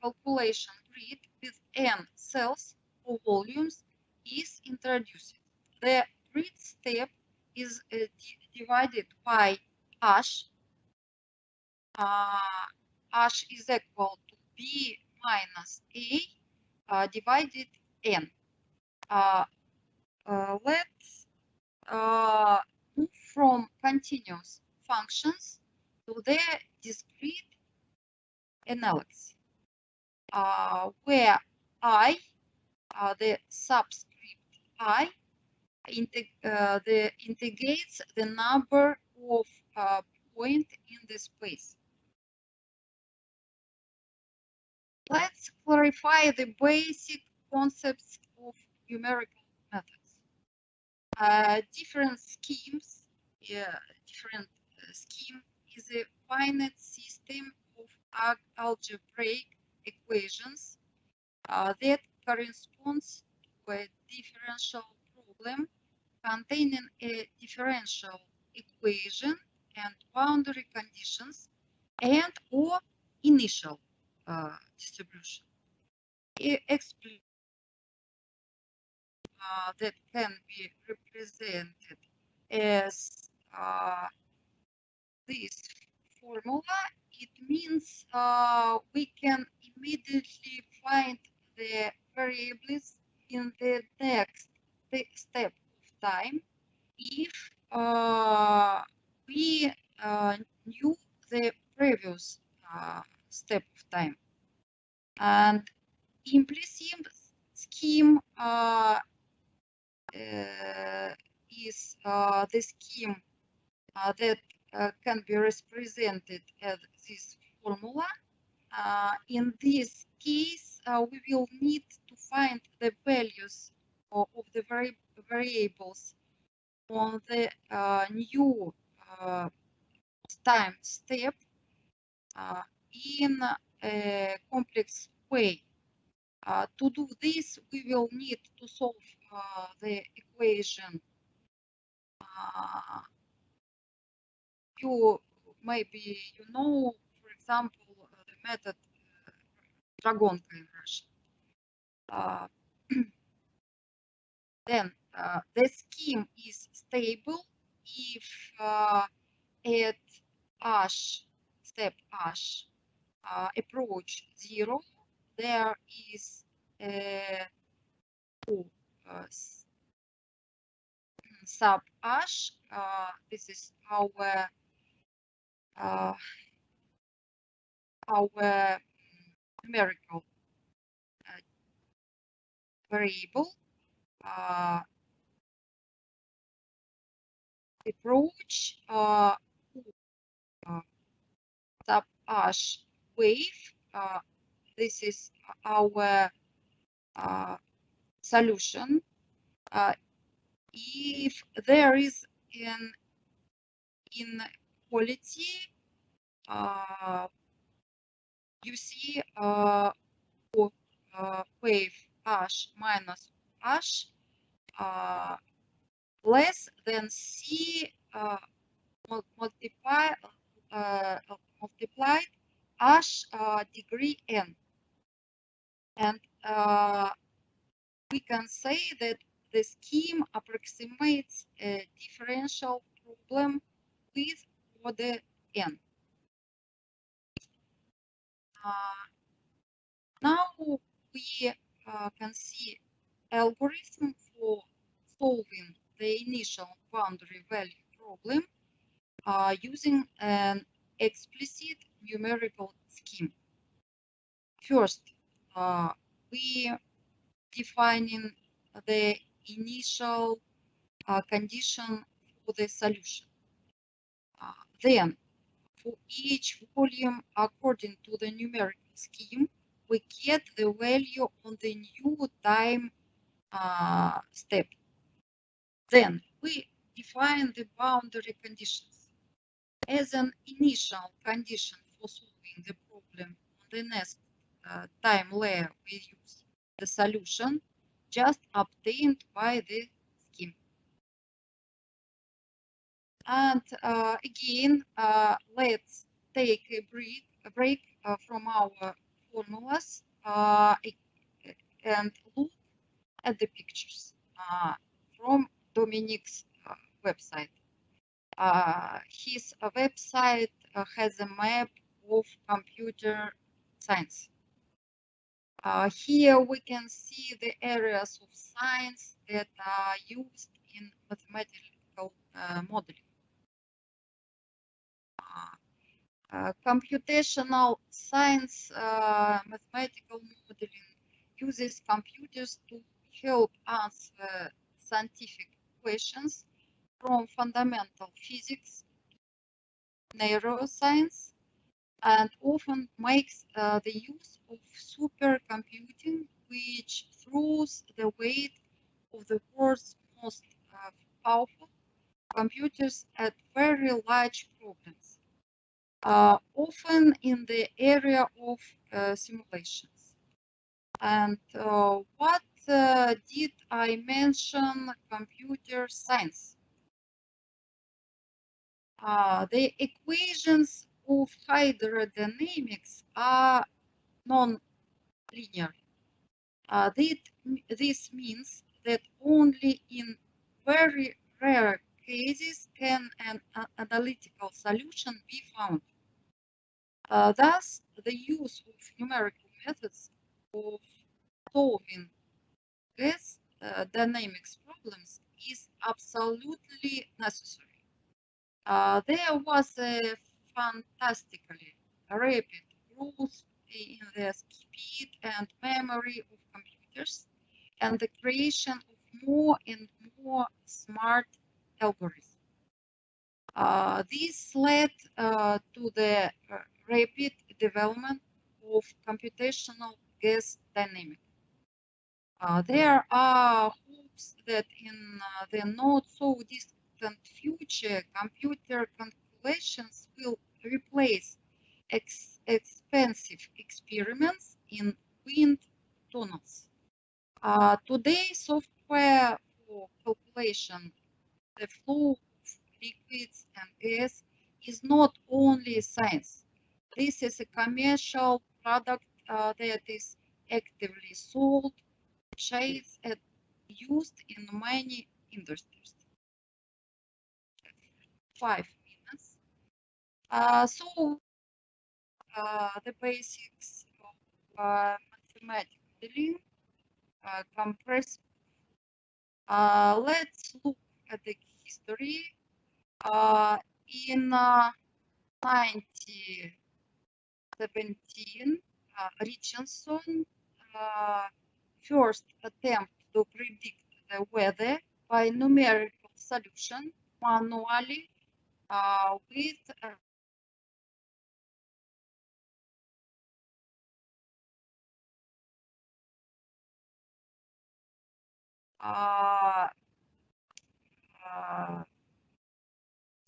calculation grid with n cells or volumes is introduced. The grid step is divided by h. H is equal to b minus a divided n. Let's move from continuous functions to the discrete analysis, where I, the subscript I, integrates the number of points in the space. Let's clarify the basic concepts of numerical methods. Different scheme is a finite system of algebraic equations that corresponds to a differential problem containing a differential equation and boundary conditions and or initial distribution. Explain that can be represented as this formula. It means we can immediately find the variables in the next step of time if we knew the previous step of time. And implicit scheme is the scheme that can be represented as this formula. In this case, we will need to find the values of the variables on the new time step in a complex way. To do this, we will need to solve the equation. Maybe you know, for example, the method Dragonka in Russian. Then the scheme is stable if at step h approach 0, there is a sub h. This is our numerical variable. Approach sub h wave. This is our solution. If there is an inequality, you see wave h minus h less than c multiplied h degree n, and we can say that the scheme approximates a differential problem with order n. Now we can see algorithm for solving the initial boundary value problem using an explicit numerical scheme. First, we defining the initial condition for the solution. Then, for each volume according to the numerical scheme, we get the value on the new time step. Then we define the boundary conditions. As an initial condition for solving the problem on the next time layer, we use the solution just obtained by the scheme. And again, let's take a break from our formulas and look at the pictures from Dominic's website. His website has a map of computer science. Here we can see the areas of science that are used in mathematical modeling. Computational science mathematical modeling uses computers to help answer scientific questions from fundamental physics to neuroscience, and often makes the use of supercomputing, which throws the weight of the world's most powerful computers at very large problems, often in the area of simulations. And what did I mention? Computer science. The equations of hydrodynamics are non-linear. This means that only in very rare cases can an analytical solution be found. Thus, the use of numerical methods of solving gas dynamics problems is absolutely necessary. There was a fantastically rapid growth in the speed and memory of computers, and the creation of more and more smart algorithms. This led to the rapid development of computational gas dynamics. There are hopes that in the not so distant future, computer calculations will replace expensive experiments in wind tunnels. Today, software for calculation, the flow of liquids and gas, is not only science. This is a commercial product that is actively sold, purchased, and used in many industries. 5 minutes. So the basics of mathematically compressed. Let's look at the history. In 1917, Richardson first attempt to predict the weather by numerical solution manually with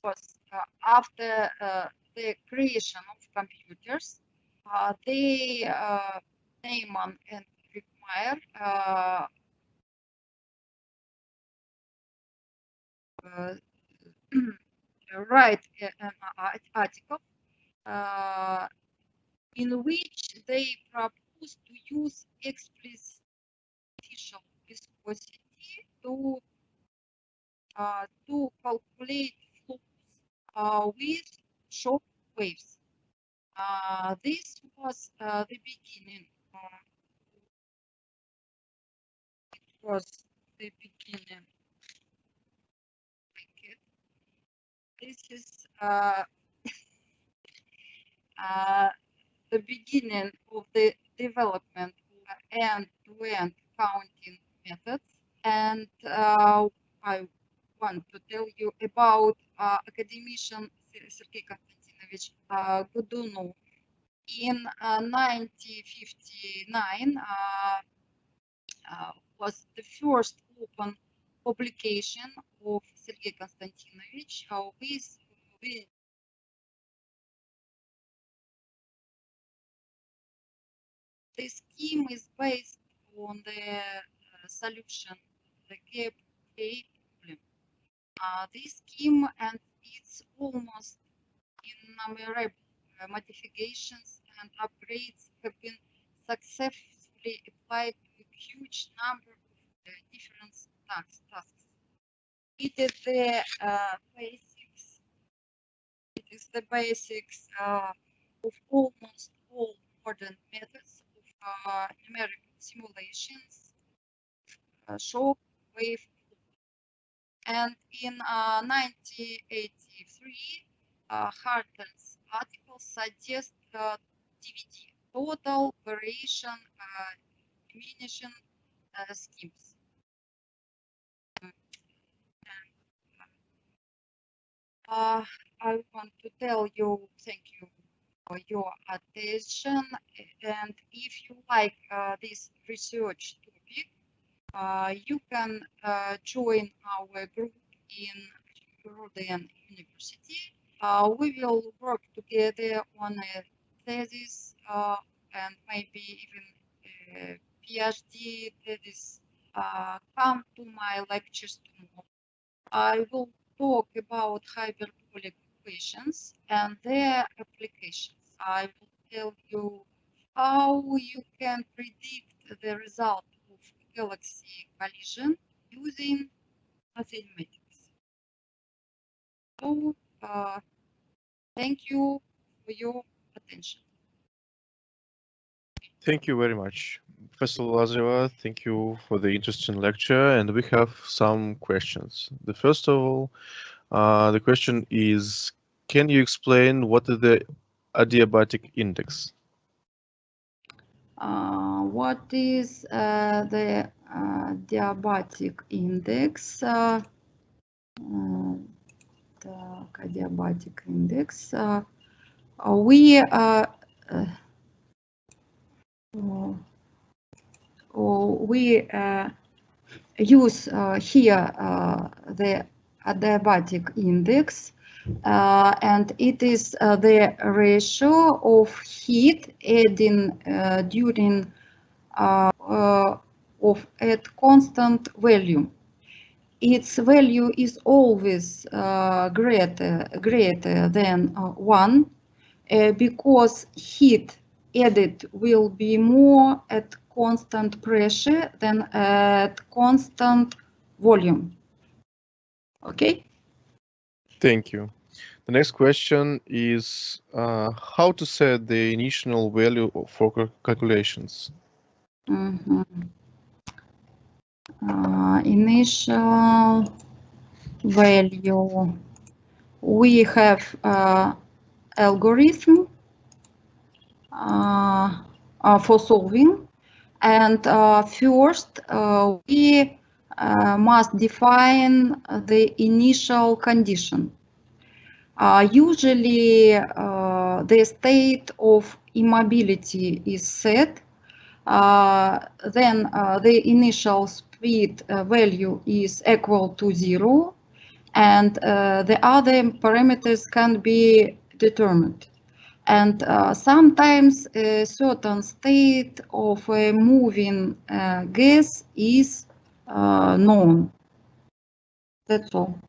was after the creation of computers, they Neyman and Rickmeyer write an article in which they propose to use explicit viscosity to calculate flows with shock waves. This was the beginning. It was the beginning. This is the beginning of the development of end-to-end counting methods, and I want to tell you about academician Sergei Konstantinovich Godunov. In 1959 was the first open publication of Sergei Konstantinovich with the scheme is based on the solution of the gap A problem. This scheme and its almost innumerable modifications and upgrades have been successfully applied to a huge number of different tasks. It is the basics. It is the basics of almost all modern methods of numerical simulations, shock wave. And in 1983, Harton's article suggests DVD, total variation diminishing schemes. I want to tell you thank you for your attention, and if you like this research topic, you can join our group in European University. We will work together on a thesis and maybe even a PhD thesis. Come to my lectures tomorrow. I will talk about hyperbolic equations and their applications. I will tell you how you can predict the result of galaxy collision using mathematics. So, thank you for your attention. Thank you very much, Professor Lazareva. Thank you for the interesting lecture, and we have some questions. The first of all, the question is, can you explain what is the adiabatic index? What is the diabatic index? Diabatic index. We use here the adiabatic index, and it is the ratio of heat adding during at constant value. Its value is always greater than 1 because heat added will be more at constant pressure than at constant volume. Okay? Thank you. The next question is how to set the initial value for calculations. Initial value. We have algorithm for solving, and first we must define the initial condition. Usually the state of immobility is set, then the initial speed value is equal to 0, and the other parameters can be determined. And sometimes a certain state of a moving gas is known. That's all.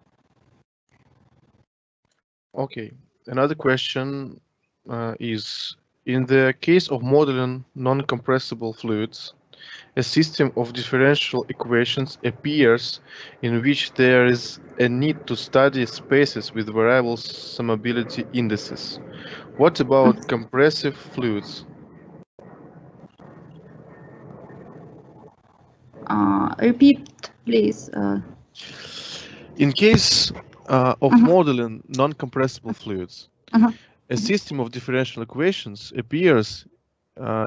Okay, another question is, in the case of modeling non-compressible fluids, a system of differential equations appears in which there is a need to study spaces with variable summability indices. What about compressive fluids? Repeat, please. In case of modeling non-compressible fluids, a system of differential equations appears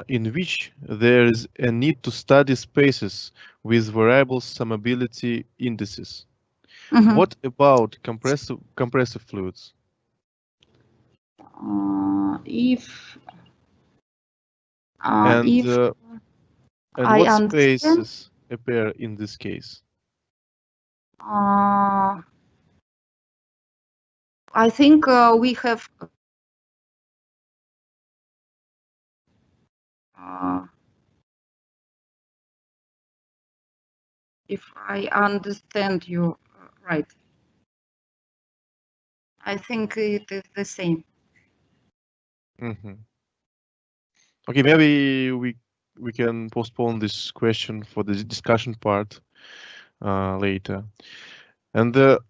in which there is a need to study spaces with variable summability indices. What about compressive fluids? And what spaces appear in this case? I think we have if I understand you right, I think it is the same. Okay, maybe we can postpone this question for the discussion part later. And the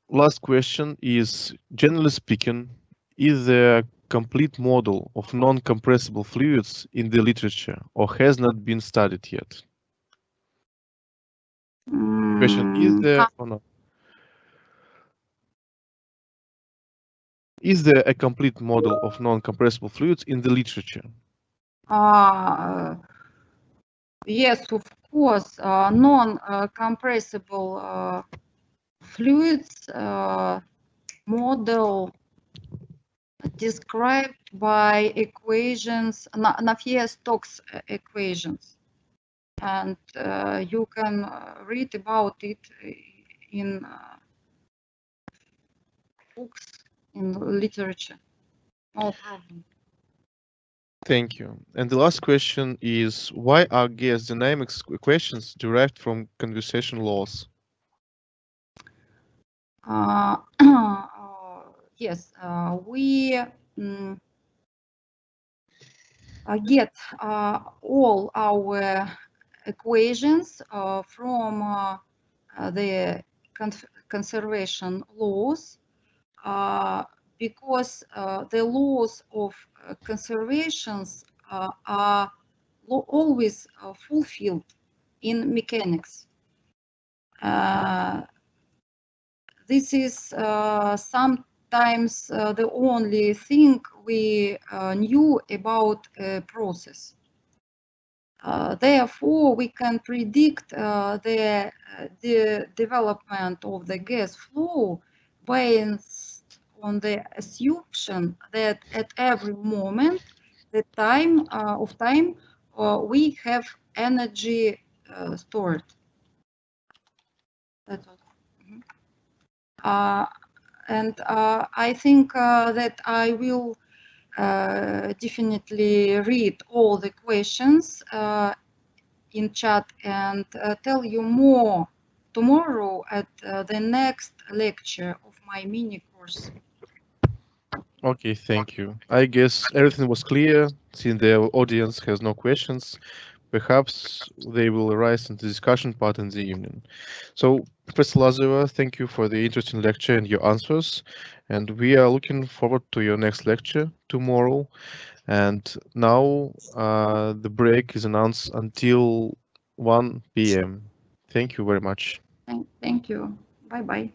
last question is, generally speaking, is there a complete model of non-compressible fluids in the literature or has not been studied yet? Question, is there or not? Is there a complete model of non-compressible fluids in the literature? Yes, of course, non-compressible fluids model described by equations, Navier-Stokes equations, and you can read about it in books, in literature. No problem. Thank you. And the last question is, why are gas dynamics equations derived from conservation laws? Yes, we get all our equations from the conservation laws because the laws of conservations are always fulfilled in mechanics. This is sometimes the only thing we knew about a process. Therefore, we can predict the development of the gas flow based on the assumption that at every moment the time we have energy stored. That's all. And I think that I will definitely read all the questions in chat and tell you more tomorrow at the next lecture of my mini course. Okay, thank you. I guess everything was clear. Since the audience has no questions, perhaps they will arise in the discussion part in the evening. So, Professor Lazareva, thank you for the interesting lecture and your answers. And we are looking forward to your next lecture tomorrow. And now the break is announced until 1 p.m. Thank you very much. Thank you. Bye-bye.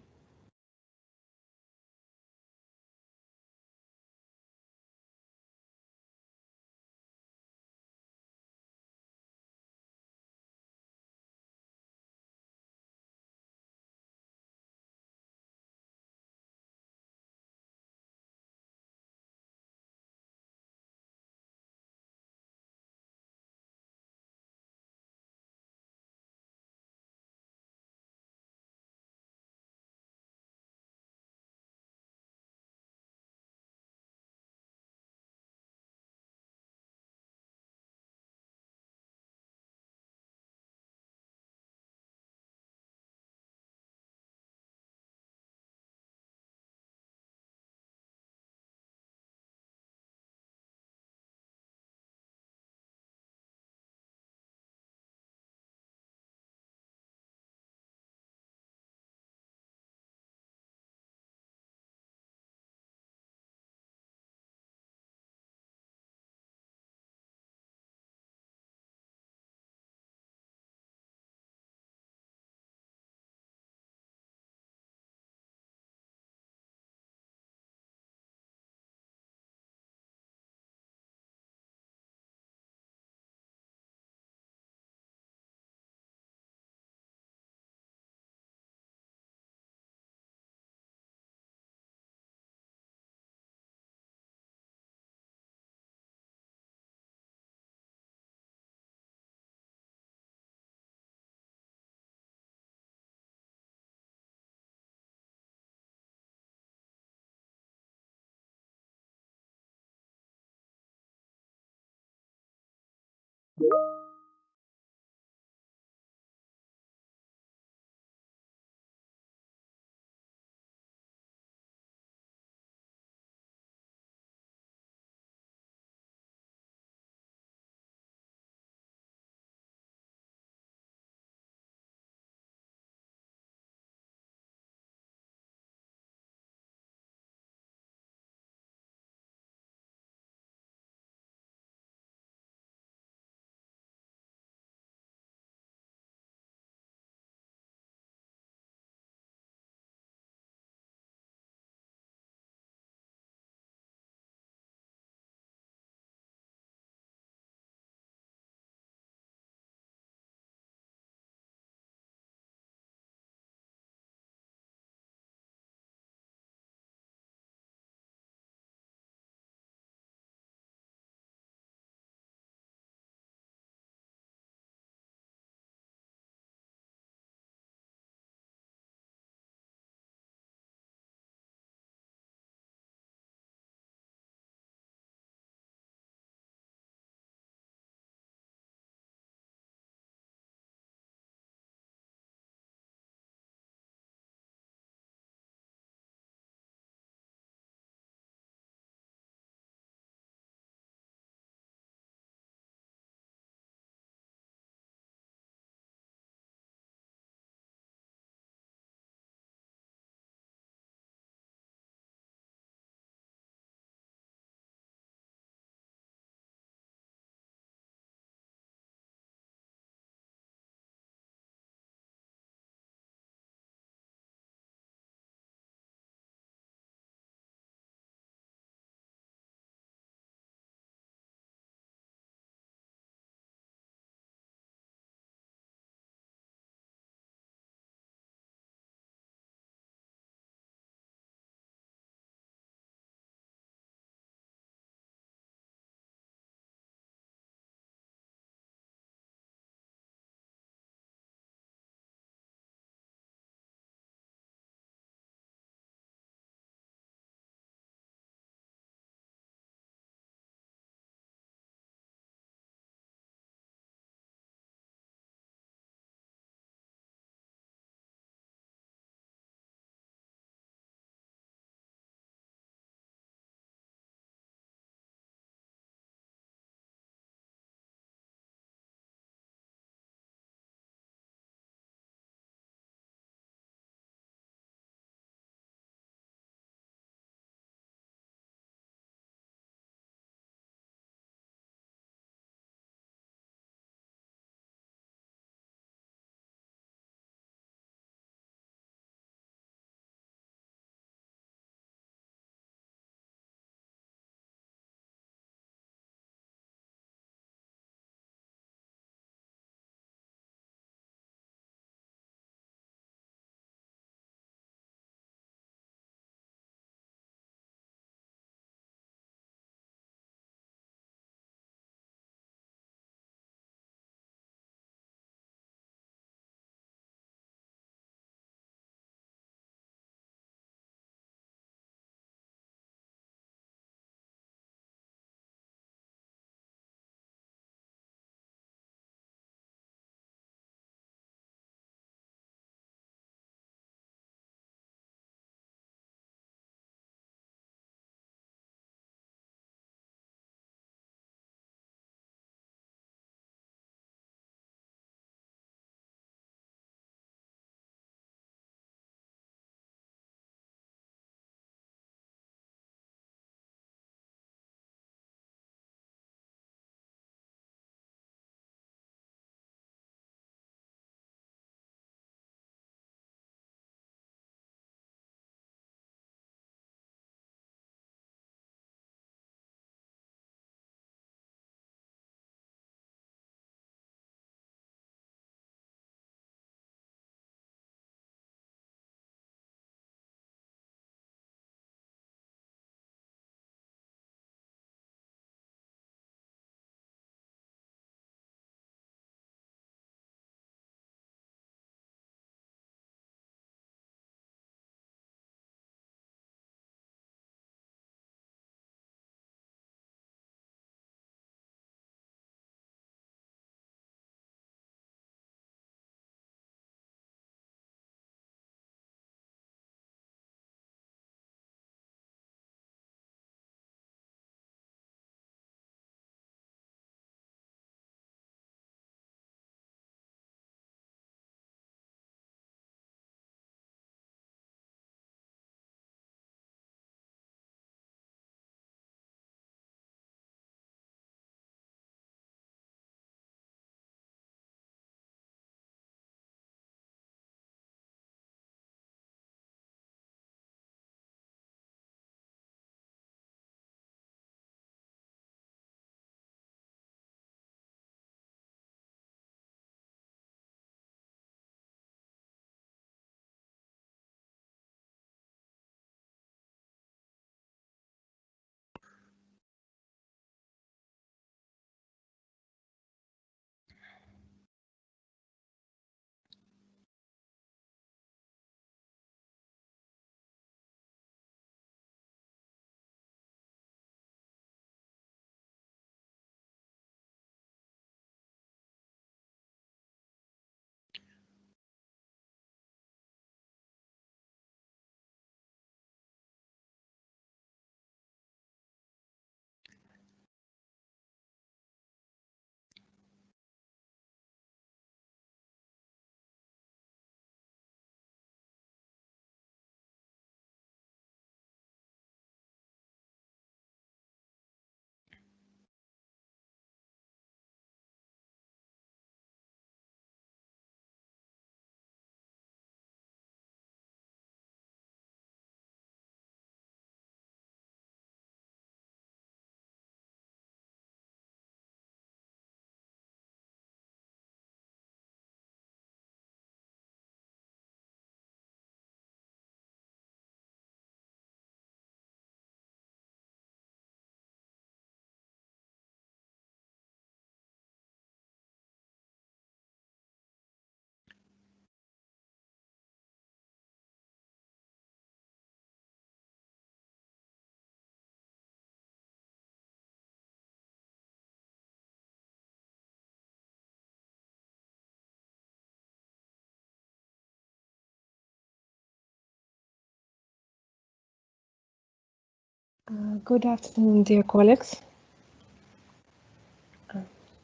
Good afternoon, dear colleagues.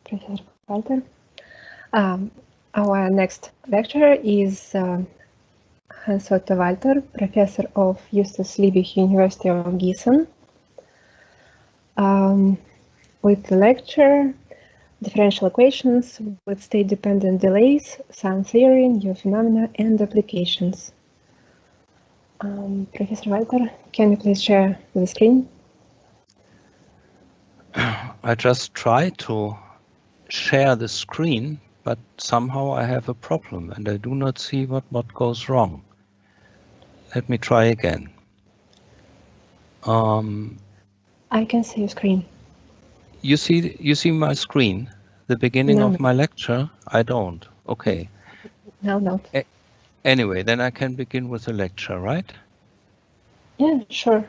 Professor Walter. Our next lecturer is Hans-Otto Walter, Professor of Justus Liebig University of Gießen, with the lecture Differential Equations with State-Dependent Delays, Sound Theory, New Phenomena, and Applications. Professor Walter, can you please share the screen? I just try to share the screen, but somehow I have a problem and I do not see what goes wrong. Let me try again. I can see your screen. You see my screen? The beginning No. of my lecture? I don't. Okay. No, not. Anyway, then I can begin with the lecture, right? Yeah, sure.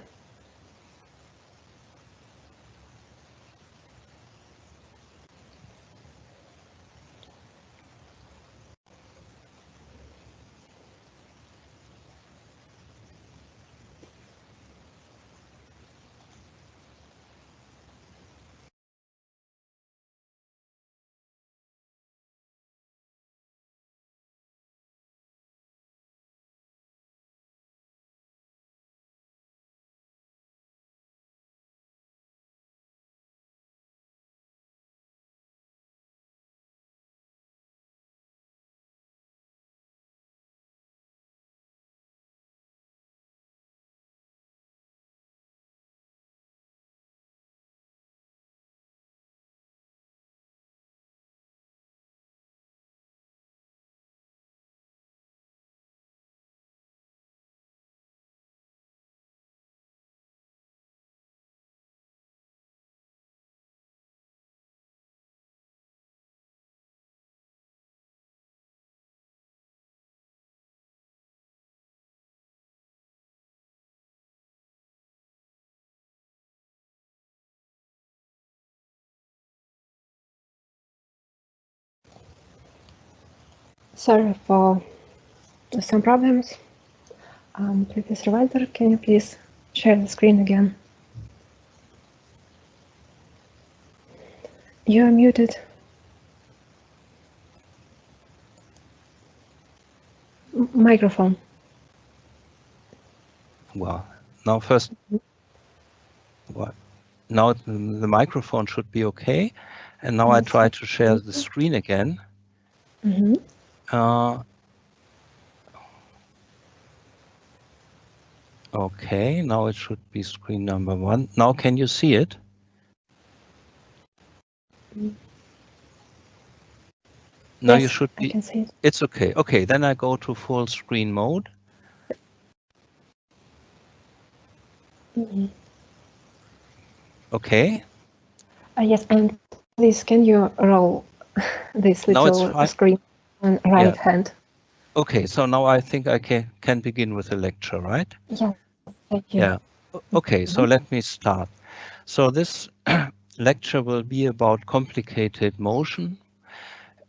Sorry for some problems. Professor Walter, can you please share the screen again? You are muted. Microphone. Well, now first, now the microphone should be okay. And now I try to share the screen again. Mm-hmm. Okay, now it should be screen number 1. Now can you see it? Now Yes, you should be. I can see it. It's okay. Okay, then I go to full screen mode. Mm-hmm. Okay. Yes, and please can you roll this little screen on right hand? Okay, so now I think I can begin with the lecture, right? Yeah, thank you. Yeah. Okay, so let me start. So this lecture will be about complicated motion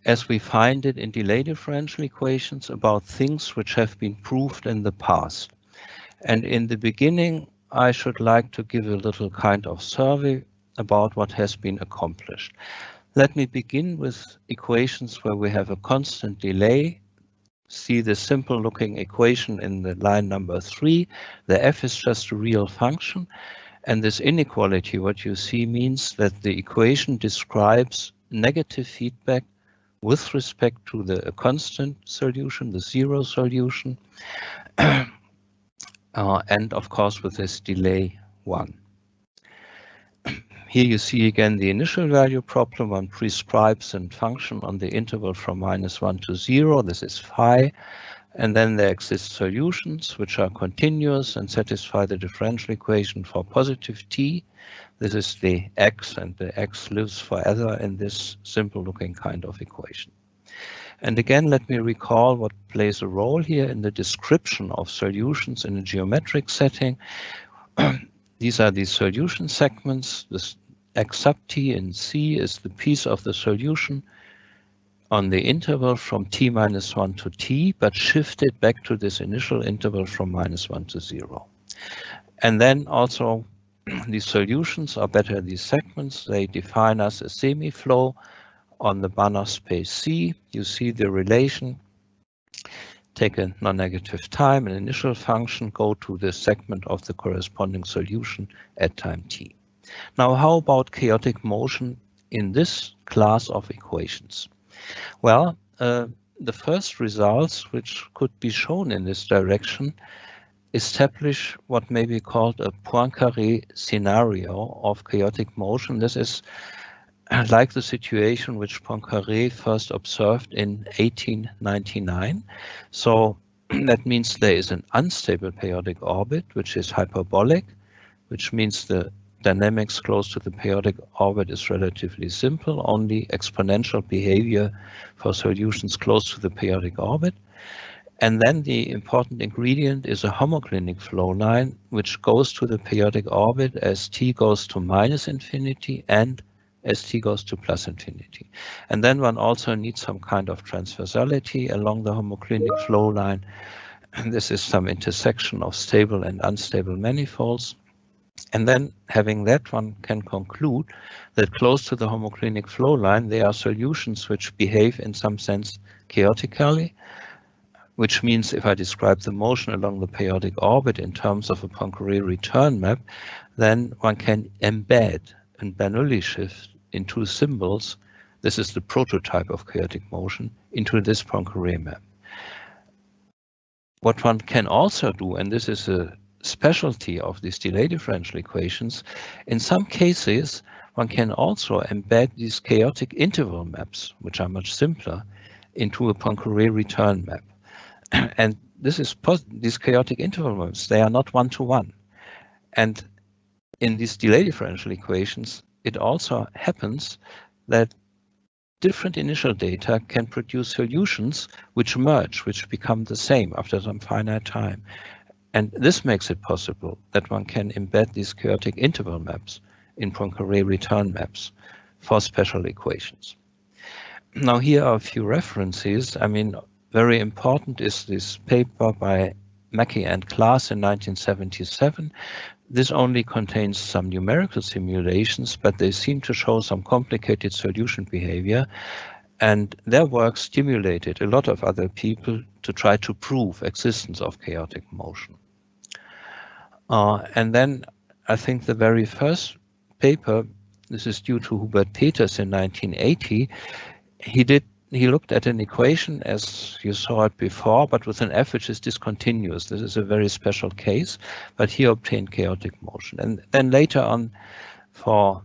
as we find it in delay differential equations, about things which have been proved in the past. And in the beginning, I should like to give a little kind of survey about what has been accomplished. Let me begin with equations where we have a constant delay. See the simple looking equation in the line number 3. The f is just a real function. And this inequality, what you see, means that the equation describes negative feedback with respect to the constant solution, the zero solution, and of course with this delay 1. Here you see again the initial value problem. One prescribes a function on the interval from -1 to 0. This is phi. And then there exist solutions which are continuous and satisfy the differential equation for positive t. This is the x, and the x lives forever in this simple looking kind of equation. And again, let me recall what plays a role here in the description of solutions in a geometric setting. These are the solution segments. This x sub t in C is the piece of the solution on the interval from t-1 to t, but shifted back to this initial interval from -1 to 0. And then also these solutions, or better these segments, they define us a semi-flow on the Banach space C. You see the relation. Take a non-negative time, an initial function, go to the segment of the corresponding solution at time t. Now, how about chaotic motion in this class of equations? Well, the first results which could be shown in this direction establish what may be called a Poincaré scenario of chaotic motion. This is like the situation which Poincaré first observed in 1899. So that means there is an unstable periodic orbit, which is hyperbolic, which means the dynamics close to the periodic orbit is relatively simple, only exponential behavior for solutions close to the periodic orbit. And then the important ingredient is a homoclinic flow line, which goes to the periodic orbit as t goes to -infinity and as t goes to +infinity. And then one also needs some kind of transversality along the homoclinic flow line. And this is some intersection of stable and unstable manifolds. And then having that, one can conclude that close to the homoclinic flow line, there are solutions which behave in some sense chaotically, which means if I describe the motion along the periodic orbit in terms of a Poincaré return map, then one can embed a Bernoulli shift in two symbols. This is the prototype of chaotic motion into this Poincaré map. What one can also do, and this is a specialty of these delay differential equations, in some cases one can also embed these chaotic interval maps, which are much simpler, into a Poincaré return map. And this is these chaotic interval maps, they are not one-to-one. And in these delay differential equations, it also happens that different initial data can produce solutions which merge, which become the same after some finite time. And this makes it possible that one can embed these chaotic interval maps in Poincaré return maps for special equations. Now, here are a few references. I mean, very important is this paper by Mackey and Klaas in 1977. This only contains some numerical simulations, but they seem to show some complicated solution behavior. And their work stimulated a lot of other people to try to prove existence of chaotic motion. And then I think the very first paper, this is due to Hubert Peters in 1980, he looked at an equation as you saw it before, but with an f which is discontinuous. This is a very special case, but he obtained chaotic motion. And then later on, for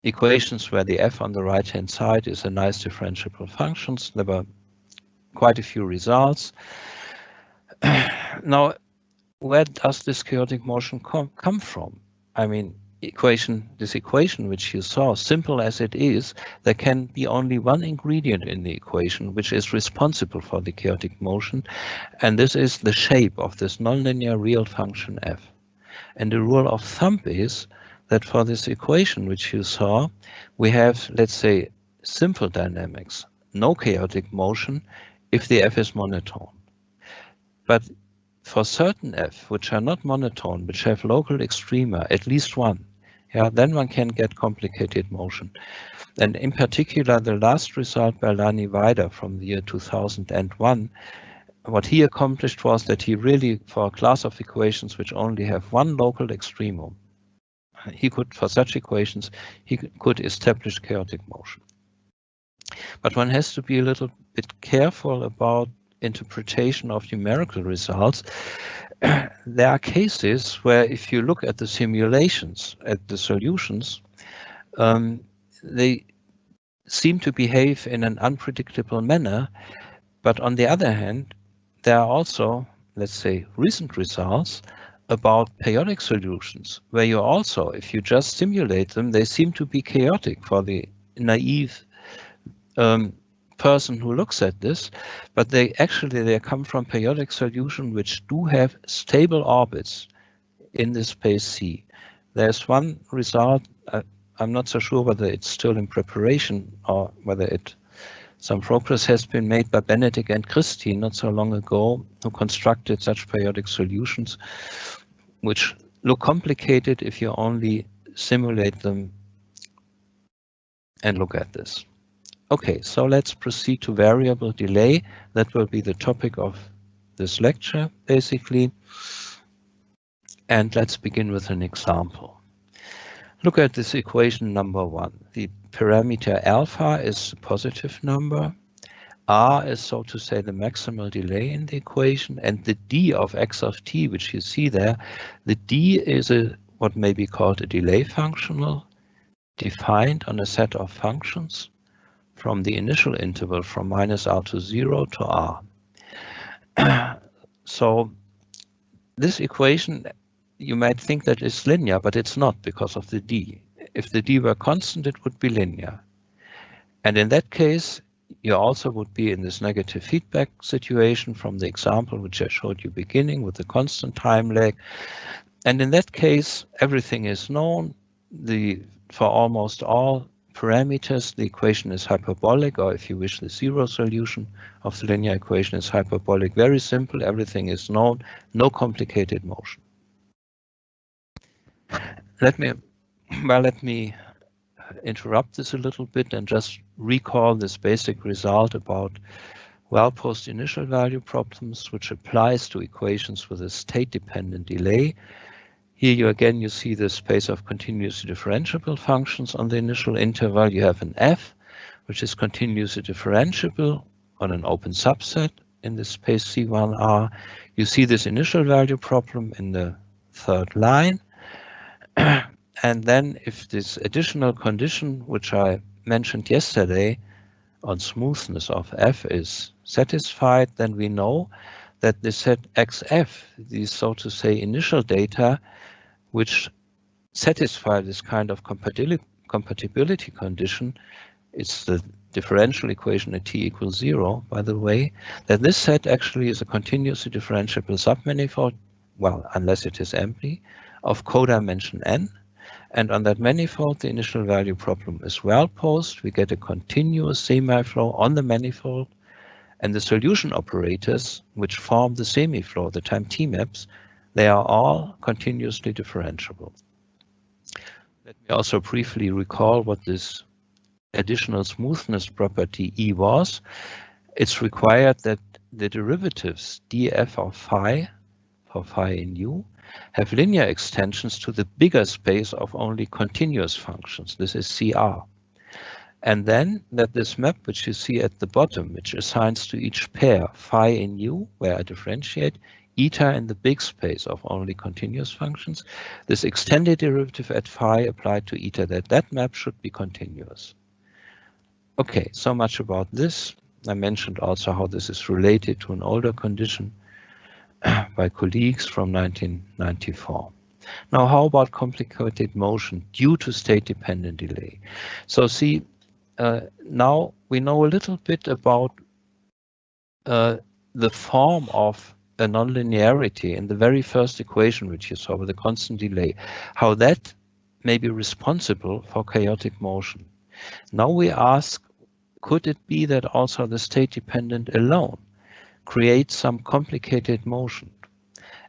equations where the f on the right-hand side is a nice differentiable functions, there were quite a few results. Now, where does this chaotic motion come from? I mean, this equation which you saw, simple as it is, there can be only one ingredient in the equation which is responsible for the chaotic motion, and this is the shape of this nonlinear real function f. And the rule of thumb is that for this equation which you saw, we have, let's say, simple dynamics, no chaotic motion if the f is monotone. But for certain f which are not monotone, which have local extrema, at least one, yeah, then one can get complicated motion. And in particular, the last result by Lani Weider from the year 2001, what he accomplished was that he really, for a class of equations which only have one local extremum, he could, for such equations, he could establish chaotic motion. But one has to be a little bit careful about interpretation of numerical results. There are cases where if you look at the simulations, at the solutions, they seem to behave in an unpredictable manner. But on the other hand, there are also, let's say, recent results about periodic solutions where you also, if you just simulate them, they seem to be chaotic for the naive person who looks at this, but they come from periodic solutions which do have stable orbits in the space C. There's one result, I'm not so sure whether it's still in preparation or whether some progress has been made by Benedict and Christine not so long ago, who constructed such periodic solutions, which look complicated if you only simulate them and look at this. Okay, so let's proceed to variable delay. That will be the topic of this lecture, basically. And let's begin with an example. Look at this equation number 1. The parameter alpha is a positive number. R is, so to say, the maximal delay in the equation, and the d of x of t, which you see there, the d is what may be called a delay functional, defined on a set of functions from the initial interval from -r to 0 to r. So this equation, you might think that it's linear, but it's not because of the d. If the d were constant, it would be linear. And in that case, you also would be in this negative feedback situation from the example which I showed you beginning with the constant time lag. And in that case, everything is known. For almost all parameters, the equation is hyperbolic, or if you wish, the zero solution of the linear equation is hyperbolic. Very simple, everything is known, no complicated motion. Let me interrupt this a little bit and just recall this basic result about well-posed initial value problems, which applies to equations with a state-dependent delay. Here you see the space of continuously differentiable functions on the initial interval. You have an f, which is continuously differentiable on an open subset in the space C1R. You see this initial value problem in the third line. And then if this additional condition, which I mentioned yesterday on smoothness of f, is satisfied, then we know that the set xf, these, so to say, initial data, which satisfy this kind of compatibility condition, it's the differential equation at t equals 0, by the way, that this set actually is a continuously differentiable submanifold, well, unless it is empty, of codimension n. And on that manifold, the initial value problem is well posed. We get a continuous semiflow on the manifold, and the solution operators, which form the semiflow, the time t maps, they are all continuously differentiable. Let me also briefly recall what this additional smoothness property E was. It's required that the derivatives df of phi, for phi in U, have linear extensions to the bigger space of only continuous functions. This is CR. And then that this map, which you see at the bottom, which assigns to each pair phi in U, where I differentiate, eta in the big space of only continuous functions, this extended derivative at phi applied to eta, that map should be continuous. Okay, so much about this. I mentioned also how this is related to an older condition by colleagues from 1994. Now, how about complicated motion due to state-dependent delay? So see, now we know a little bit about the form of a nonlinearity in the very first equation, which you saw with the constant delay, how that may be responsible for chaotic motion. Now we ask, could it be that also the state-dependent alone creates some complicated motion?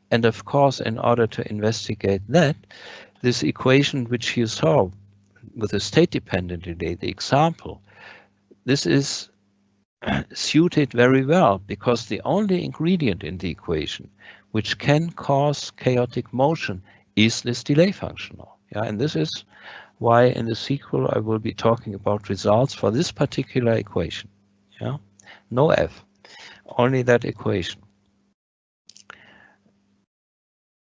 And of course, in order to investigate that, this equation which you saw with the state-dependent delay, the example, this is suited very well, because the only ingredient in the equation which can cause chaotic motion is this delay functional. Yeah, and this is why in the sequel I will be talking about results for this particular equation. Yeah, no f, only that equation.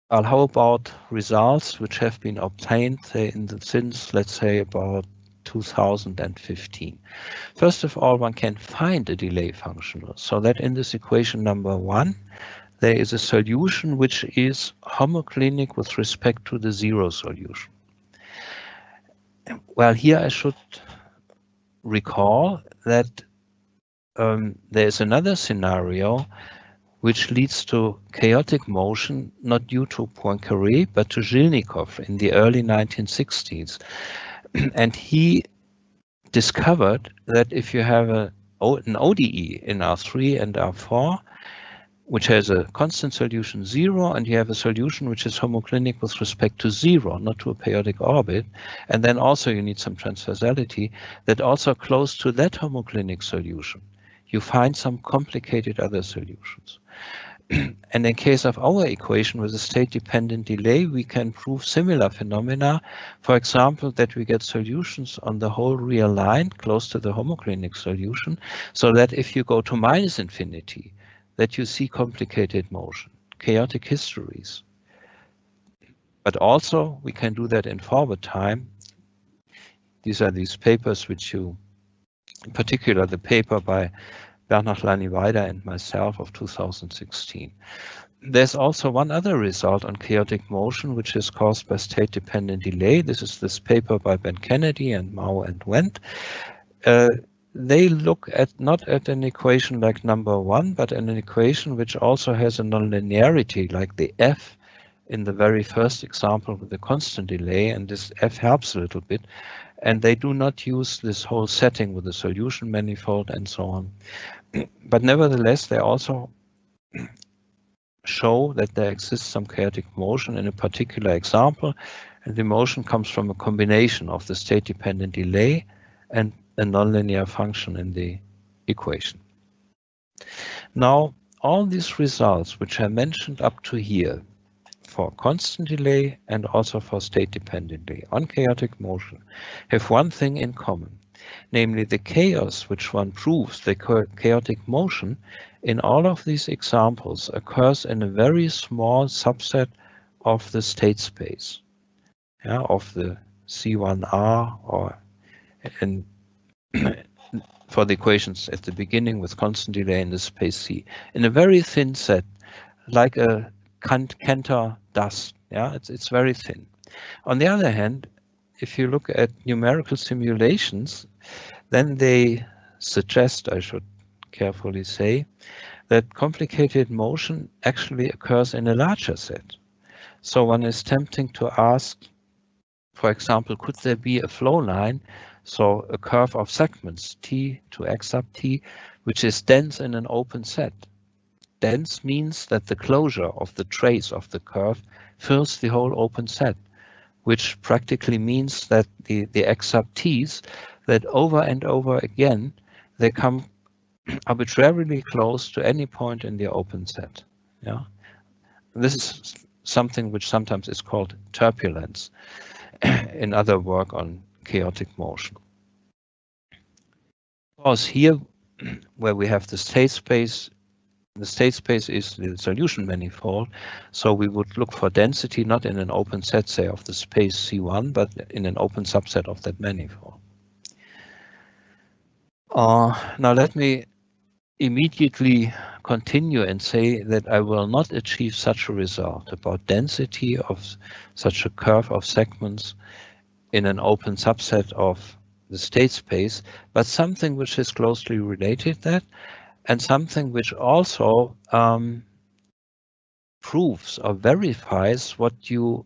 Well, how about results which have been obtained since, let's say, about 2015? First of all, one can find a delay functional, so that in this equation number 1, there is a solution which is homoclinic with respect to the zero solution. Well, here I should recall that there is another scenario which leads to chaotic motion, not due to Poincaré, but to Zhilnikov in the early 1960s. And he discovered that if you have an ODE in R3 and R4, which has a constant solution 0, and you have a solution which is homoclinic with respect to 0, not to a periodic orbit. And then also you need some transversality that also close to that homoclinic solution. You find some complicated other solutions. And in case of our equation with a state-dependent delay, we can prove similar phenomena. For example, that we get solutions on the whole real line close to the homoclinic solution, so that if you go to minus infinity, that you see complicated motion, chaotic histories. But also we can do that in forward time. These are these papers which you, in particular the paper by Bernhard Laniweider and myself of 2016. There's also one other result on chaotic motion which is caused by state-dependent delay. This is this paper by Ben Kennedy and Mao and Wendt. They look at not at an equation like number 1, but an equation which also has a nonlinearity like the f in the very first example with the constant delay, and this f helps a little bit. And they do not use this whole setting with the solution manifold and so on. But nevertheless, they also show that there exists some chaotic motion in a particular example, and the motion comes from a combination of the state-dependent delay and a nonlinear function in the equation. Now, all these results which I mentioned up to here for constant delay and also for state-dependent delay on chaotic motion have one thing in common, namely the chaos which one proves, the chaotic motion, in all of these examples occurs in a very small subset of the state space, of the C1R, or in for the equations at the beginning with constant delay in the space C, in a very thin set, like a Cantor dust. It's very thin. On the other hand, if you look at numerical simulations, then they suggest, I should carefully say, that complicated motion actually occurs in a larger set. So one is tempting to ask, for example, could there be a flow line, so a curve of segments t to x sub t, which is dense in an open set? Dense means that the closure of the trace of the curve fills the whole open set, which practically means that the x sub t's, that over and over again, they come arbitrarily close to any point in the open set. This is something which sometimes is called turbulence in other work on chaotic motion. Of course, here where we have the state space is the solution manifold, so we would look for density not in an open set, say, of the space C1, but in an open subset of that manifold. Now let me immediately continue and say that I will not achieve such a result about density of such a curve of segments in an open subset of the state space, but something which is closely related to that, and something which also proves or verifies what you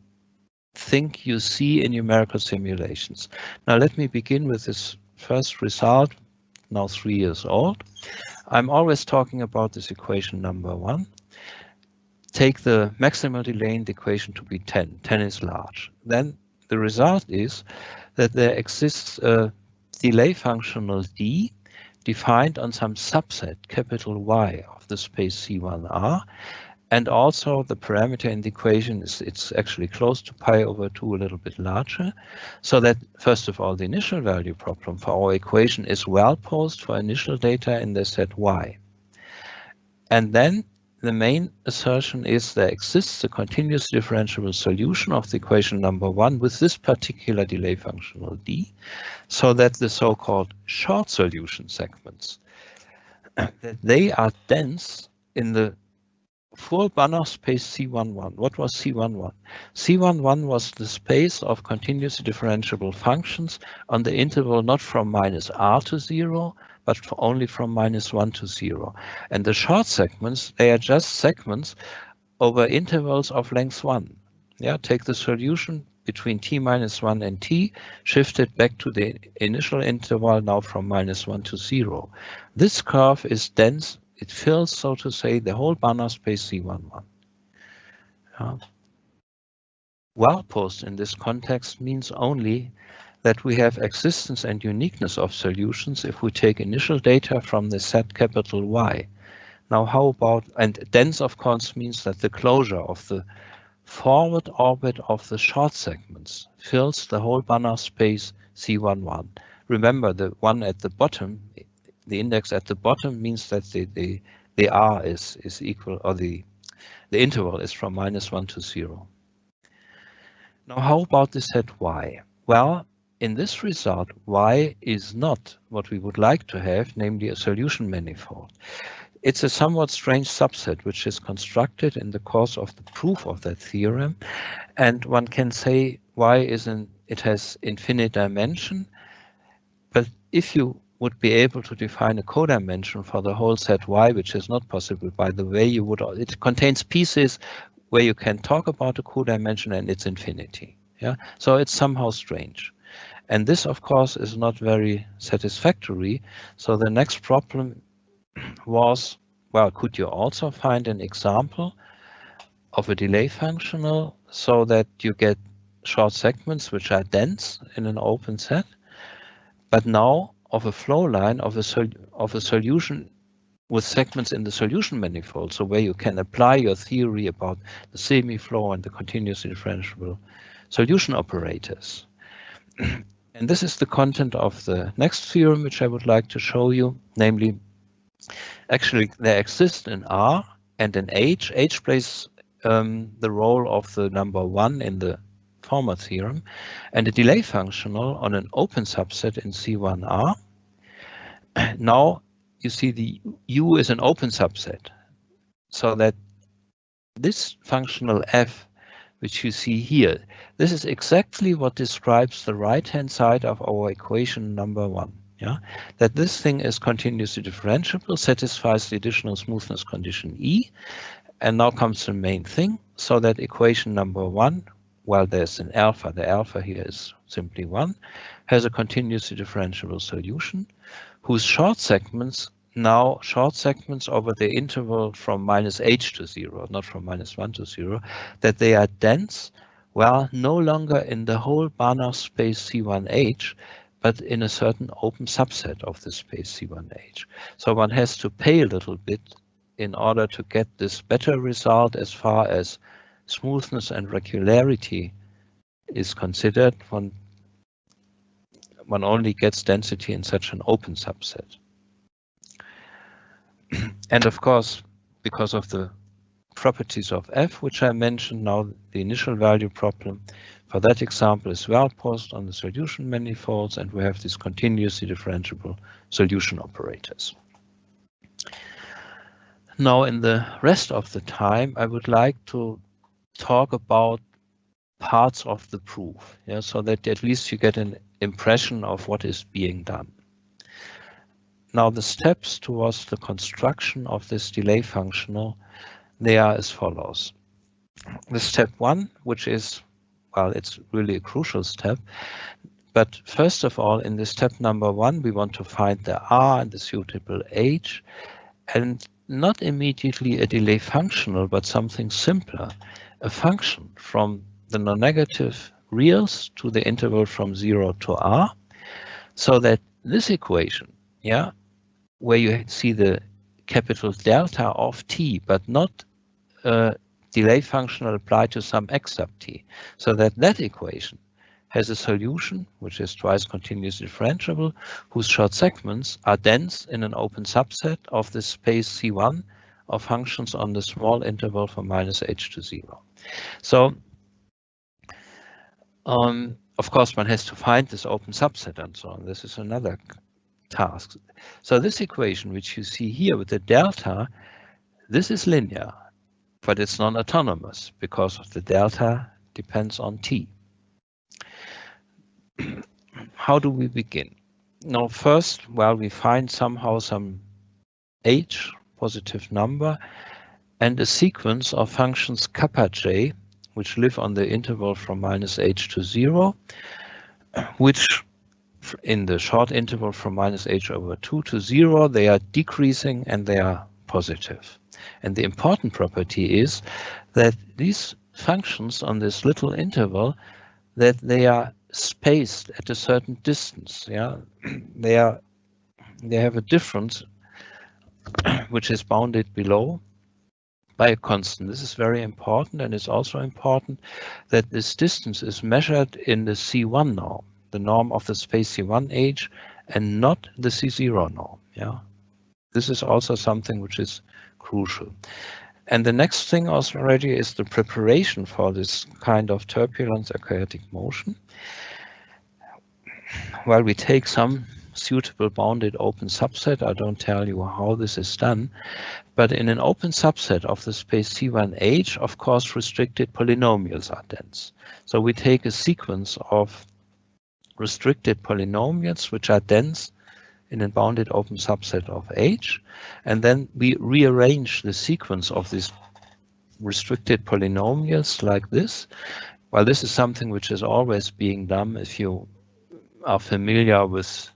think you see in numerical simulations. Now let me begin with this first result, now 3 years old. I'm always talking about this equation number 1. Take the maximal delay in the equation to be 10. 10 is large. Then the result is that there exists a delay functional d defined on some subset, capital Y, of the space C1R, and also the parameter in the equation it's actually close to pi over 2, a little bit larger, so that first of all the initial value problem for our equation is well posed for initial data in the set Y. And then the main assertion is there exists a continuous differentiable solution of the equation number 1 with this particular delay functional d, so that the so-called short solution segments, that they are dense in the full Banach space C11. What was C11? C11 was the space of continuously differentiable functions on the interval not from -r to 0, but only from -1 to 0. And the short segments, they are just segments over intervals of length 1. Take the solution between t-1 and t, shift it back to the initial interval now from -1 to 0. This curve is dense it fills, so to say, the whole Banach space C11. Well post in this context means only that we have existence and uniqueness of solutions if we take initial data from the set capital Y. Now how about, and dense of course means that the closure of the forward orbit of the short segments fills the whole Banach space C11. Remember, the one at the bottom, the index at the bottom means that the R is equal, or the interval is from -1 to 0. Now how about the set Y? Well, in this result, Y is not what we would like to have, namely a solution manifold. It's a somewhat strange subset which is constructed in the course of the proof of that theorem, and one can say Y it has infinite dimension, but if you would be able to define a codimension for the whole set Y, which is not possible, by the way, it contains pieces where you can talk about a codimension and its infinity. Yeah, so it's somehow strange. And this, of course, is not very satisfactory. So the next problem was, well, could you also find an example of a delay functional so that you get short segments which are dense in an open set, but now of a flow line of a solution with segments in the solution manifold, so where you can apply your theory about the semi-flow and the continuously differentiable solution operators. And this is the content of the next theorem which I would like to show you, namely, actually there exists an R and an H. H plays the role of the number 1 in the former theorem, and a delay functional on an open subset in C1R. Now you see the U is an open subset, so that this functional F, which you see here, this is exactly what describes the right-hand side of our equation number 1. Yeah, that this thing is continuously differentiable, satisfies the additional smoothness condition E, and now comes the main thing, so that equation number 1, well, there's an alpha, the alpha here is simply 1, has a continuously differentiable solution whose short segments, now short segments over the interval from -h to 0, not from -1 to 0, that they are dense, well, no longer in the whole Banach space C1H, but in a certain open subset of the space C1H. So one has to pay a little bit in order to get this better result as far as smoothness and regularity is considered. One only gets density in such an open subset. And of course, because of the properties of F, which I mentioned now, the initial value problem for that example is well posed on the solution manifolds, and we have these continuously differentiable solution operators. Now, in the rest of the time, I would like to talk about parts of the proof, yeah, so that at least you get an impression of what is being done. Now, the steps towards the construction of this delay functional, they are as follows. The step 1, which is, well, it's really a crucial step, but first of all, in the step number 1, we want to find the R and the suitable H, and not immediately a delay functional, but something simpler, a function from the non-negative reals to the interval from 0 to R, so that this equation, yeah, where you see the capital delta of t, but not a delay functional applied to some x sub t, so that that equation has a solution which is twice continuously differentiable, whose short segments are dense in an open subset of the space C1 of functions on the small interval from -h to 0. So, of course, one has to find this open subset and so on. This is another task. So this equation, which you see here with the delta, this is linear, but it's non-autonomous because of the delta depends on t. How do we begin? Now, first, well, we find somehow some h, positive number, and a sequence of functions kappa j, which live on the interval from -h to 0, which in the short interval from -h over 2 to 0, they are decreasing and they are positive. And the important property is that these functions on this little interval, that they are spaced at a certain distance. Yeah, they have a difference which is bounded below by a constant. This is very important, and it's also important that this distance is measured in the C1 norm, the norm of the space C1H, and not the C0 norm. Yeah, this is also something which is crucial. And the next thing already is the preparation for this kind of turbulence or chaotic motion. Well, we take some suitable bounded open subset. I don't tell you how this is done, but in an open subset of the space C1H, of course, restricted polynomials are dense. So we take a sequence of restricted polynomials which are dense in a bounded open subset of H, and then we rearrange the sequence of these restricted polynomials like this. Well, this is something which is always being done if you are familiar with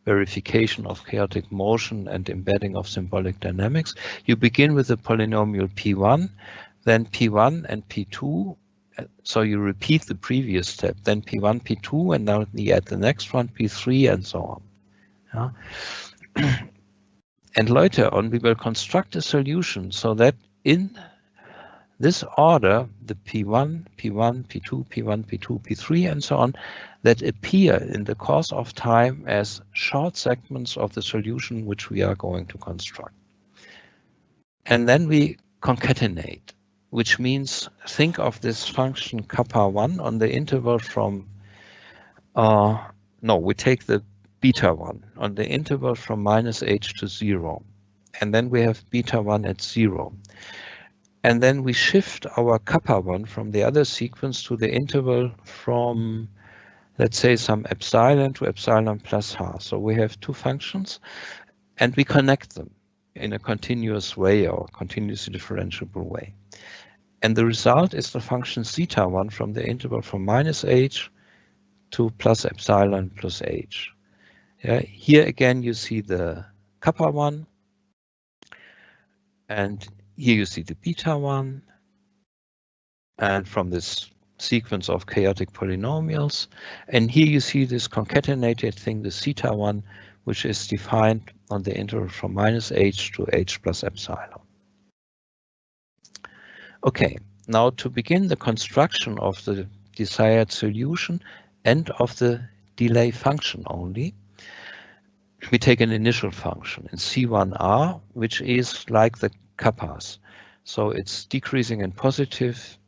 verification of chaotic motion and embedding of symbolic dynamics. You begin with the polynomial P1, then P1 and P2. So you repeat the previous step, then P1, P2, and now you add the next one, P3, and so on. Yeah. And later on, we will construct a solution so that in this order, the P1, P1, P2, P1, P2, P3, and so on, that appear in the course of time as short segments of the solution which we are going to construct. And then we concatenate, which means think of this function kappa 1 on the interval from, we take the beta 1 on the interval from -h to 0. And then we have beta 1 at 0. And then we shift our kappa 1 from the other sequence to the interval from, let's say, some epsilon to epsilon plus h. So we have two functions, and we connect them in a continuous way or continuously differentiable way. And the result is the function zeta 1 from the interval from -h to plus epsilon plus h. Yeah, here again you see the kappa 1, and here you see the beta 1, and from this sequence of chaotic polynomials, and here you see this concatenated thing, the zeta 1, which is defined on the interval from -h to h plus epsilon. Okay, now to begin the construction of the desired solution and of the delay function only, we take an initial function in C1R, which is like the kappas. So it's decreasing in positive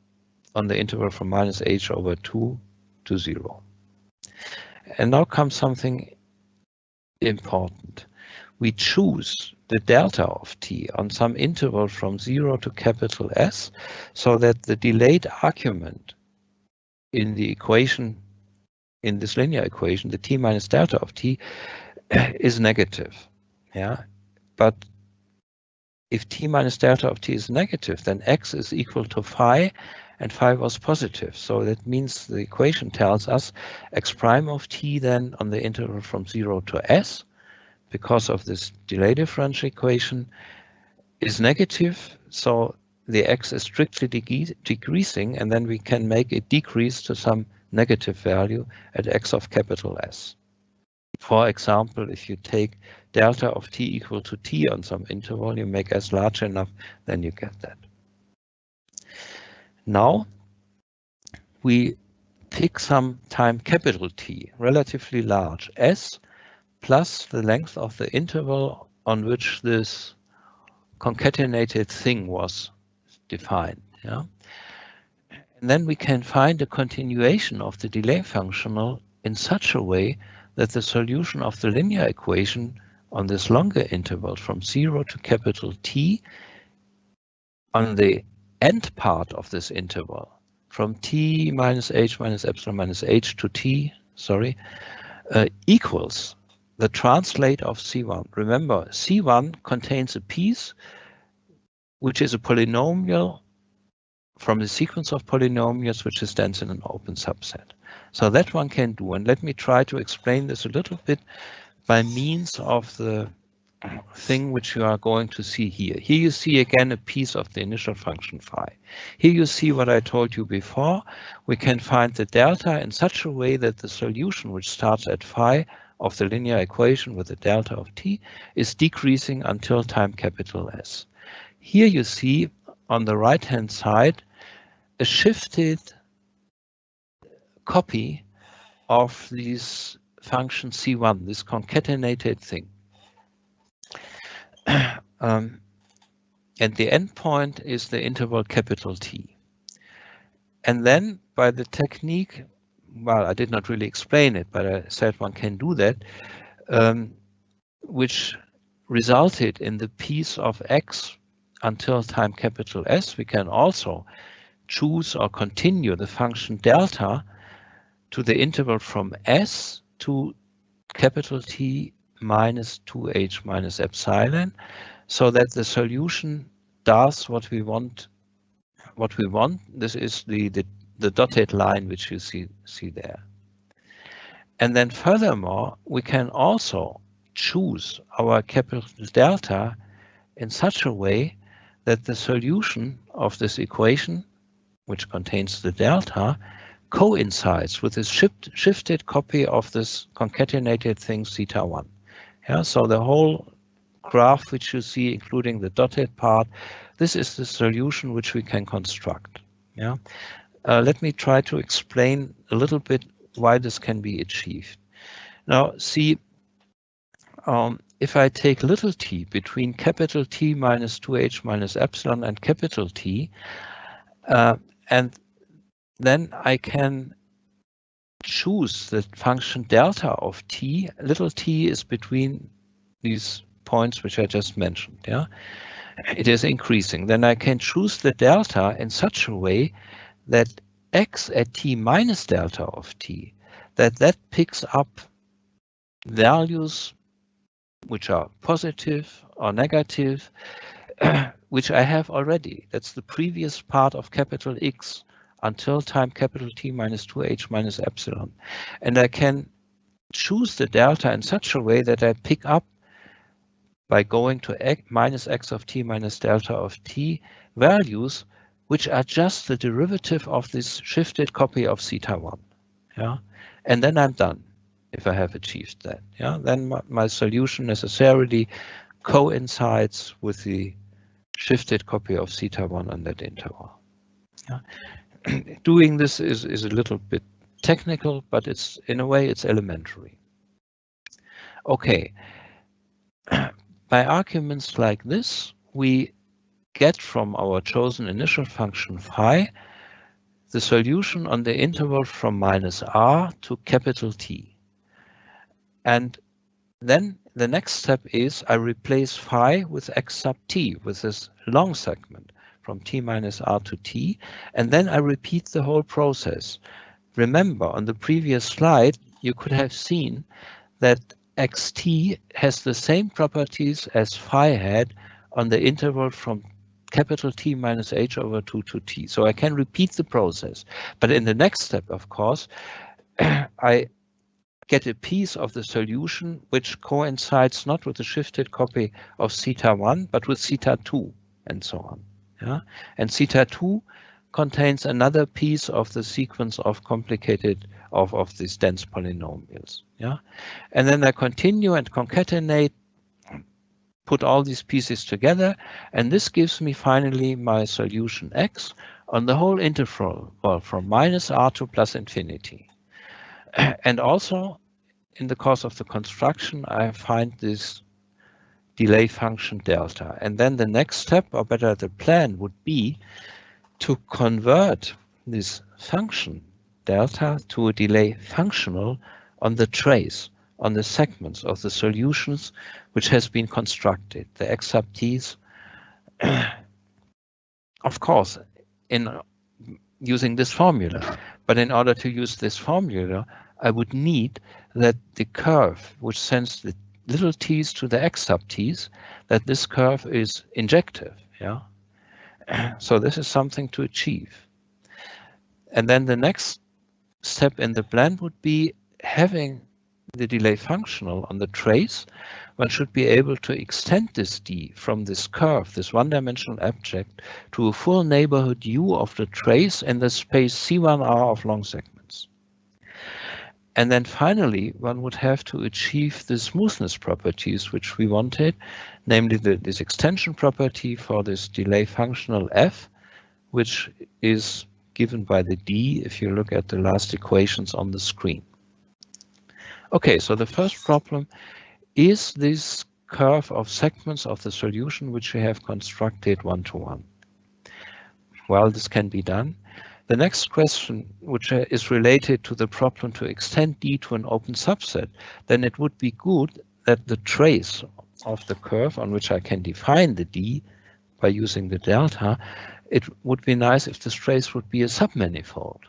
on the interval from -h over 2 to 0. And now comes something important. We choose the delta of t on some interval from 0 to capital S, so that the delayed argument in the equation, in this linear equation, the t minus delta of t, is negative. Yeah, but if t minus delta of t is negative, then x is equal to phi, and phi was positive. So that means the equation tells us x prime of t then on the interval from 0 to s, because of this delay differential equation, is negative. So the x is strictly decreasing, and then we can make it decrease to some negative value at x of capital S. For example, if you take delta of t equal to t on some interval, you make s large enough, then you get that. Now we pick some time capital T, relatively large, s, plus the length of the interval on which this concatenated thing was defined. Yeah? And then we can find a continuation of the delay functional in such a way that the solution of the linear equation on this longer interval from 0 to capital T on the end part of this interval from t minus h minus epsilon minus h to t, equals the translate of C1. Remember, C1 contains a piece which is a polynomial from the sequence of polynomials which is dense in an open subset. So that one can do, and let me try to explain this a little bit by means of the thing which you are going to see here. Here you see again a piece of the initial function phi. Here you see what I told you before. We can find the delta in such a way that the solution which starts at phi of the linear equation with the delta of t is decreasing until time capital S. Here you see on the right hand side a shifted copy of this function C1, this concatenated thing. And the endpoint is the interval capital T. And then by the technique, well, I did not really explain it, but I said one can do that, which resulted in the piece of x until time capital S. We can also choose or continue the function delta to the interval from S to capital T minus 2h minus epsilon, so that the solution does what we want. This is the dotted line which you see there. And then furthermore, we can also choose our capital delta in such a way that the solution of this equation, which contains the delta, coincides with this shifted copy of this concatenated thing theta 1. Yeah, so the whole graph which you see, including the dotted part, this is the solution which we can construct. Yeah, let me try to explain a little bit why this can be achieved. Now, see, if I take little t between capital T minus 2h minus epsilon and capital T, and then I can choose the function delta of t. Little t is between these points which I just mentioned. Yeah, it is increasing. Then I can choose the delta in such a way that x at t minus delta of t, that picks up values which are positive or negative, which I have already. That's the previous part of capital X until time capital T minus 2h minus epsilon. And I can choose the delta in such a way that I pick up, by going to x minus x of t minus delta of t, values which are just the derivative of this shifted copy of theta 1. Yeah, and then I'm done if I have achieved that. Yeah, then my solution necessarily coincides with the shifted copy of theta 1 on that interval. Yeah. Doing this is a little bit technical, but it's, in a way, it's elementary. Okay. By arguments like this, we get from our chosen initial function phi the solution on the interval from minus r to capital T. And then the next step is I replace phi with x sub t, with this long segment from t minus r to t, and then I repeat the whole process. Remember, on the previous slide, you could have seen that xt has the same properties as phi had on the interval from capital T minus h over 2 to t. So I can repeat the process. But in the next step, of course, I get a piece of the solution which coincides not with the shifted copy of theta 1, but with theta 2, and so on. Yeah? And theta 2 contains another piece of the sequence of complicated of these dense polynomials. Yeah, and then I continue and concatenate, put all these pieces together, and this gives me finally my solution x on the whole interval, well, from minus r to plus infinity. And also, in the course of the construction, I find this delay function delta. And then the next step, or better the plan, would be to convert this function delta to a delay functional on the trace, on the segments of the solutions which has been constructed, the x sub t's. Of course, in using this formula, but in order to use this formula, I would need that the curve which sends the little t's to the x sub t's, that this curve is injective. Yeah. So this is something to achieve. And then the next step in the plan would be having the delay functional on the trace, one should be able to extend this D from this curve, this one-dimensional object, to a full neighborhood U of the trace in the space C1R of long segments. And then finally, one would have to achieve the smoothness properties which we wanted, namely this extension property for this delay functional F, which is given by the D if you look at the last equations on the screen. Okay, so the first problem is this curve of segments of the solution which we have constructed one-to-one. Well, this can be done. The next question, which is related to the problem to extend D to an open subset, then it would be good that the trace of the curve on which I can define the D by using the delta, it would be nice if this trace would be a submanifold.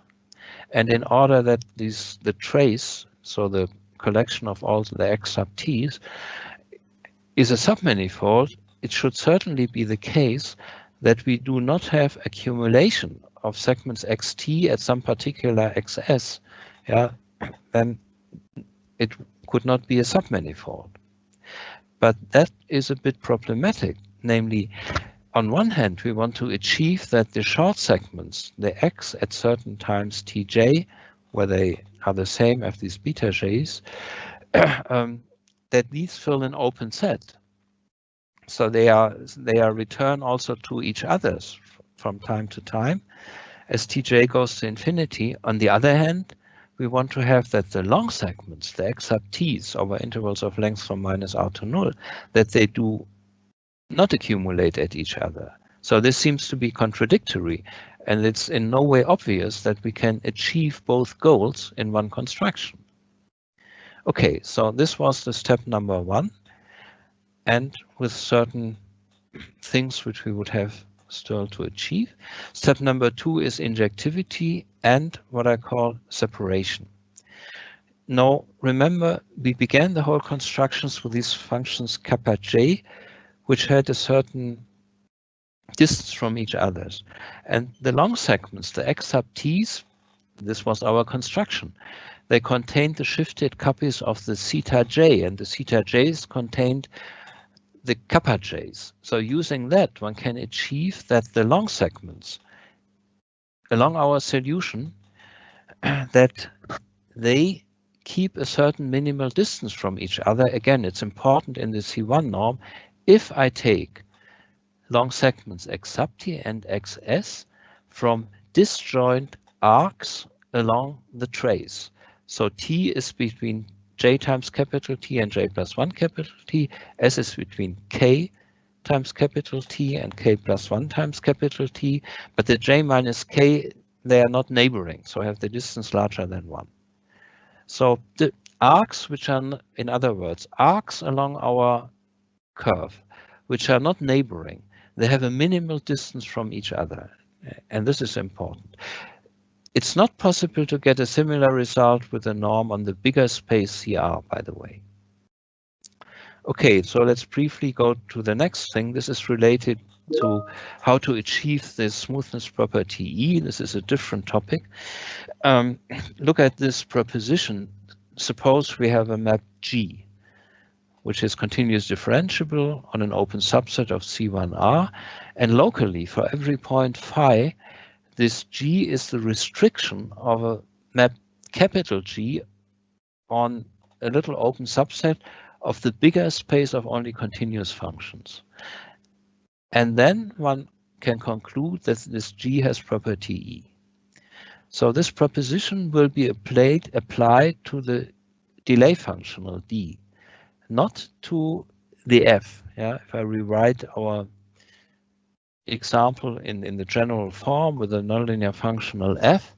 And in order that the trace, so the collection of all the x sub t's, is a submanifold, it should certainly be the case that we do not have accumulation of segments xt at some particular xs, yeah, then it could not be a submanifold. But that is a bit problematic. Namely, on one hand, we want to achieve that the short segments, the x at certain times tj, where they are the same as these beta j's, that these fill an open set. So they are return also to each others from time to time as tj goes to infinity. On the other hand, we want to have that the long segments, the x sub t's over intervals of length from -r to 0, that they do not accumulate at each other. So this seems to be contradictory, and it's in no way obvious that we can achieve both goals in one construction. Okay, so this was the step number 1, and with certain things which we would have still to achieve. Step number 2 is injectivity and what I call separation. Now, remember, we began the whole constructions with these functions kappa j, which had a certain distance from each other. And the long segments, the x sub t's, this was our construction. They contained the shifted copies of the theta j, and the theta j's contained the kappa j's. So using that, one can achieve that the long segments along our solution, that they keep a certain minimal distance from each other. Again, it's important in the C1 norm. If I take long segments x sub t and xs from disjoint arcs along the trace. So t is between j times capital T and j plus 1 capital T, s is between k times capital T and k plus 1 times capital T, but the j minus k, they are not neighboring, so I have the distance larger than 1. So the arcs, which are, in other words, arcs along our curve, which are not neighboring, they have a minimal distance from each other, and this is important. It's not possible to get a similar result with a norm on the bigger space CR, by the way. Okay, so let's briefly go to the next thing. This is related to how to achieve this smoothness property E. This is a different topic. Look at this proposition. Suppose we have a map G, which is continuous differentiable on an open subset of C1R, and locally for every point phi, this G is the restriction of a map capital G on a little open subset of the bigger space of only continuous functions. And then one can conclude that this G has property E. So this proposition will be applied to the delay functional D, not to the F. Yeah, if I rewrite our example in the general form with a nonlinear functional F,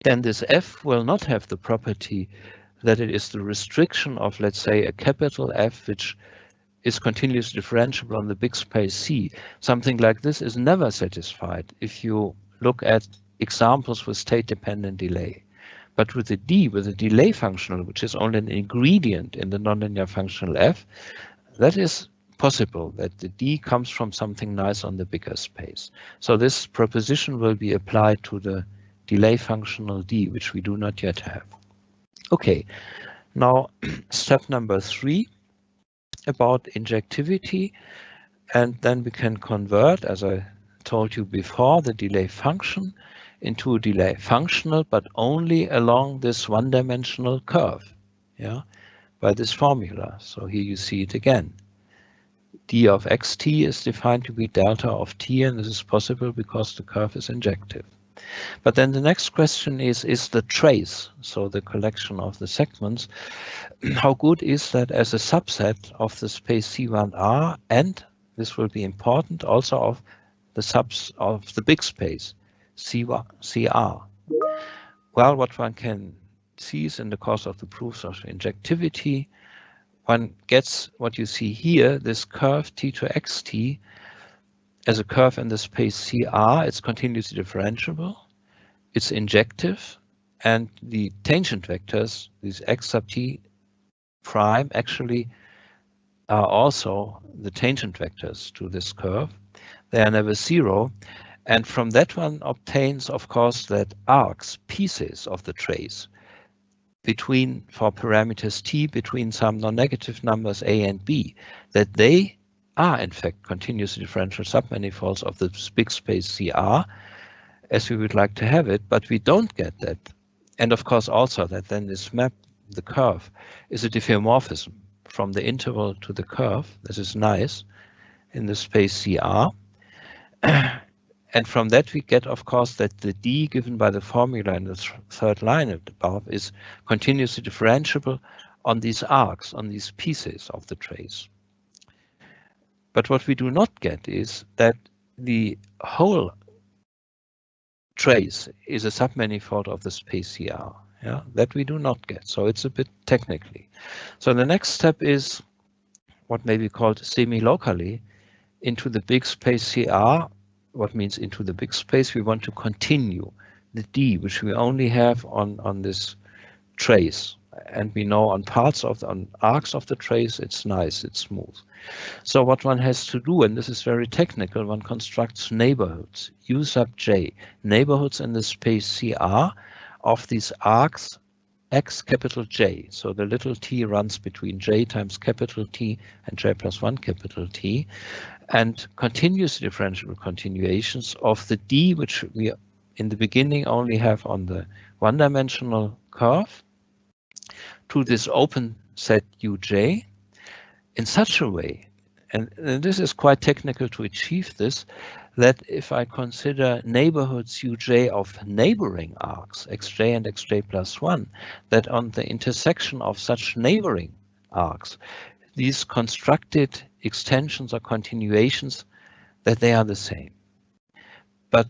then this F will not have the property that it is the restriction of, let's say, a capital F, which is continuously differentiable on the big space C. Something like this is never satisfied if you look at examples with state-dependent delay. But with the D, with the delay functional, which is only an ingredient in the nonlinear functional F, that is possible, that the D comes from something nice on the bigger space. So this proposition will be applied to the delay functional D, which we do not yet have. Okay, Now, step number 3 about injectivity, and then we can convert, as I told you before, the delay function into a delay functional, but only along this one-dimensional curve, yeah, by this formula. So here you see it again. D of xt is defined to be delta of t, and this is possible because the curve is injective. But then the next question is the trace, so the collection of the segments, how good is that as a subset of the space C1R, and this will be important also of the subs of the big space CR? Well, what one can see is in the course of the proofs of injectivity, one gets what you see here, this curve t to xt as a curve in the space CR. It's continuously differentiable, it's injective, and the tangent vectors, these x sub t prime, actually are also the tangent vectors to this curve. They are never zero, and from that one obtains, of course, that arcs, pieces of the trace between, for parameters t, between some non-negative numbers a and b, that they are in fact continuously differential submanifolds of the big space CR as we would like to have it, but we don't get that. And of course also that then this map, the curve, is a diffeomorphism from the interval to the curve. This is nice in the space CR. And from that we get, of course, that the D given by the formula in the third line above is continuously differentiable on these arcs, on these pieces of the trace. But what we do not get is that the whole trace is a submanifold of the space CR. Yeah, that we do not get. So it's a bit technically. So the next step is what may be called semi-locally into the big space CR. What means into the big space? We want to continue the D, which we only have on this trace, and we know on parts of on arcs of the trace it's nice, it's smooth. So what one has to do, and this is very technical, one constructs neighborhoods, U sub j, neighborhoods in the space CR of these arcs x capital J. So the little t runs between j times capital T and j plus 1 capital T, and continuous differential continuations of the D, which we in the beginning only have on the one-dimensional curve, to this open set uj in such a way, and this is quite technical to achieve this, that if I consider neighborhoods uj of neighboring arcs, xj and xj plus 1, that on the intersection of such neighboring arcs, these constructed extensions or continuations, that they are the same. But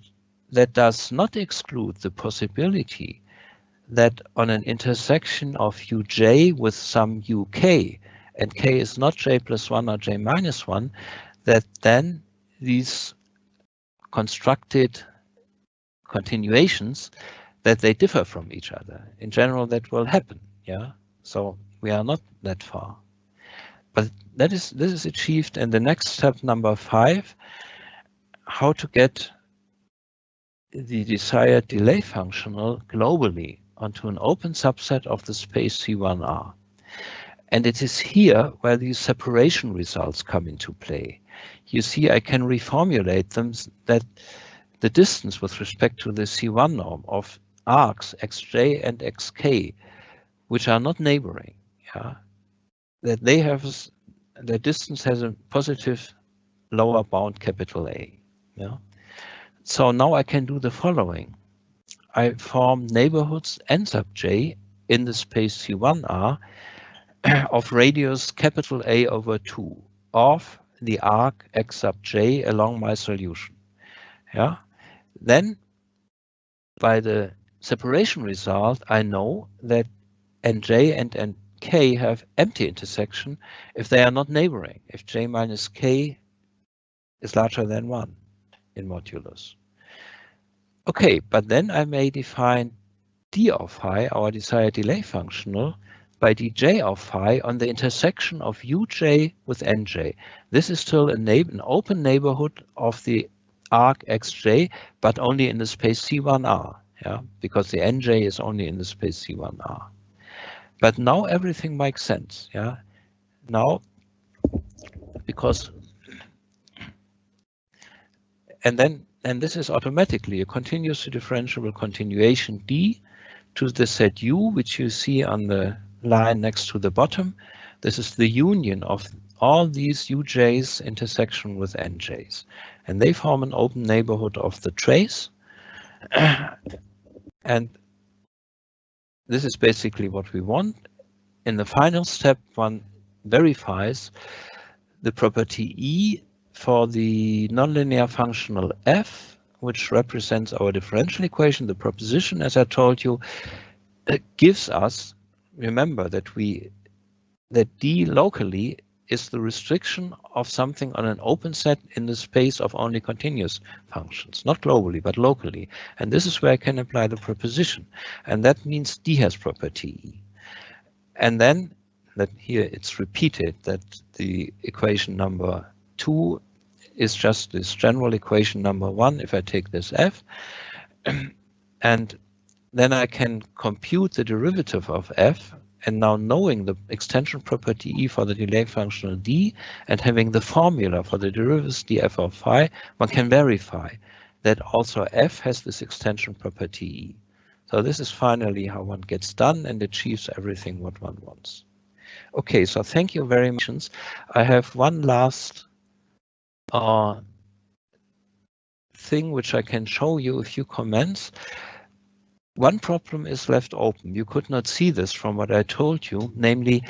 that does not exclude the possibility that on an intersection of uj with some uk, and k is not j plus 1 or j minus 1, that then these constructed continuations, that they differ from each other. In general, that will happen. Yeah, so we are not that far. But this is achieved in the next step, number 5, how to get the desired delay functional globally onto an open subset of the space C1R. And it is here where these separation results come into play. You see, I can reformulate them that the distance with respect to the C1 norm of arcs xj and xk, which are not neighboring, yeah, that they have the distance has a positive lower bound capital A. Yeah. So now I can do the following. I form neighborhoods n sub j in the space C1R of radius capital A over 2 of the arc x sub j along my solution. Yeah. Then by the separation result, I know that nj and nk have empty intersection if they are not neighboring, if j minus k is larger than 1 in modulus. Okay, but then I may define d of phi, our desired delay functional, by dj of phi on the intersection of uj with nj. This is still an open neighborhood of the arc xj, but only in the space C1R, yeah, because the nj is only in the space C1R. But now everything makes sense. Yeah. Now, because and this is automatically a continuously differentiable continuation D to the set U, which you see on the line next to the bottom. This is the union of all these UJs intersection with NJs, and they form an open neighborhood of the trace. And this is basically what we want. In the final step, one verifies the property E for the nonlinear functional f, which represents our differential equation. The proposition, as I told you, gives us, remember that D locally is the restriction of something on an open set in the space of only continuous functions, not globally, but locally. And this is where I can apply the proposition. And that means D has property E. And then that here it's repeated that the equation number 2 is just this general equation number 1 if I take this f. And then I can compute the derivative of f, and now knowing the extension property E for the delay functional D and having the formula for the derivatives df of phi, one can verify that also f has this extension property E. So this is finally how one gets done and achieves everything what one wants. Okay, so thank you very much. I have one last thing which I can show you, a few comments. One problem is left open. You could not see this from what I told you, namely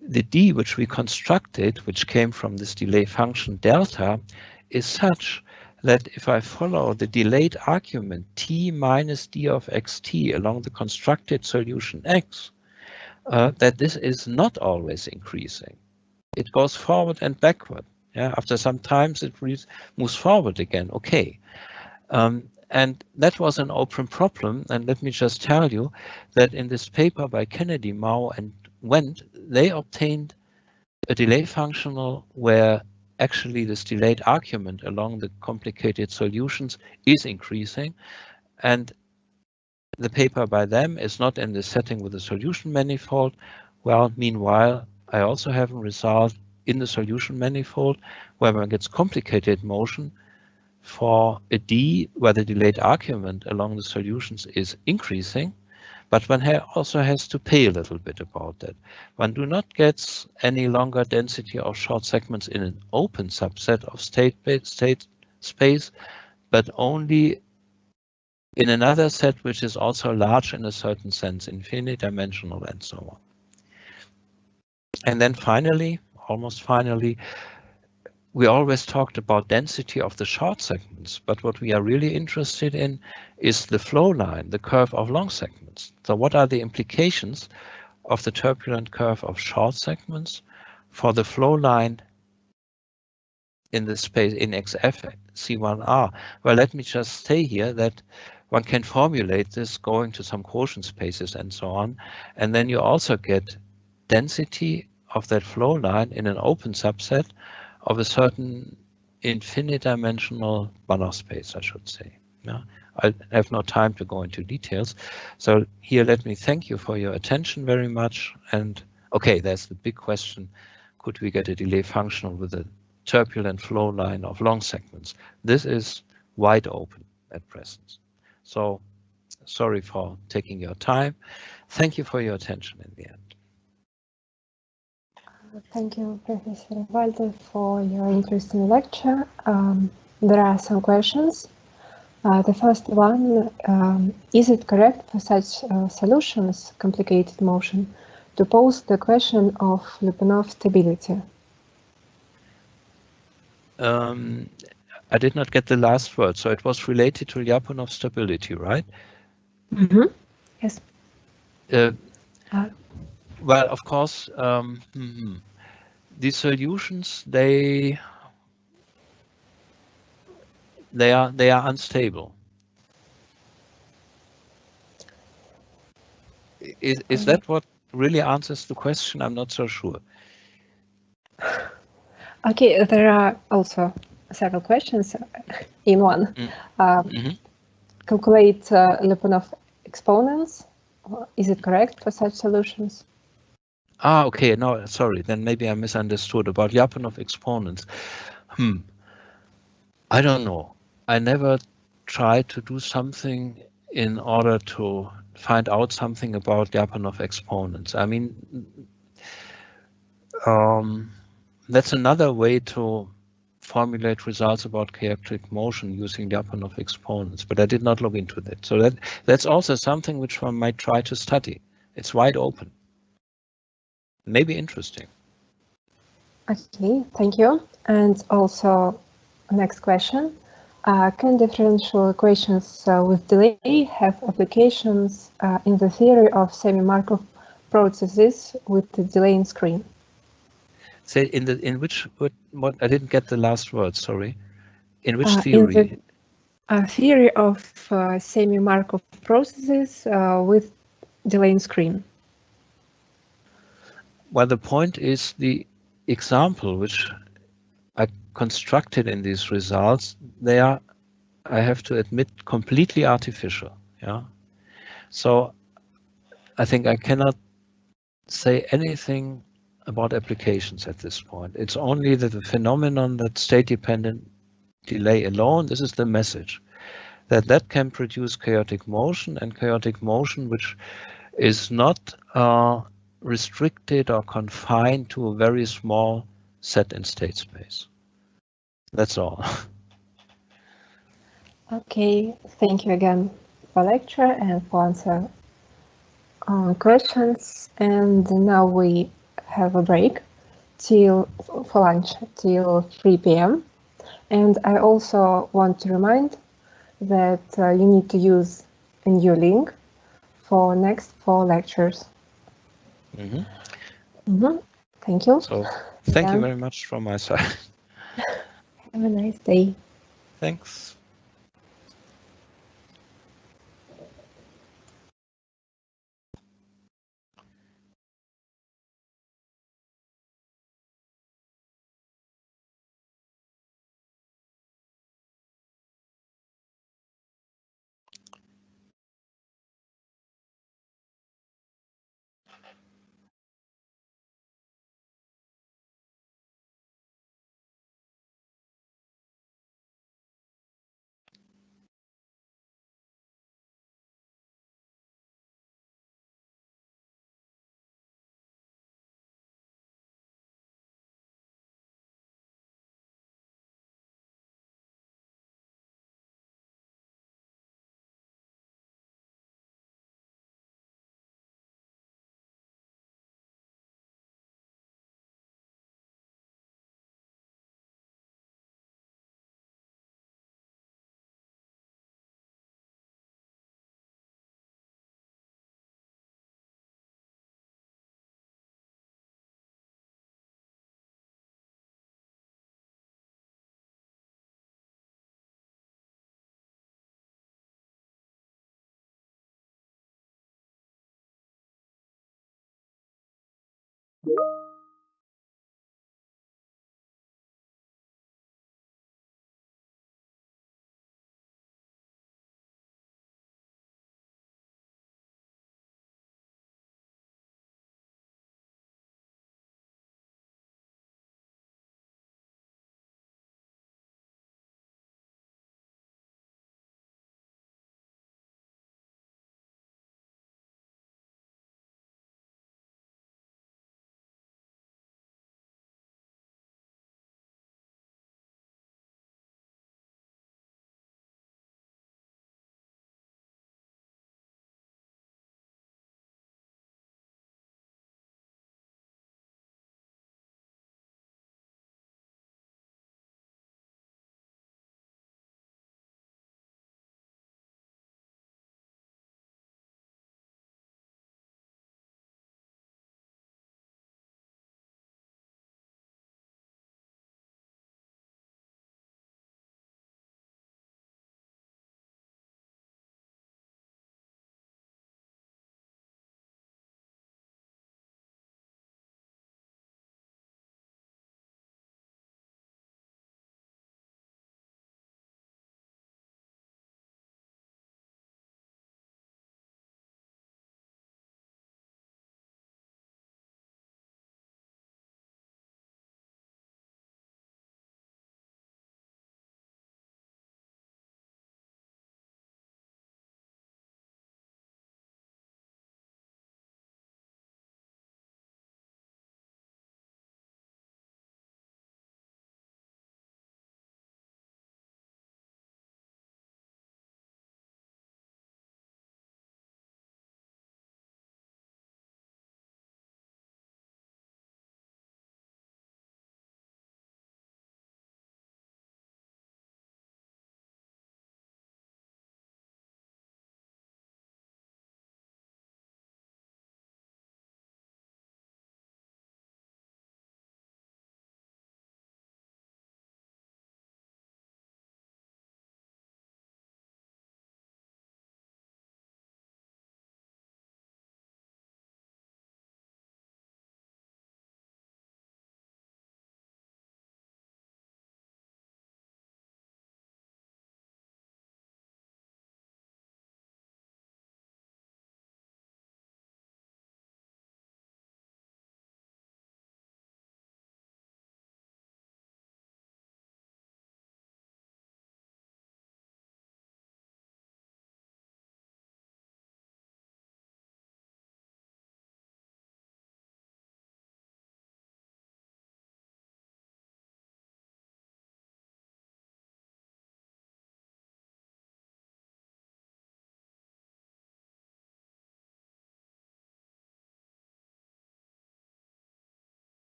the D which we constructed, which came from this delay function delta, is such that if I follow the delayed argument t minus d of xt along the constructed solution x, that this is not always increasing. It goes forward and backward. Yeah, after some times it moves forward again. Okay. And that was an open problem. And let me just tell you that in this paper by Kennedy, Mao, and Wendt, they obtained a delay functional where actually this delayed argument along the complicated solutions is increasing. And the paper by them is not in the setting with the solution manifold. Well, meanwhile, I also have a result in the solution manifold where one gets complicated motion for a D where the delayed argument along the solutions is increasing, but one also has to pay a little bit about that. One do not get any longer density of short segments in an open subset of state space, but only in another set which is also large in a certain sense, infinite dimensional and so on. And then finally, almost finally, we always talked about density of the short segments, but what we are really interested in is the flow line, the curve of long segments. So what are the implications of the turbulent curve of short segments for the flow line in the space in XF C1R? Well, let me just say here that one can formulate this going to some quotient spaces and so on, and then you also get density of that flow line in an open subset of a certain infinite dimensional Banach space, I should say. Yeah? I have no time to go into details. So here, let me thank you for your attention very much. And okay, there's the big question. Could we get a delay functional with a turbulent flow line of long segments? This is wide open at present. So sorry for taking your time. Thank you for your attention in the end. Thank you, Professor Walter, for your interesting lecture. There are some questions. The first one, is it correct for such solutions, complicated motion, to pose the question of Lyapunov stability? I did not get the last word, so it was related to Lyapunov stability, right? Mm-hmm. Yes. Well, of course, these solutions they are unstable. Is that what really answers the question? I'm not so sure. Okay, there are also several questions in one. Calculate Lyapunov exponents. Is it correct for such solutions? Okay, no, sorry, then maybe I misunderstood about Lyapunov exponents. I don't know. I never tried to do something in order to find out something about Lyapunov exponents. I mean, that's another way to formulate results about chaotic motion using Lyapunov exponents, but I did not look into that. So that's also something which one might try to study. It's wide open. Maybe interesting. Okay, thank you. And also, next question. Can differential equations with delay have applications in the theory of semi-Markov processes with the delay in screen? Say in which what I didn't get the last word. Sorry. In which In theory? the theory of semi-Markov processes with delay in screen. Well, the point is the example which I constructed in these results, they are, I have to admit, completely artificial. Yeah. So I think I cannot say anything about applications at this point. It's only that the phenomenon that state-dependent delay alone, this is the message, that can produce chaotic motion, and chaotic motion which is not restricted or confined to a very small set in state space. That's all. Okay, thank you again for lecture and for answer questions. And now we have a break for lunch till 3 p.m. And I also want to remind that you need to use a new link for next 4 lectures. Thank you. So thank you very much from my side. Have a nice day. Thanks.